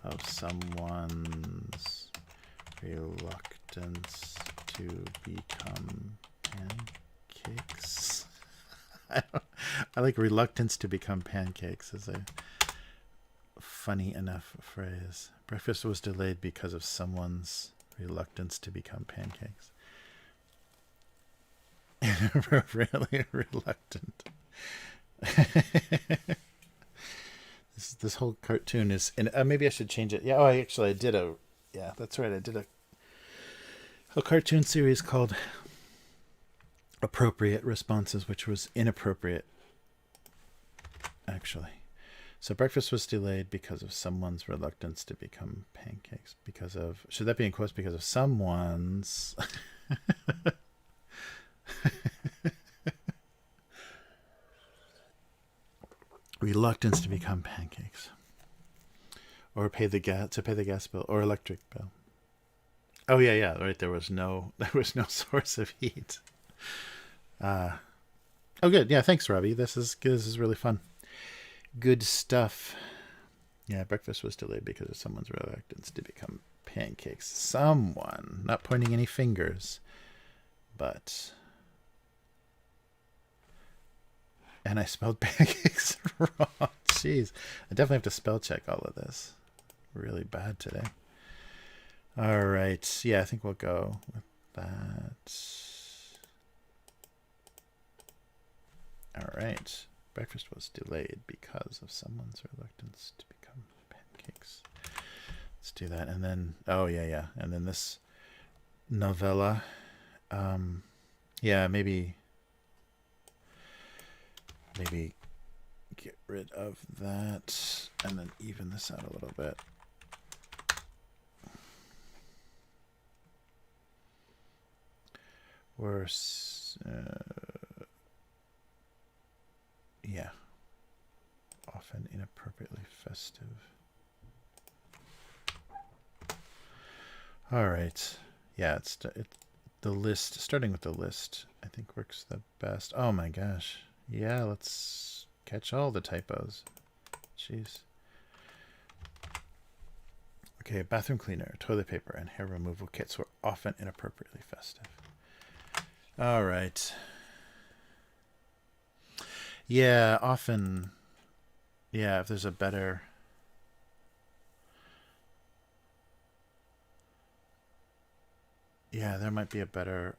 of someone's reluctance to become pancakes. I like reluctance to become pancakes as a funny enough phrase. Breakfast was delayed because of someone's reluctance to become pancakes. Really reluctant. This whole cartoon is, and maybe I should change it. Yeah, oh, I did a, yeah, that's right. I did a cartoon series called Appropriate Responses, which was inappropriate, actually. So breakfast was delayed because of someone's reluctance to become pancakes. Because of, should that be in quotes? Because of someone's Reluctance to become pancakes. Or pay the gas bill or electric bill. Oh yeah, right. There was no source of heat. Oh good. Yeah, thanks, Robbie. This is good. This is really fun. Good stuff. Yeah, breakfast was delayed because of someone's reluctance to become pancakes. Someone, not pointing any fingers, but. And I spelled pancakes wrong. Jeez, I definitely have to spell check all of this. Really bad today. All right. Yeah, I think we'll go with that. All right. Breakfast was delayed because of someone's reluctance to become pancakes. Let's do that. And then, oh, yeah. And then this novella. Yeah, maybe get rid of that and then even this out a little bit. Or yeah, often inappropriately festive. All right, yeah, it's the list. Starting with the list, I think works the best. Oh my gosh, yeah, let's catch all the typos. Jeez. Okay, bathroom cleaner, toilet paper, and hair removal kits were often inappropriately festive. All right. Yeah, often. Yeah, if there's a better. Yeah, there might be a better.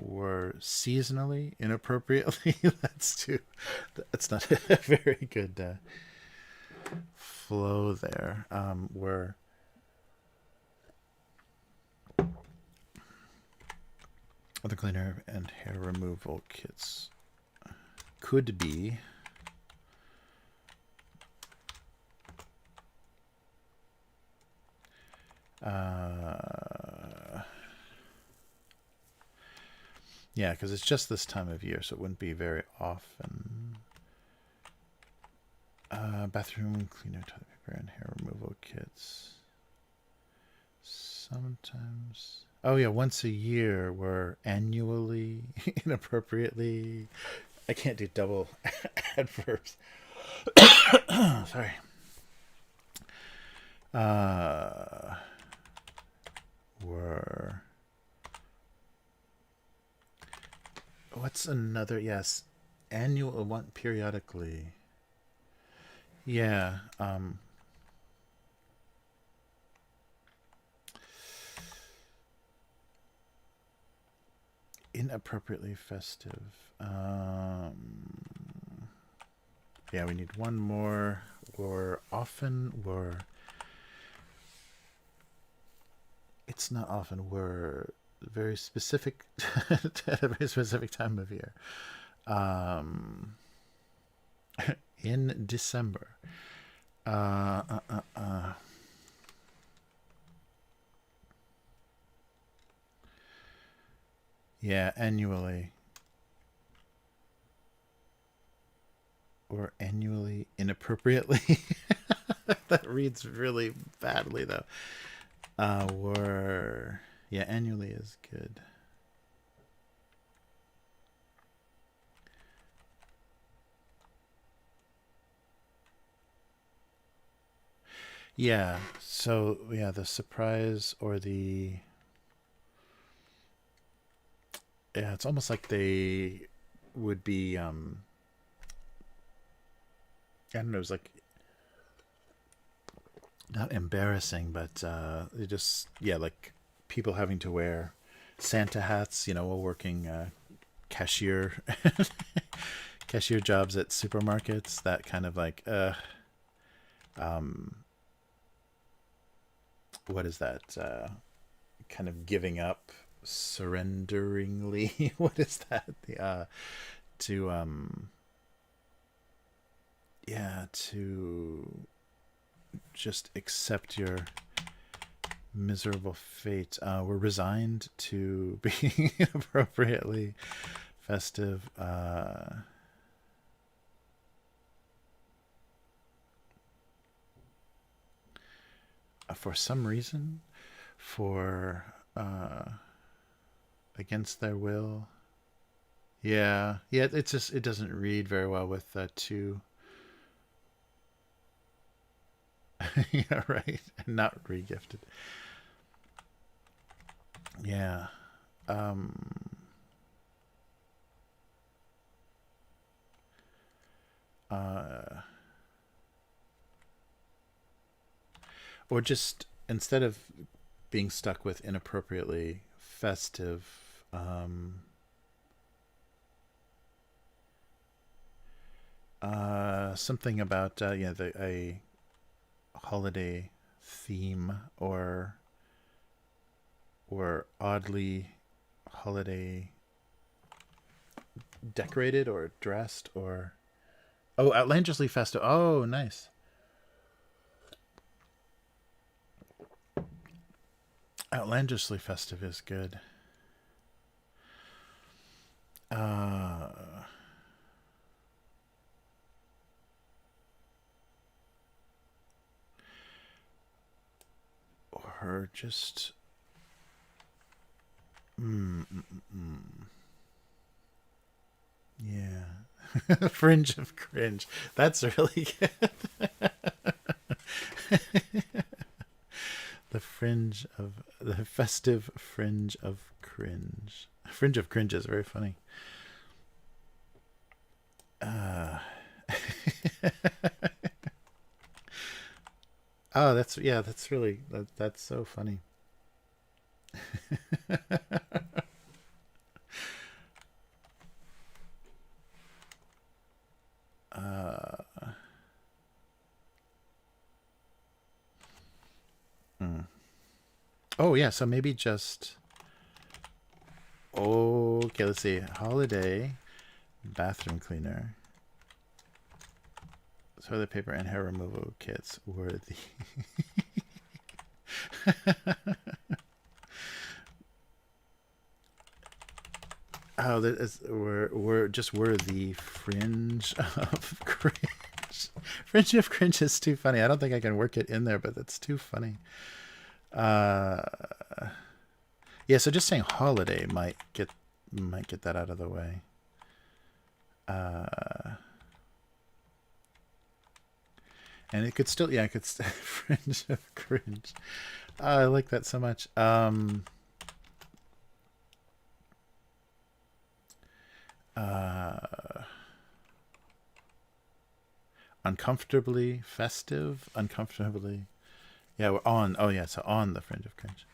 Or seasonally inappropriately. That's not a very good flow there. Where the cleaner and hair removal kits could be yeah, because it's just this time of year, so it wouldn't be very often. Bathroom cleaner, toilet paper, and hair removal kits. Sometimes. Oh yeah, once a year, we're annually inappropriately. I can't do double adverbs. Sorry. Were. What's another? Yes, annual one periodically. Yeah. Inappropriately festive. Yeah, we need one more. Or often were. It's not often. We're very specific at a very specific time of year. In December. Yeah, annually. Or annually inappropriately. That reads really badly, though. Or yeah, annually is good. Yeah. So yeah, the surprise or the yeah, it's almost like they would be I don't know, it's like not embarrassing, but they just yeah, like people having to wear Santa hats, while working cashier cashier jobs at supermarkets. That kind of like what is that? Kind of giving up, surrenderingly. What is that? To yeah, to just accept your Miserable fate. We're resigned to being appropriately festive. For some reason, for against their will. Yeah, yeah. It's just, it doesn't read very well with two. Yeah, right. Not regifted. Yeah. Um, uh, or just instead of being stuck with inappropriately festive, something about a holiday theme, or oddly holiday decorated or dressed, or outlandishly festive. Oh, nice. Outlandishly festive is good. Or just yeah. Fringe of cringe. That's really good. The festive fringe of cringe. Fringe of cringe is very funny. Oh, that's really, that's so funny. Oh yeah, so maybe just, okay, let's see. Holiday bathroom cleaner. Toilet paper and hair removal kits were the oh, that is, we're the fringe of cringe. Fringe of cringe is too funny. I don't think I can work it in there, but that's too funny. Yeah, so just saying holiday might get that out of the way. And it could still, yeah, it could fringe of cringe. I like that so much. Uncomfortably festive, uncomfortably. Yeah, we're on. Oh yeah, so on the fringe of cringe.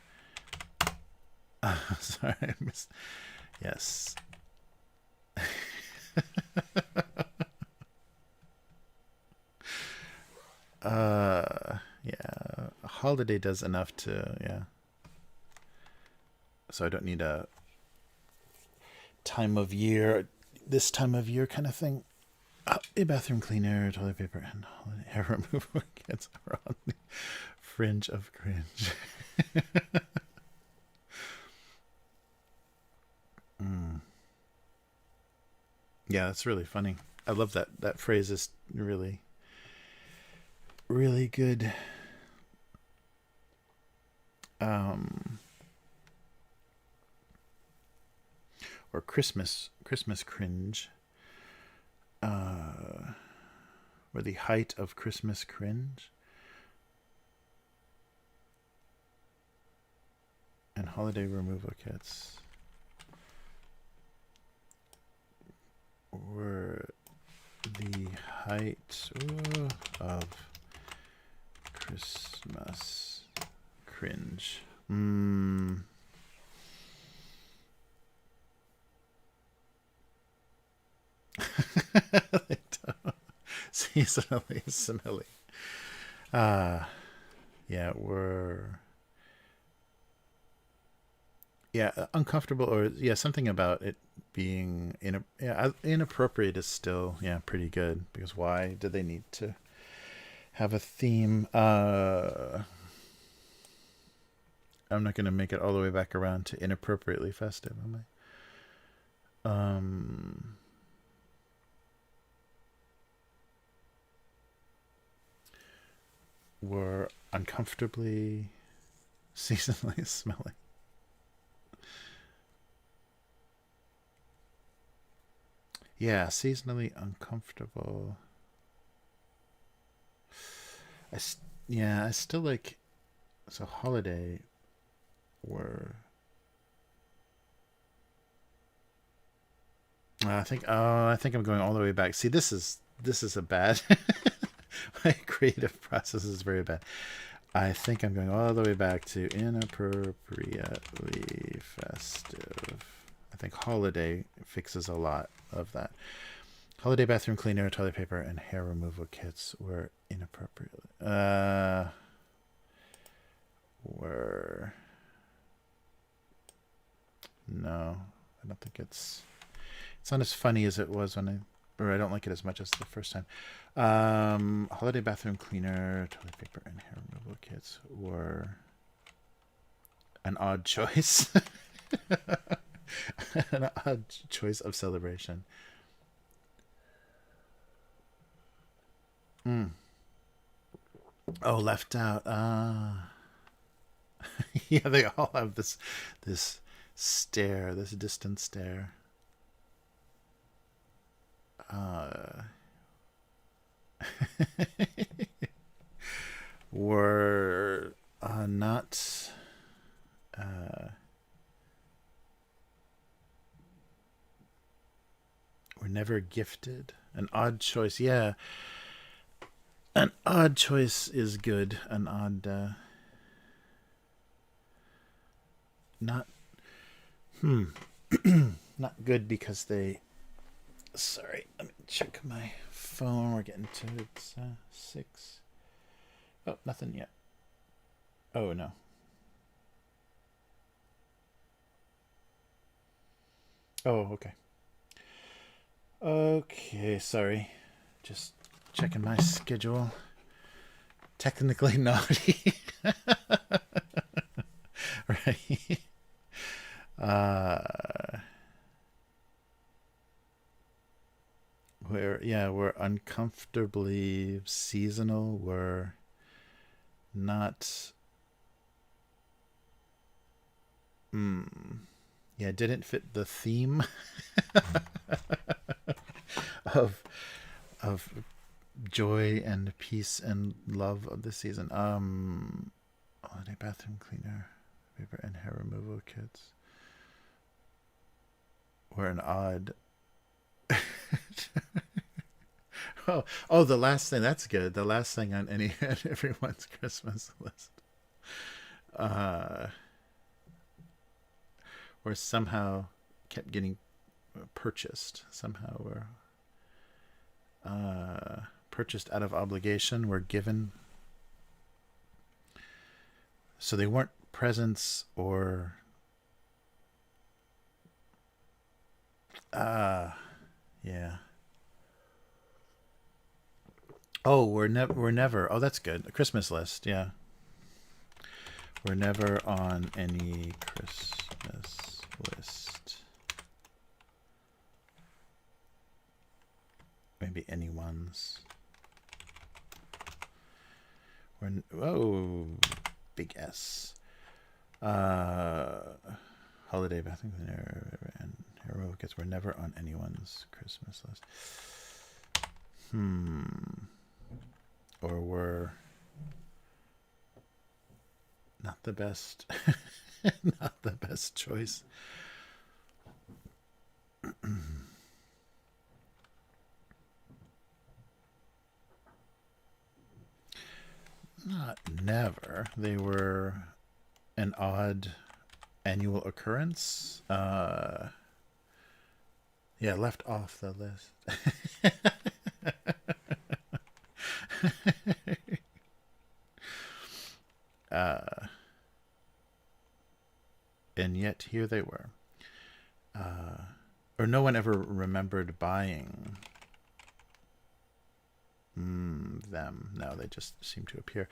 Sorry, I missed. Yes. Yeah. Holiday does enough to, yeah. So I don't need a time of year, this time of year kind of thing. A bathroom cleaner, toilet paper, and hair removal kits are on the fringe of cringe. Yeah, that's really funny. I love that. That phrase is really, really good. Or Christmas cringe. Or the height of Christmas cringe. And holiday removal kits were the height of Christmas cringe. Seasonally smelly. Yeah, uncomfortable, or yeah, something about it being inappropriate is still pretty good, because why do they need to have a theme? I'm not gonna make it all the way back around to inappropriately festive, am I? Were uncomfortably seasonally smelly. Yeah, seasonally uncomfortable. I still like. So holiday were. I think I'm going all the way back. See, this is a bad. My creative process is very bad. I think I'm going all the way back to inappropriately festive. I think holiday fixes a lot of that. Holiday bathroom cleaner, toilet paper, and hair removal kits were inappropriate. No, I don't think it's not as funny as it was when I don't like it as much as the first time. Holiday bathroom cleaner, toilet paper, and hair removal kits were an odd choice. An odd choice of celebration. Oh, left out. Yeah, they all have this stare, this distant stare. Were not were never gifted. An odd choice, yeah. An odd choice is good. An odd not not good because they. Sorry, let me check my phone. We're getting to it's 6. Oh, nothing yet. Oh no. Oh, okay. Okay, sorry. Just checking my schedule. Technically naughty. Right. We're uncomfortably seasonal. We're not. Yeah, didn't fit the theme of joy and peace and love of the season. Holiday bathroom cleaner, paper and hair removal kits were an odd. Oh, the last thing, that's good. The last thing on everyone's Christmas list. Or somehow kept getting purchased. Somehow were purchased out of obligation, were given. So they weren't presents or yeah. Oh, we're never. Oh, that's good. A Christmas list, yeah. We're never on any Christmas list. Maybe anyone's. Big S. Holiday bathroom cleaner and hero kits were never on anyone's Christmas list. Or were not the best. Not the best choice. Not never. They were an odd annual occurrence. Yeah, left off the list. And yet here they were. Or no one ever remembered buying them. No, they just seem to appear.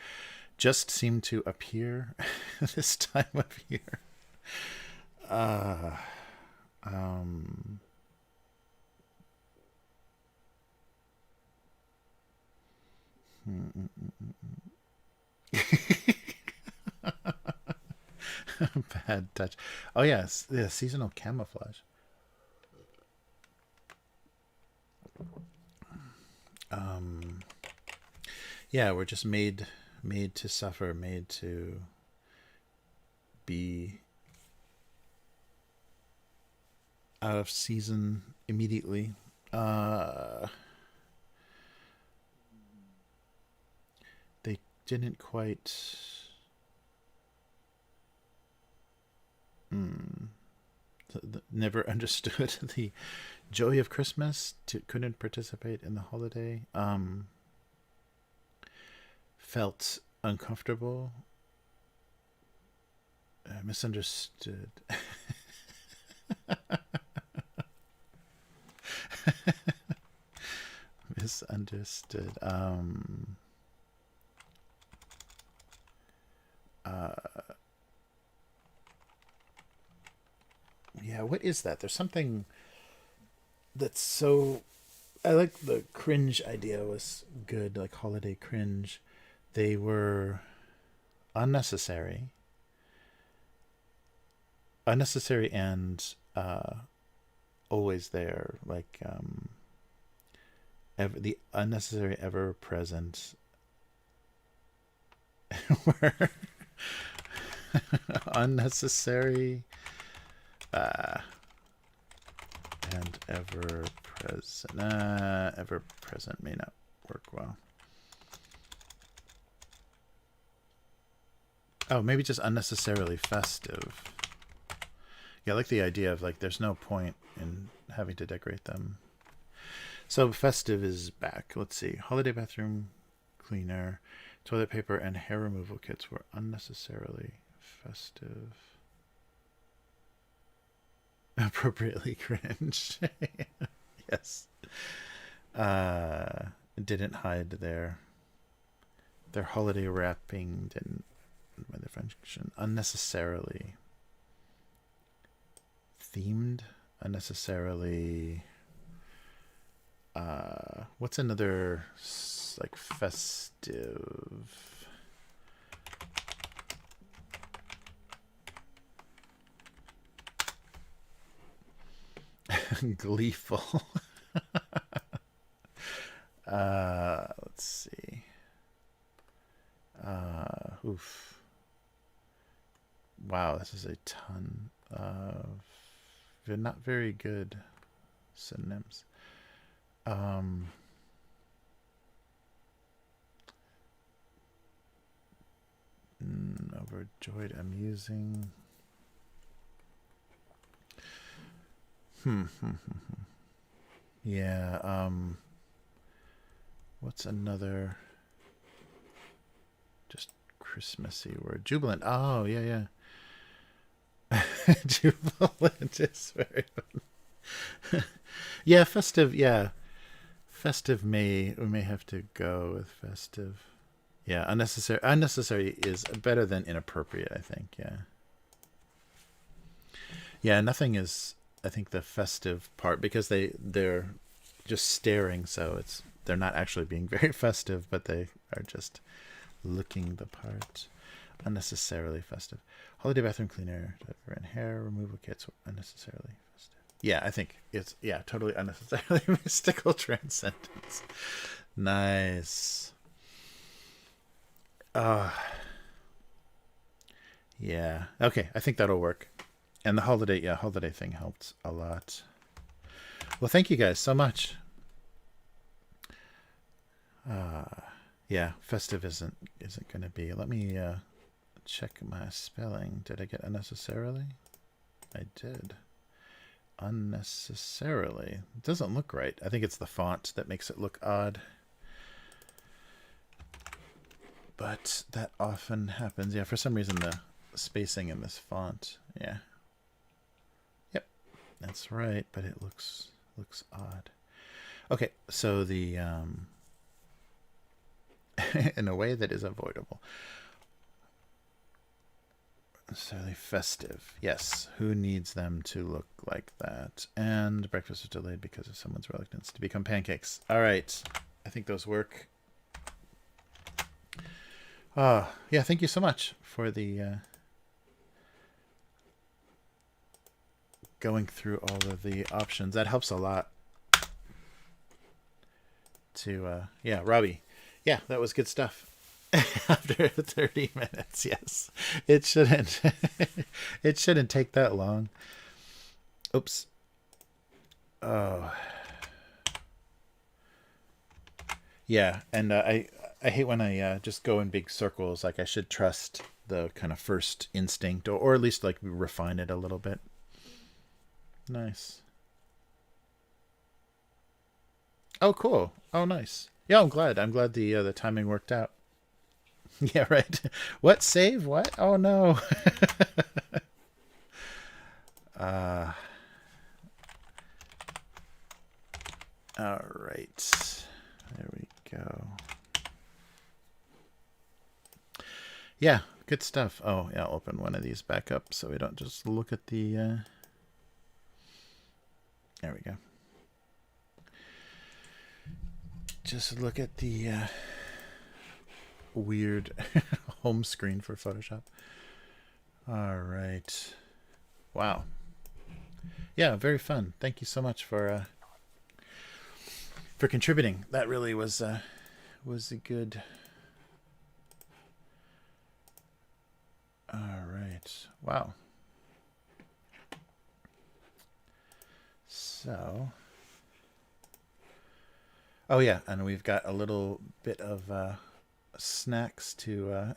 just seem to appear this time of year. Um, Bad touch. Oh yes, yeah, seasonal camouflage. Yeah, we're just made to suffer, made to be out of season immediately. They didn't quite. Never understood the joy of Christmas. Couldn't participate in the holiday. Felt uncomfortable. Misunderstood. Misunderstood. Yeah, what is that? There's something that's so. I like the cringe idea was good, like holiday cringe. They were unnecessary. Unnecessary and always there. Like the unnecessary ever present. Unnecessary and ever present. Ever present may not work well. Oh, maybe just unnecessarily festive. Yeah, I like the idea of like there's no point in having to decorate them. So festive is back. Let's see. Holiday bathroom cleaner, toilet paper, and hair removal kits were unnecessarily festive. Appropriately cringe. Yes. Didn't hide their holiday wrapping, didn't by the function. Unnecessarily themed, unnecessarily what's another like festive? Gleeful. Let's see. Oof. Wow, this is a ton of not very good synonyms. Overjoyed, amusing. Yeah, what's another just Christmassy word? Jubilant. Oh, yeah. Jubilant is very fun. Yeah, festive, yeah. Festive we may have to go with festive. Yeah, unnecessary is better than inappropriate, I think, yeah. Yeah, nothing is, I think, the festive part because they're just staring, so they're not actually being very festive, but they are just looking the part. Unnecessarily festive. Holiday bathroom cleaner and hair removal kits were unnecessarily festive. Yeah, I think it's totally unnecessarily mystical transcendence. Nice. Yeah. Okay, I think that'll work. And the holiday thing helped a lot. Well, thank you guys so much. Yeah, festive isn't going to be. Let me check my spelling. Did I get unnecessarily? I did. Unnecessarily. It doesn't look right. I think it's the font that makes it look odd. But that often happens. Yeah, for some reason the spacing in this font. Yeah. Yep. That's right, but it looks odd. Okay, so the in a way that is avoidable. necessarily festive. Yes. Who needs them to look like that? And breakfast was delayed because of someone's reluctance to become pancakes. All right. I think those work. Yeah, thank you so much for the going through all of the options. That helps a lot. Yeah, Robbie. Yeah, that was good stuff. After 30 minutes, yes. It shouldn't it shouldn't take that long. Oops. Oh. Yeah, and I hate when I just go in big circles. Like I should trust the kind of first instinct, or at least like refine it a little bit. Nice. Oh, cool. Oh, nice. Yeah, I'm glad. I'm glad the timing worked out. Yeah, right. What save? What? Oh no. uh. All right. There we go. Yeah, good stuff. Oh, yeah, I'll open one of these back up so we don't just look at the... There we go. Just look at the weird home screen for Photoshop. All right. Wow. Yeah, very fun. Thank you so much for contributing. That really was a good... All right. Wow. So, oh yeah, and we've got a little bit of snacks to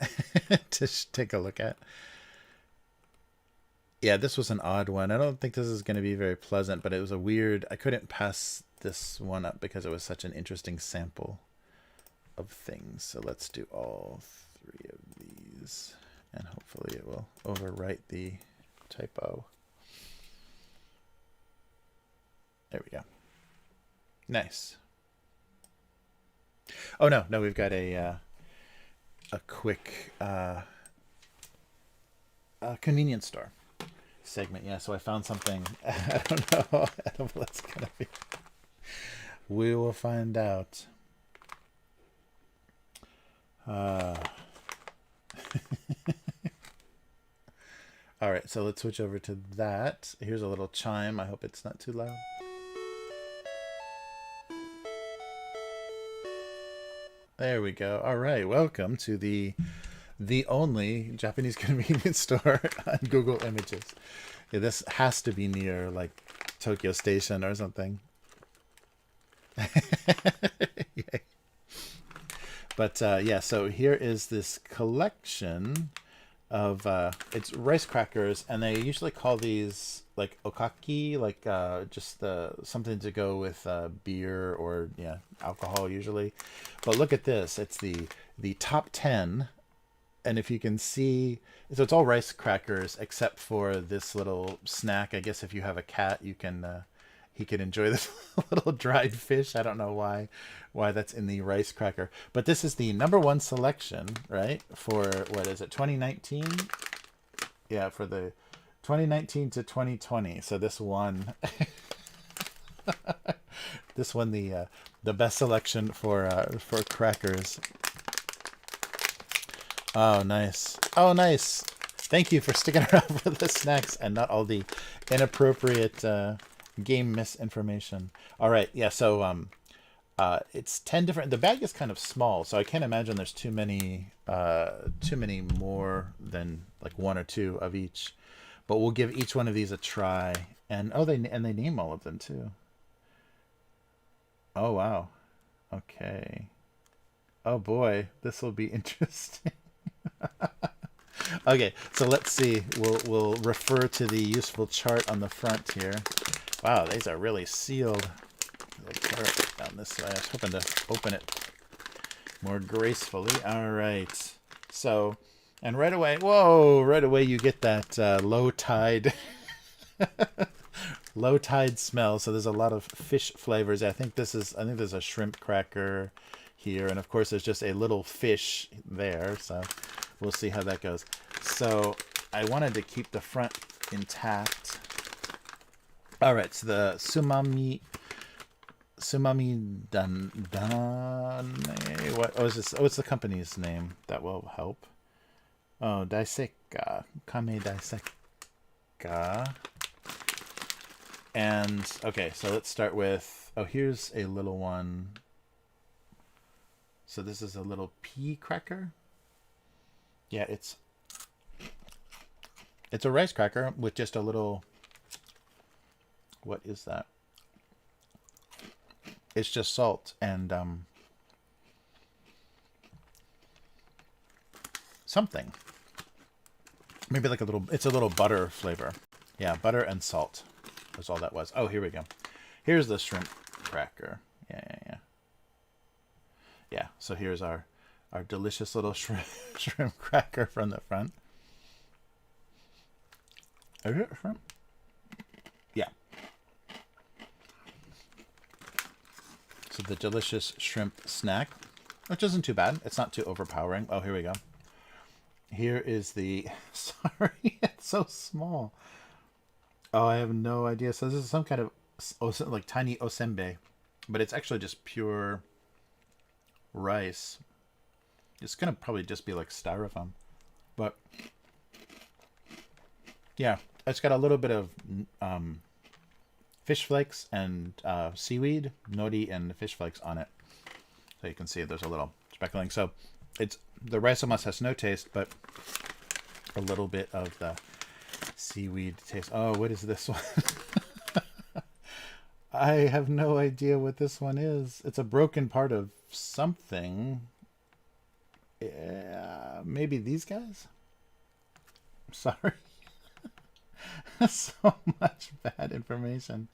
to take a look at. Yeah, this was an odd one. I don't think this is going to be very pleasant, but it was a weird... I couldn't pass this one up because it was such an interesting sample of things. So let's do all three of these, and hopefully it will overwrite the typo. There we go. Nice. Oh no, we've got a quick convenience store segment. Yeah, so I found something. I don't know what it's gonna be. We will find out. All right, so let's switch over to that. Here's a little chime. I hope it's not too loud. There we go. All right, welcome to the only Japanese convenience store on Google Images. Yeah, this has to be near like Tokyo Station or something. Yay. But yeah, so here is this collection of it's rice crackers, and they usually call these like okaki, like just something to go with beer or alcohol usually. But look at this, it's the top 10, and if you can see, so it's all rice crackers except for this little snack. I guess if you have a cat, you can he could enjoy this little dried fish. I don't know why that's in the rice cracker, but this is the #1 selection, right? For what is it, 2019? Yeah, for the 2019 to 2020. So this won this won the best selection for crackers. Oh, nice. Oh, nice. Thank you for sticking around for the snacks and not all the inappropriate game misinformation. All right, yeah. So it's 10 different. The bag is kind of small, so I can't imagine there's too many more than like one or two of each. But we'll give each one of these a try. And they name all of them too. Oh wow. Okay. Oh boy, this will be interesting. Okay, so let's see. We'll refer to the useful chart on the front here. Wow, these are really sealed. Down this way. I was hoping to open it more gracefully. All right. So, and right away, right away you get that low tide, low tide smell. So there's a lot of fish flavors. I think there's a shrimp cracker here, and of course there's just a little fish there. So we'll see how that goes. So I wanted to keep the front intact. All right, so the Sumami what is this? Oh, it's the company's name. That will help. Oh, Daiseka. Kame Daiseka. And, okay, so let's start with... Oh, here's a little one. So this is a little pea cracker. Yeah, it's a rice cracker with just a little... What is that? It's just salt and something. Maybe like a little... It's a little butter flavor. Yeah, butter and salt. That's all that was. Oh, here we go. Here's the shrimp cracker. Yeah. Yeah, so here's our delicious little shrimp cracker from the front. Is it shrimp? Yeah. So the delicious shrimp snack, which isn't too bad. It's not too overpowering. Oh, here we go. Here is the... Sorry, it's so small. Oh, I have no idea. So this is some kind of like tiny osenbe, but it's actually just pure rice. It's gonna probably just be like styrofoam, but yeah, it's got a little bit of fish flakes and seaweed, nori, and fish flakes on it. So you can see there's a little speckling. So it's the rice almost has no taste, but a little bit of the seaweed taste. Oh, what is this one? I have no idea what this one is. It's a broken part of something. Yeah, maybe these guys? Sorry. So much bad information.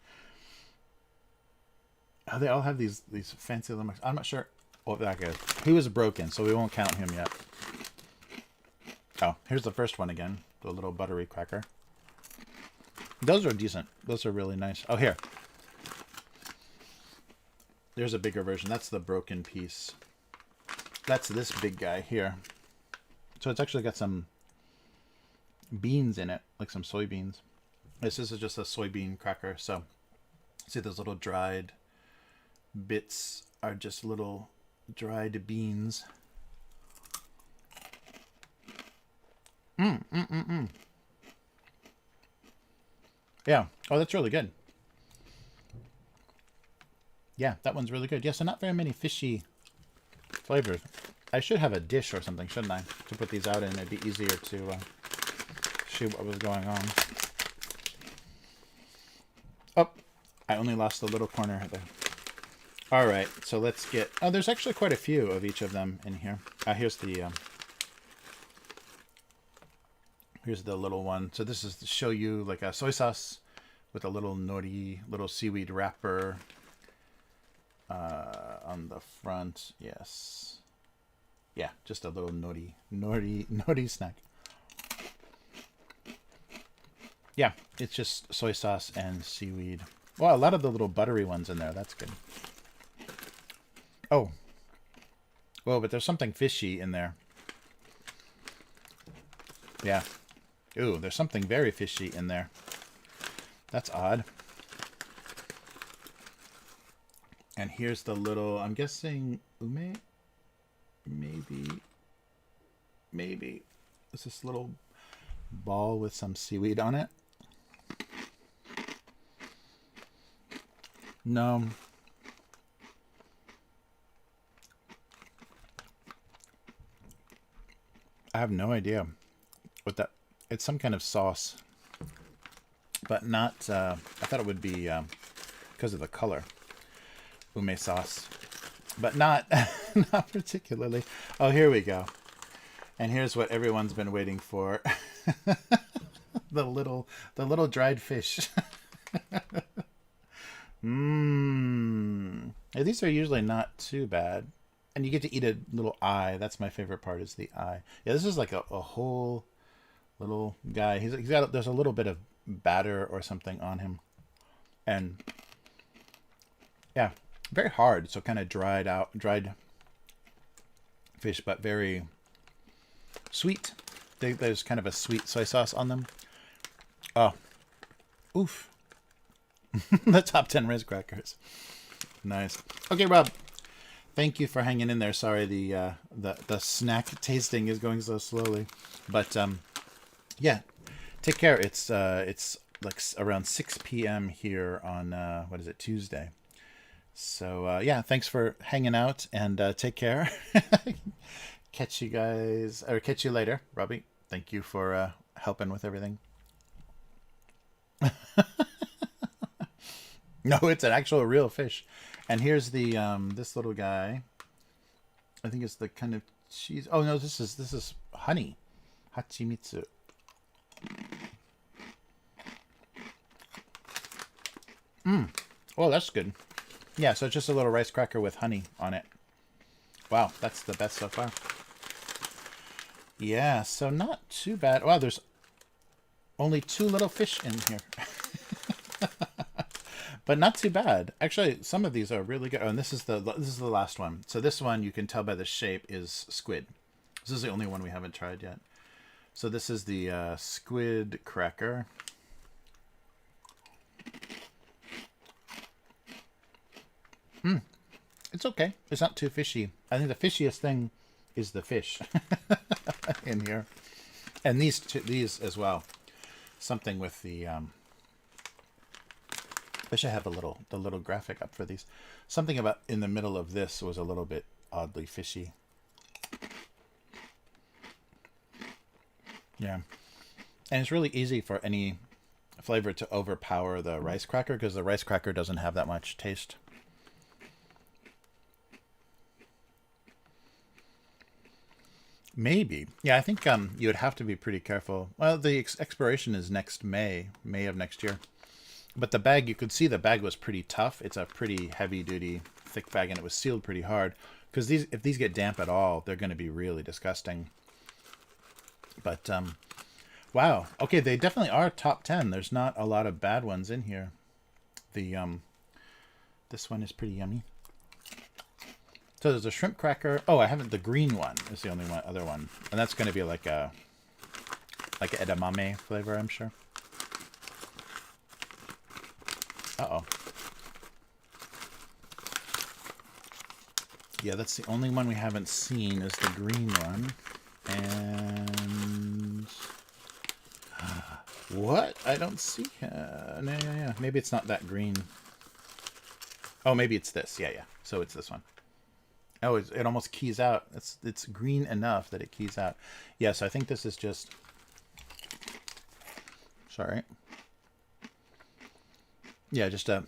Oh, they all have these fancy little... I'm not sure what that is. He was broken, so we won't count him yet. Oh, here's the first one again. The little buttery cracker. Those are decent. Those are really nice. Oh, here. There's a bigger version. That's the broken piece. That's this big guy here. So it's actually got some beans in it, like some soybeans. This is just a soybean cracker. So see those little dried bits are just little dried beans. Yeah. Oh, that's really good. Yeah, that one's really good. Yeah, so not very many fishy flavors. I should have a dish or something, shouldn't I? To put these out in. It'd be easier to see what was going on. Oh, I only lost the little corner there. All right, so let's get... Oh, there's actually quite a few of each of them in here. Here's the little one. So this is to show you like a soy sauce with a little nori, little seaweed wrapper on the front. Yes. Yeah, just a little nori snack. Yeah, it's just soy sauce and seaweed. Well, a lot of the little buttery ones in there. That's good. Oh. Well, but there's something fishy in there. Yeah. Ooh, there's something very fishy in there. That's odd. And here's the little, I'm guessing, ume? Maybe. It's this little ball with some seaweed on it. No. I have no idea what that... It's some kind of sauce. But not... I thought it would be because of the color. Ume sauce. But not, not particularly. Oh, here we go. And here's what everyone's been waiting for. the little dried fish. Yeah, these are usually not too bad. And you get to eat a little eye. That's my favorite part, is the eye. Yeah, this is like a whole little guy. He's got... There's a little bit of batter or something on him. And yeah, very hard. So kind of dried fish, but very sweet There's kind of a sweet soy sauce on them. Oh, oof. The top 10 Riz crackers. Nice. Okay, Rob. Thank you for hanging in there. Sorry, the snack tasting is going so slowly, but yeah. Take care. It's like around 6 p.m. here on what is it, Tuesday. So yeah, thanks for hanging out and take care. Catch you guys, or catch you later, Robbie. Thank you for helping with everything. No, it's an actual real fish. And here's the this little guy. I think it's the kind of cheese. Oh no, this is honey, hachimitsu. Oh, that's good. Yeah, so it's just a little rice cracker with honey on it. Wow, that's the best so far. Yeah, so not too bad. Wow, there's only 2 little fish in here. But not too bad. Actually, some of these are really good. Oh, and this is the last one. So this one, you can tell by the shape, is squid. This is the only one we haven't tried yet. So this is the squid cracker. It's okay. It's not too fishy. I think the fishiest thing is the fish in here, and these as well. Something with the I should have the little graphic up for these. Something about in the middle of this was a little bit oddly fishy. Yeah, and it's really easy for any flavor to overpower the rice cracker because the rice cracker doesn't have that much taste. Maybe. Yeah, I think you would have to be pretty careful. Well, the expiration is next May of next year. But the bag, you could see the bag was pretty tough. It's a pretty heavy-duty, thick bag, and it was sealed pretty hard. Because if these get damp at all, they're going to be really disgusting. But, wow. Okay, they definitely are top 10. There's not a lot of bad ones in here. This one is pretty yummy. So there's a shrimp cracker. Oh, I haven't. The green one is the only other one, and that's going to be like an edamame flavor, I'm sure. Uh-oh. Yeah, that's the only one we haven't seen is the green one. And what? I don't see. Yeah. Maybe it's not that green. Oh, maybe it's this. Yeah. So it's this one. Oh, it almost keys out. It's green enough that it keys out. Yes, I think this is just. Sorry. Yeah, just a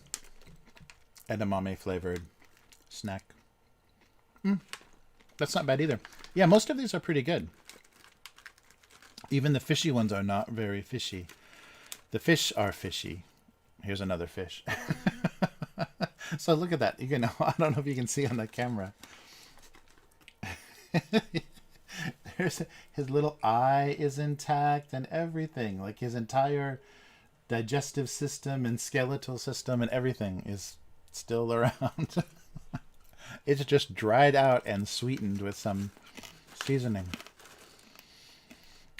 edamame flavored snack. That's not bad either. Yeah, most of these are pretty good. Even the fishy ones are not very fishy. The fish are fishy. Here's another fish. So look at that. You can. I don't know if you can see on the camera. There's his little eye is intact and everything. Like his entire digestive system and skeletal system and everything is still around. It's just dried out and sweetened with some seasoning.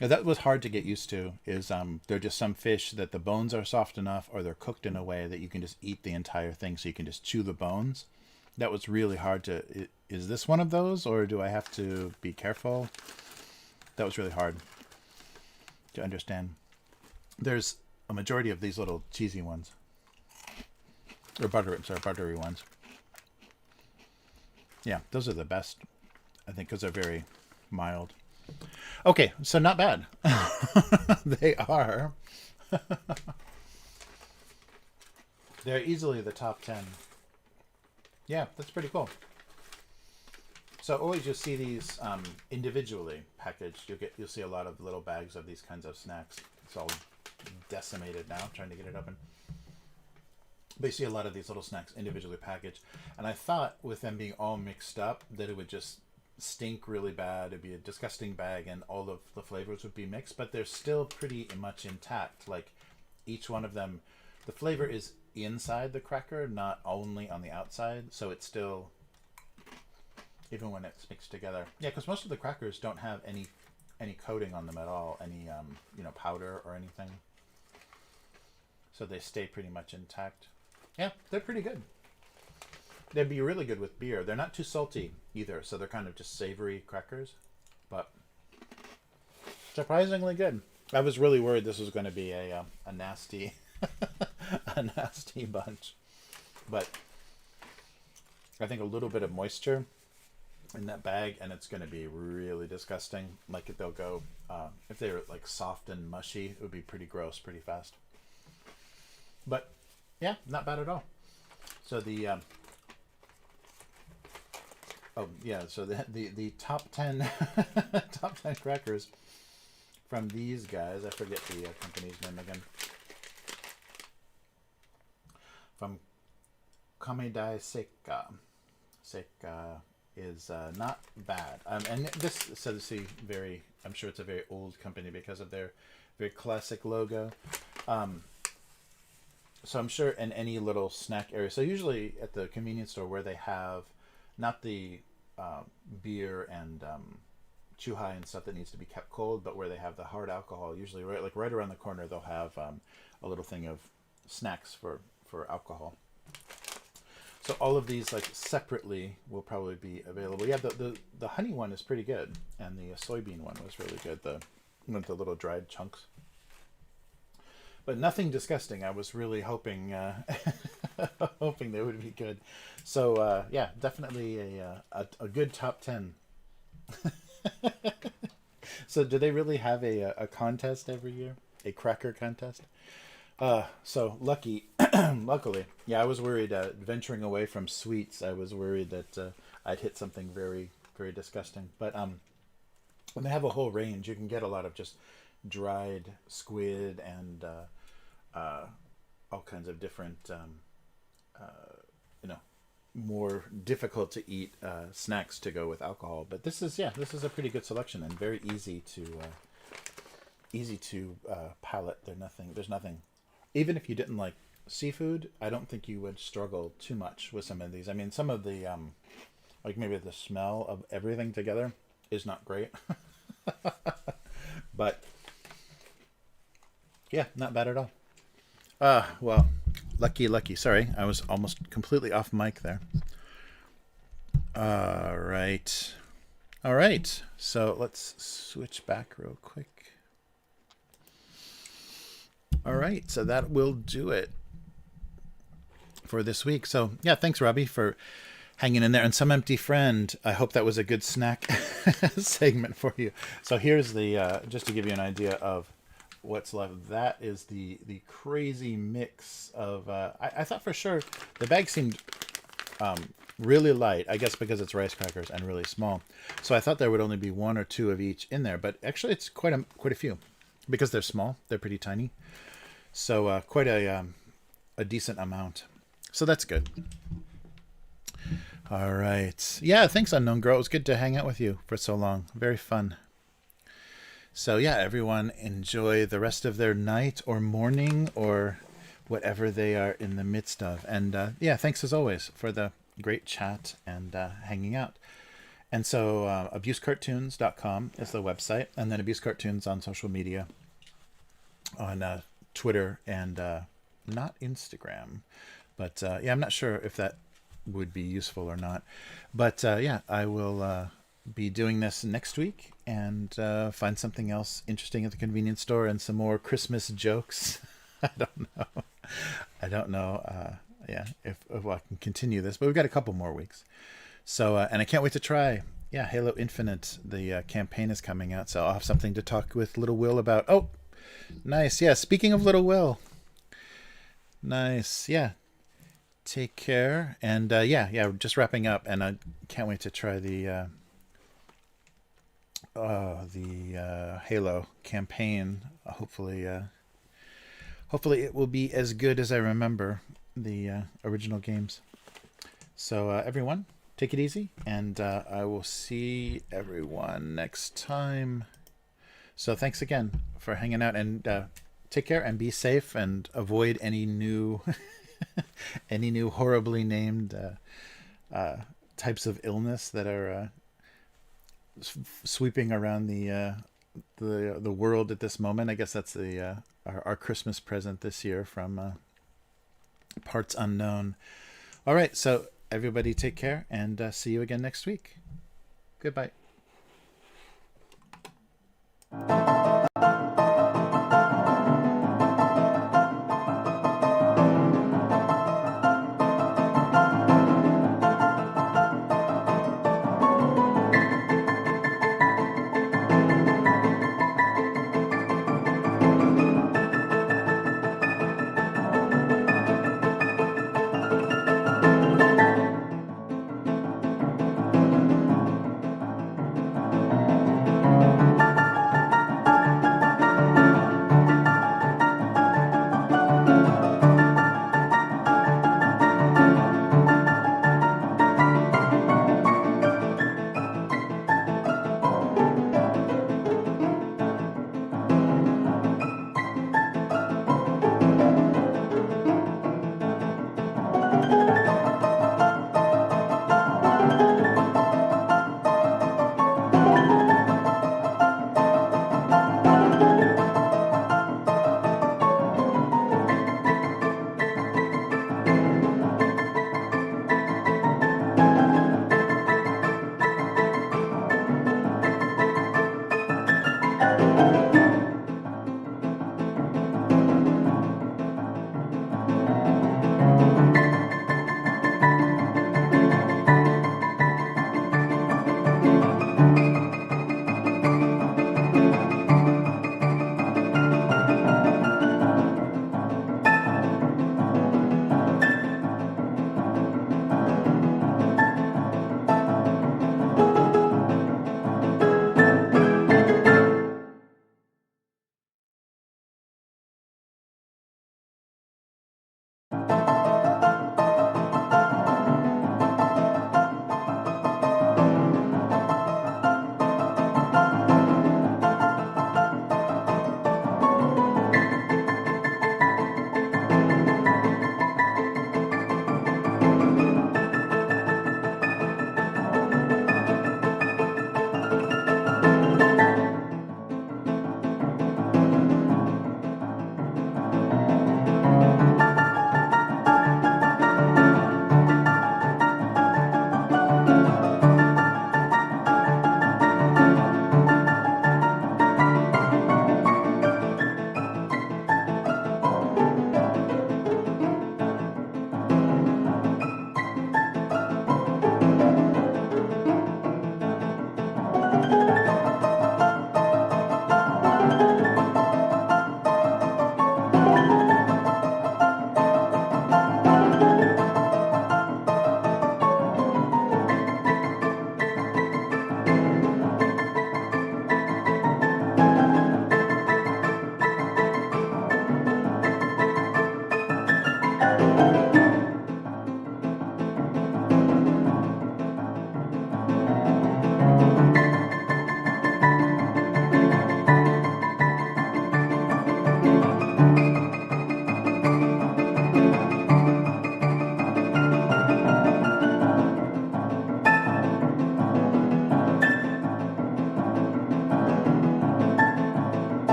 Now, that was hard to get used to. Is they're just some fish that the bones are soft enough, or they're cooked in a way that you can just eat the entire thing, so you can just chew the bones. That was really hard to. Is this one of those, or do I have to be careful? That was really hard to understand. There's a majority of these little cheesy ones, or buttery ones. Yeah, those are the best, I think, because they're very mild. Okay, so not bad. They are. They're easily the top 10. Yeah, that's pretty cool. So always you'll see these individually packaged. You'll see a lot of little bags of these kinds of snacks. It's all decimated now, trying to get it open. But you see a lot of these little snacks individually packaged. And I thought with them being all mixed up that it would just stink really bad. It'd be a disgusting bag and all of the flavors would be mixed. But they're still pretty much intact. Like each one of them, the flavor is inside the cracker, not only on the outside. So it's still, even when it's mixed together. Yeah, because most of the crackers don't have any any coating on them at all, any powder or anything. So they stay pretty much intact. Yeah, they're pretty good. They'd be really good with beer. They're not too salty either, so they're kind of just savory crackers, but surprisingly good. I was really worried this was going to be a nasty, a nasty bunch, but I think a little bit of moisture in that bag, and it's going to be really disgusting. Like they'll go, if they're like soft and mushy, it would be pretty gross pretty fast. But yeah, not bad at all. So the so the top 10 top 10 crackers from these guys. I forget the company's name again. From Kamedai Seika. Seika is not bad. And this, so to see, I'm sure it's a very old company because of their very classic logo. So I'm sure in any little snack area. So usually at the convenience store where they have not the beer and chuhai and stuff that needs to be kept cold, but where they have the hard alcohol, usually right around the corner they'll have a little thing of snacks for alcohol. So all of these like separately will probably be available. Yeah, the honey one is pretty good, and the soybean one was really good. The little dried chunks, but nothing disgusting. I was really hoping hoping they would be good. So yeah, definitely a good top 10. So do they really have a contest every year? A cracker contest? So luckily, yeah, I was worried, venturing away from sweets, I was worried that I'd hit something very, very disgusting. But when they have a whole range, you can get a lot of just dried squid and all kinds of different, more difficult to eat snacks to go with alcohol. But this is a pretty good selection and very easy to palate. There's nothing. Even if you didn't like seafood, I don't think you would struggle too much with some of these. I mean, some of the like maybe the smell of everything together is not great. But yeah, not bad at all. Well, lucky. Sorry, I was almost completely off mic there. All right. So let's switch back real quick. All right, so that will do it for this week. So yeah, thanks Robbie for hanging in there. And Some Empty Friend, I hope that was a good snack segment for you. So here's the just to give you an idea of what's left. That is the crazy mix of I thought for sure the bag seemed really light, I guess because it's rice crackers and really small, so I thought there would only be one or two of each in there, but actually it's quite a few because they're small. They're pretty tiny, so quite a decent amount, so that's good. All right, yeah, thanks Unknown Girl. It was good to hang out with you for so long. Very fun. So yeah, everyone enjoy the rest of their night or morning or whatever they are in the midst of. And yeah, thanks as always for the great chat and hanging out. And so abusecartoons.com is the website, and then Abuse Cartoons on social media, on Twitter and not Instagram. But yeah, I'm not sure if that would be useful or not. But yeah, I will be doing this next week and find something else interesting at the convenience store and some more Christmas jokes. I don't know. Yeah, if I can continue this, but we've got a couple more weeks. So, and I can't wait to try. Yeah, Halo Infinite. The campaign is coming out, so I'll have something to talk with Little Will about. Oh, nice. Yeah, speaking of Little Will. Nice. Yeah. Take care. And yeah, we're just wrapping up, and I can't wait to try the Halo campaign. Hopefully it will be as good as I remember the original games. So everyone, take it easy, and I will see everyone next time. So thanks again for hanging out, and take care and be safe and avoid any new horribly named types of illness that are sweeping around the world at this moment. I guess that's the our Christmas present this year from Parts Unknown. All right, so everybody take care, and see you again next week. Goodbye.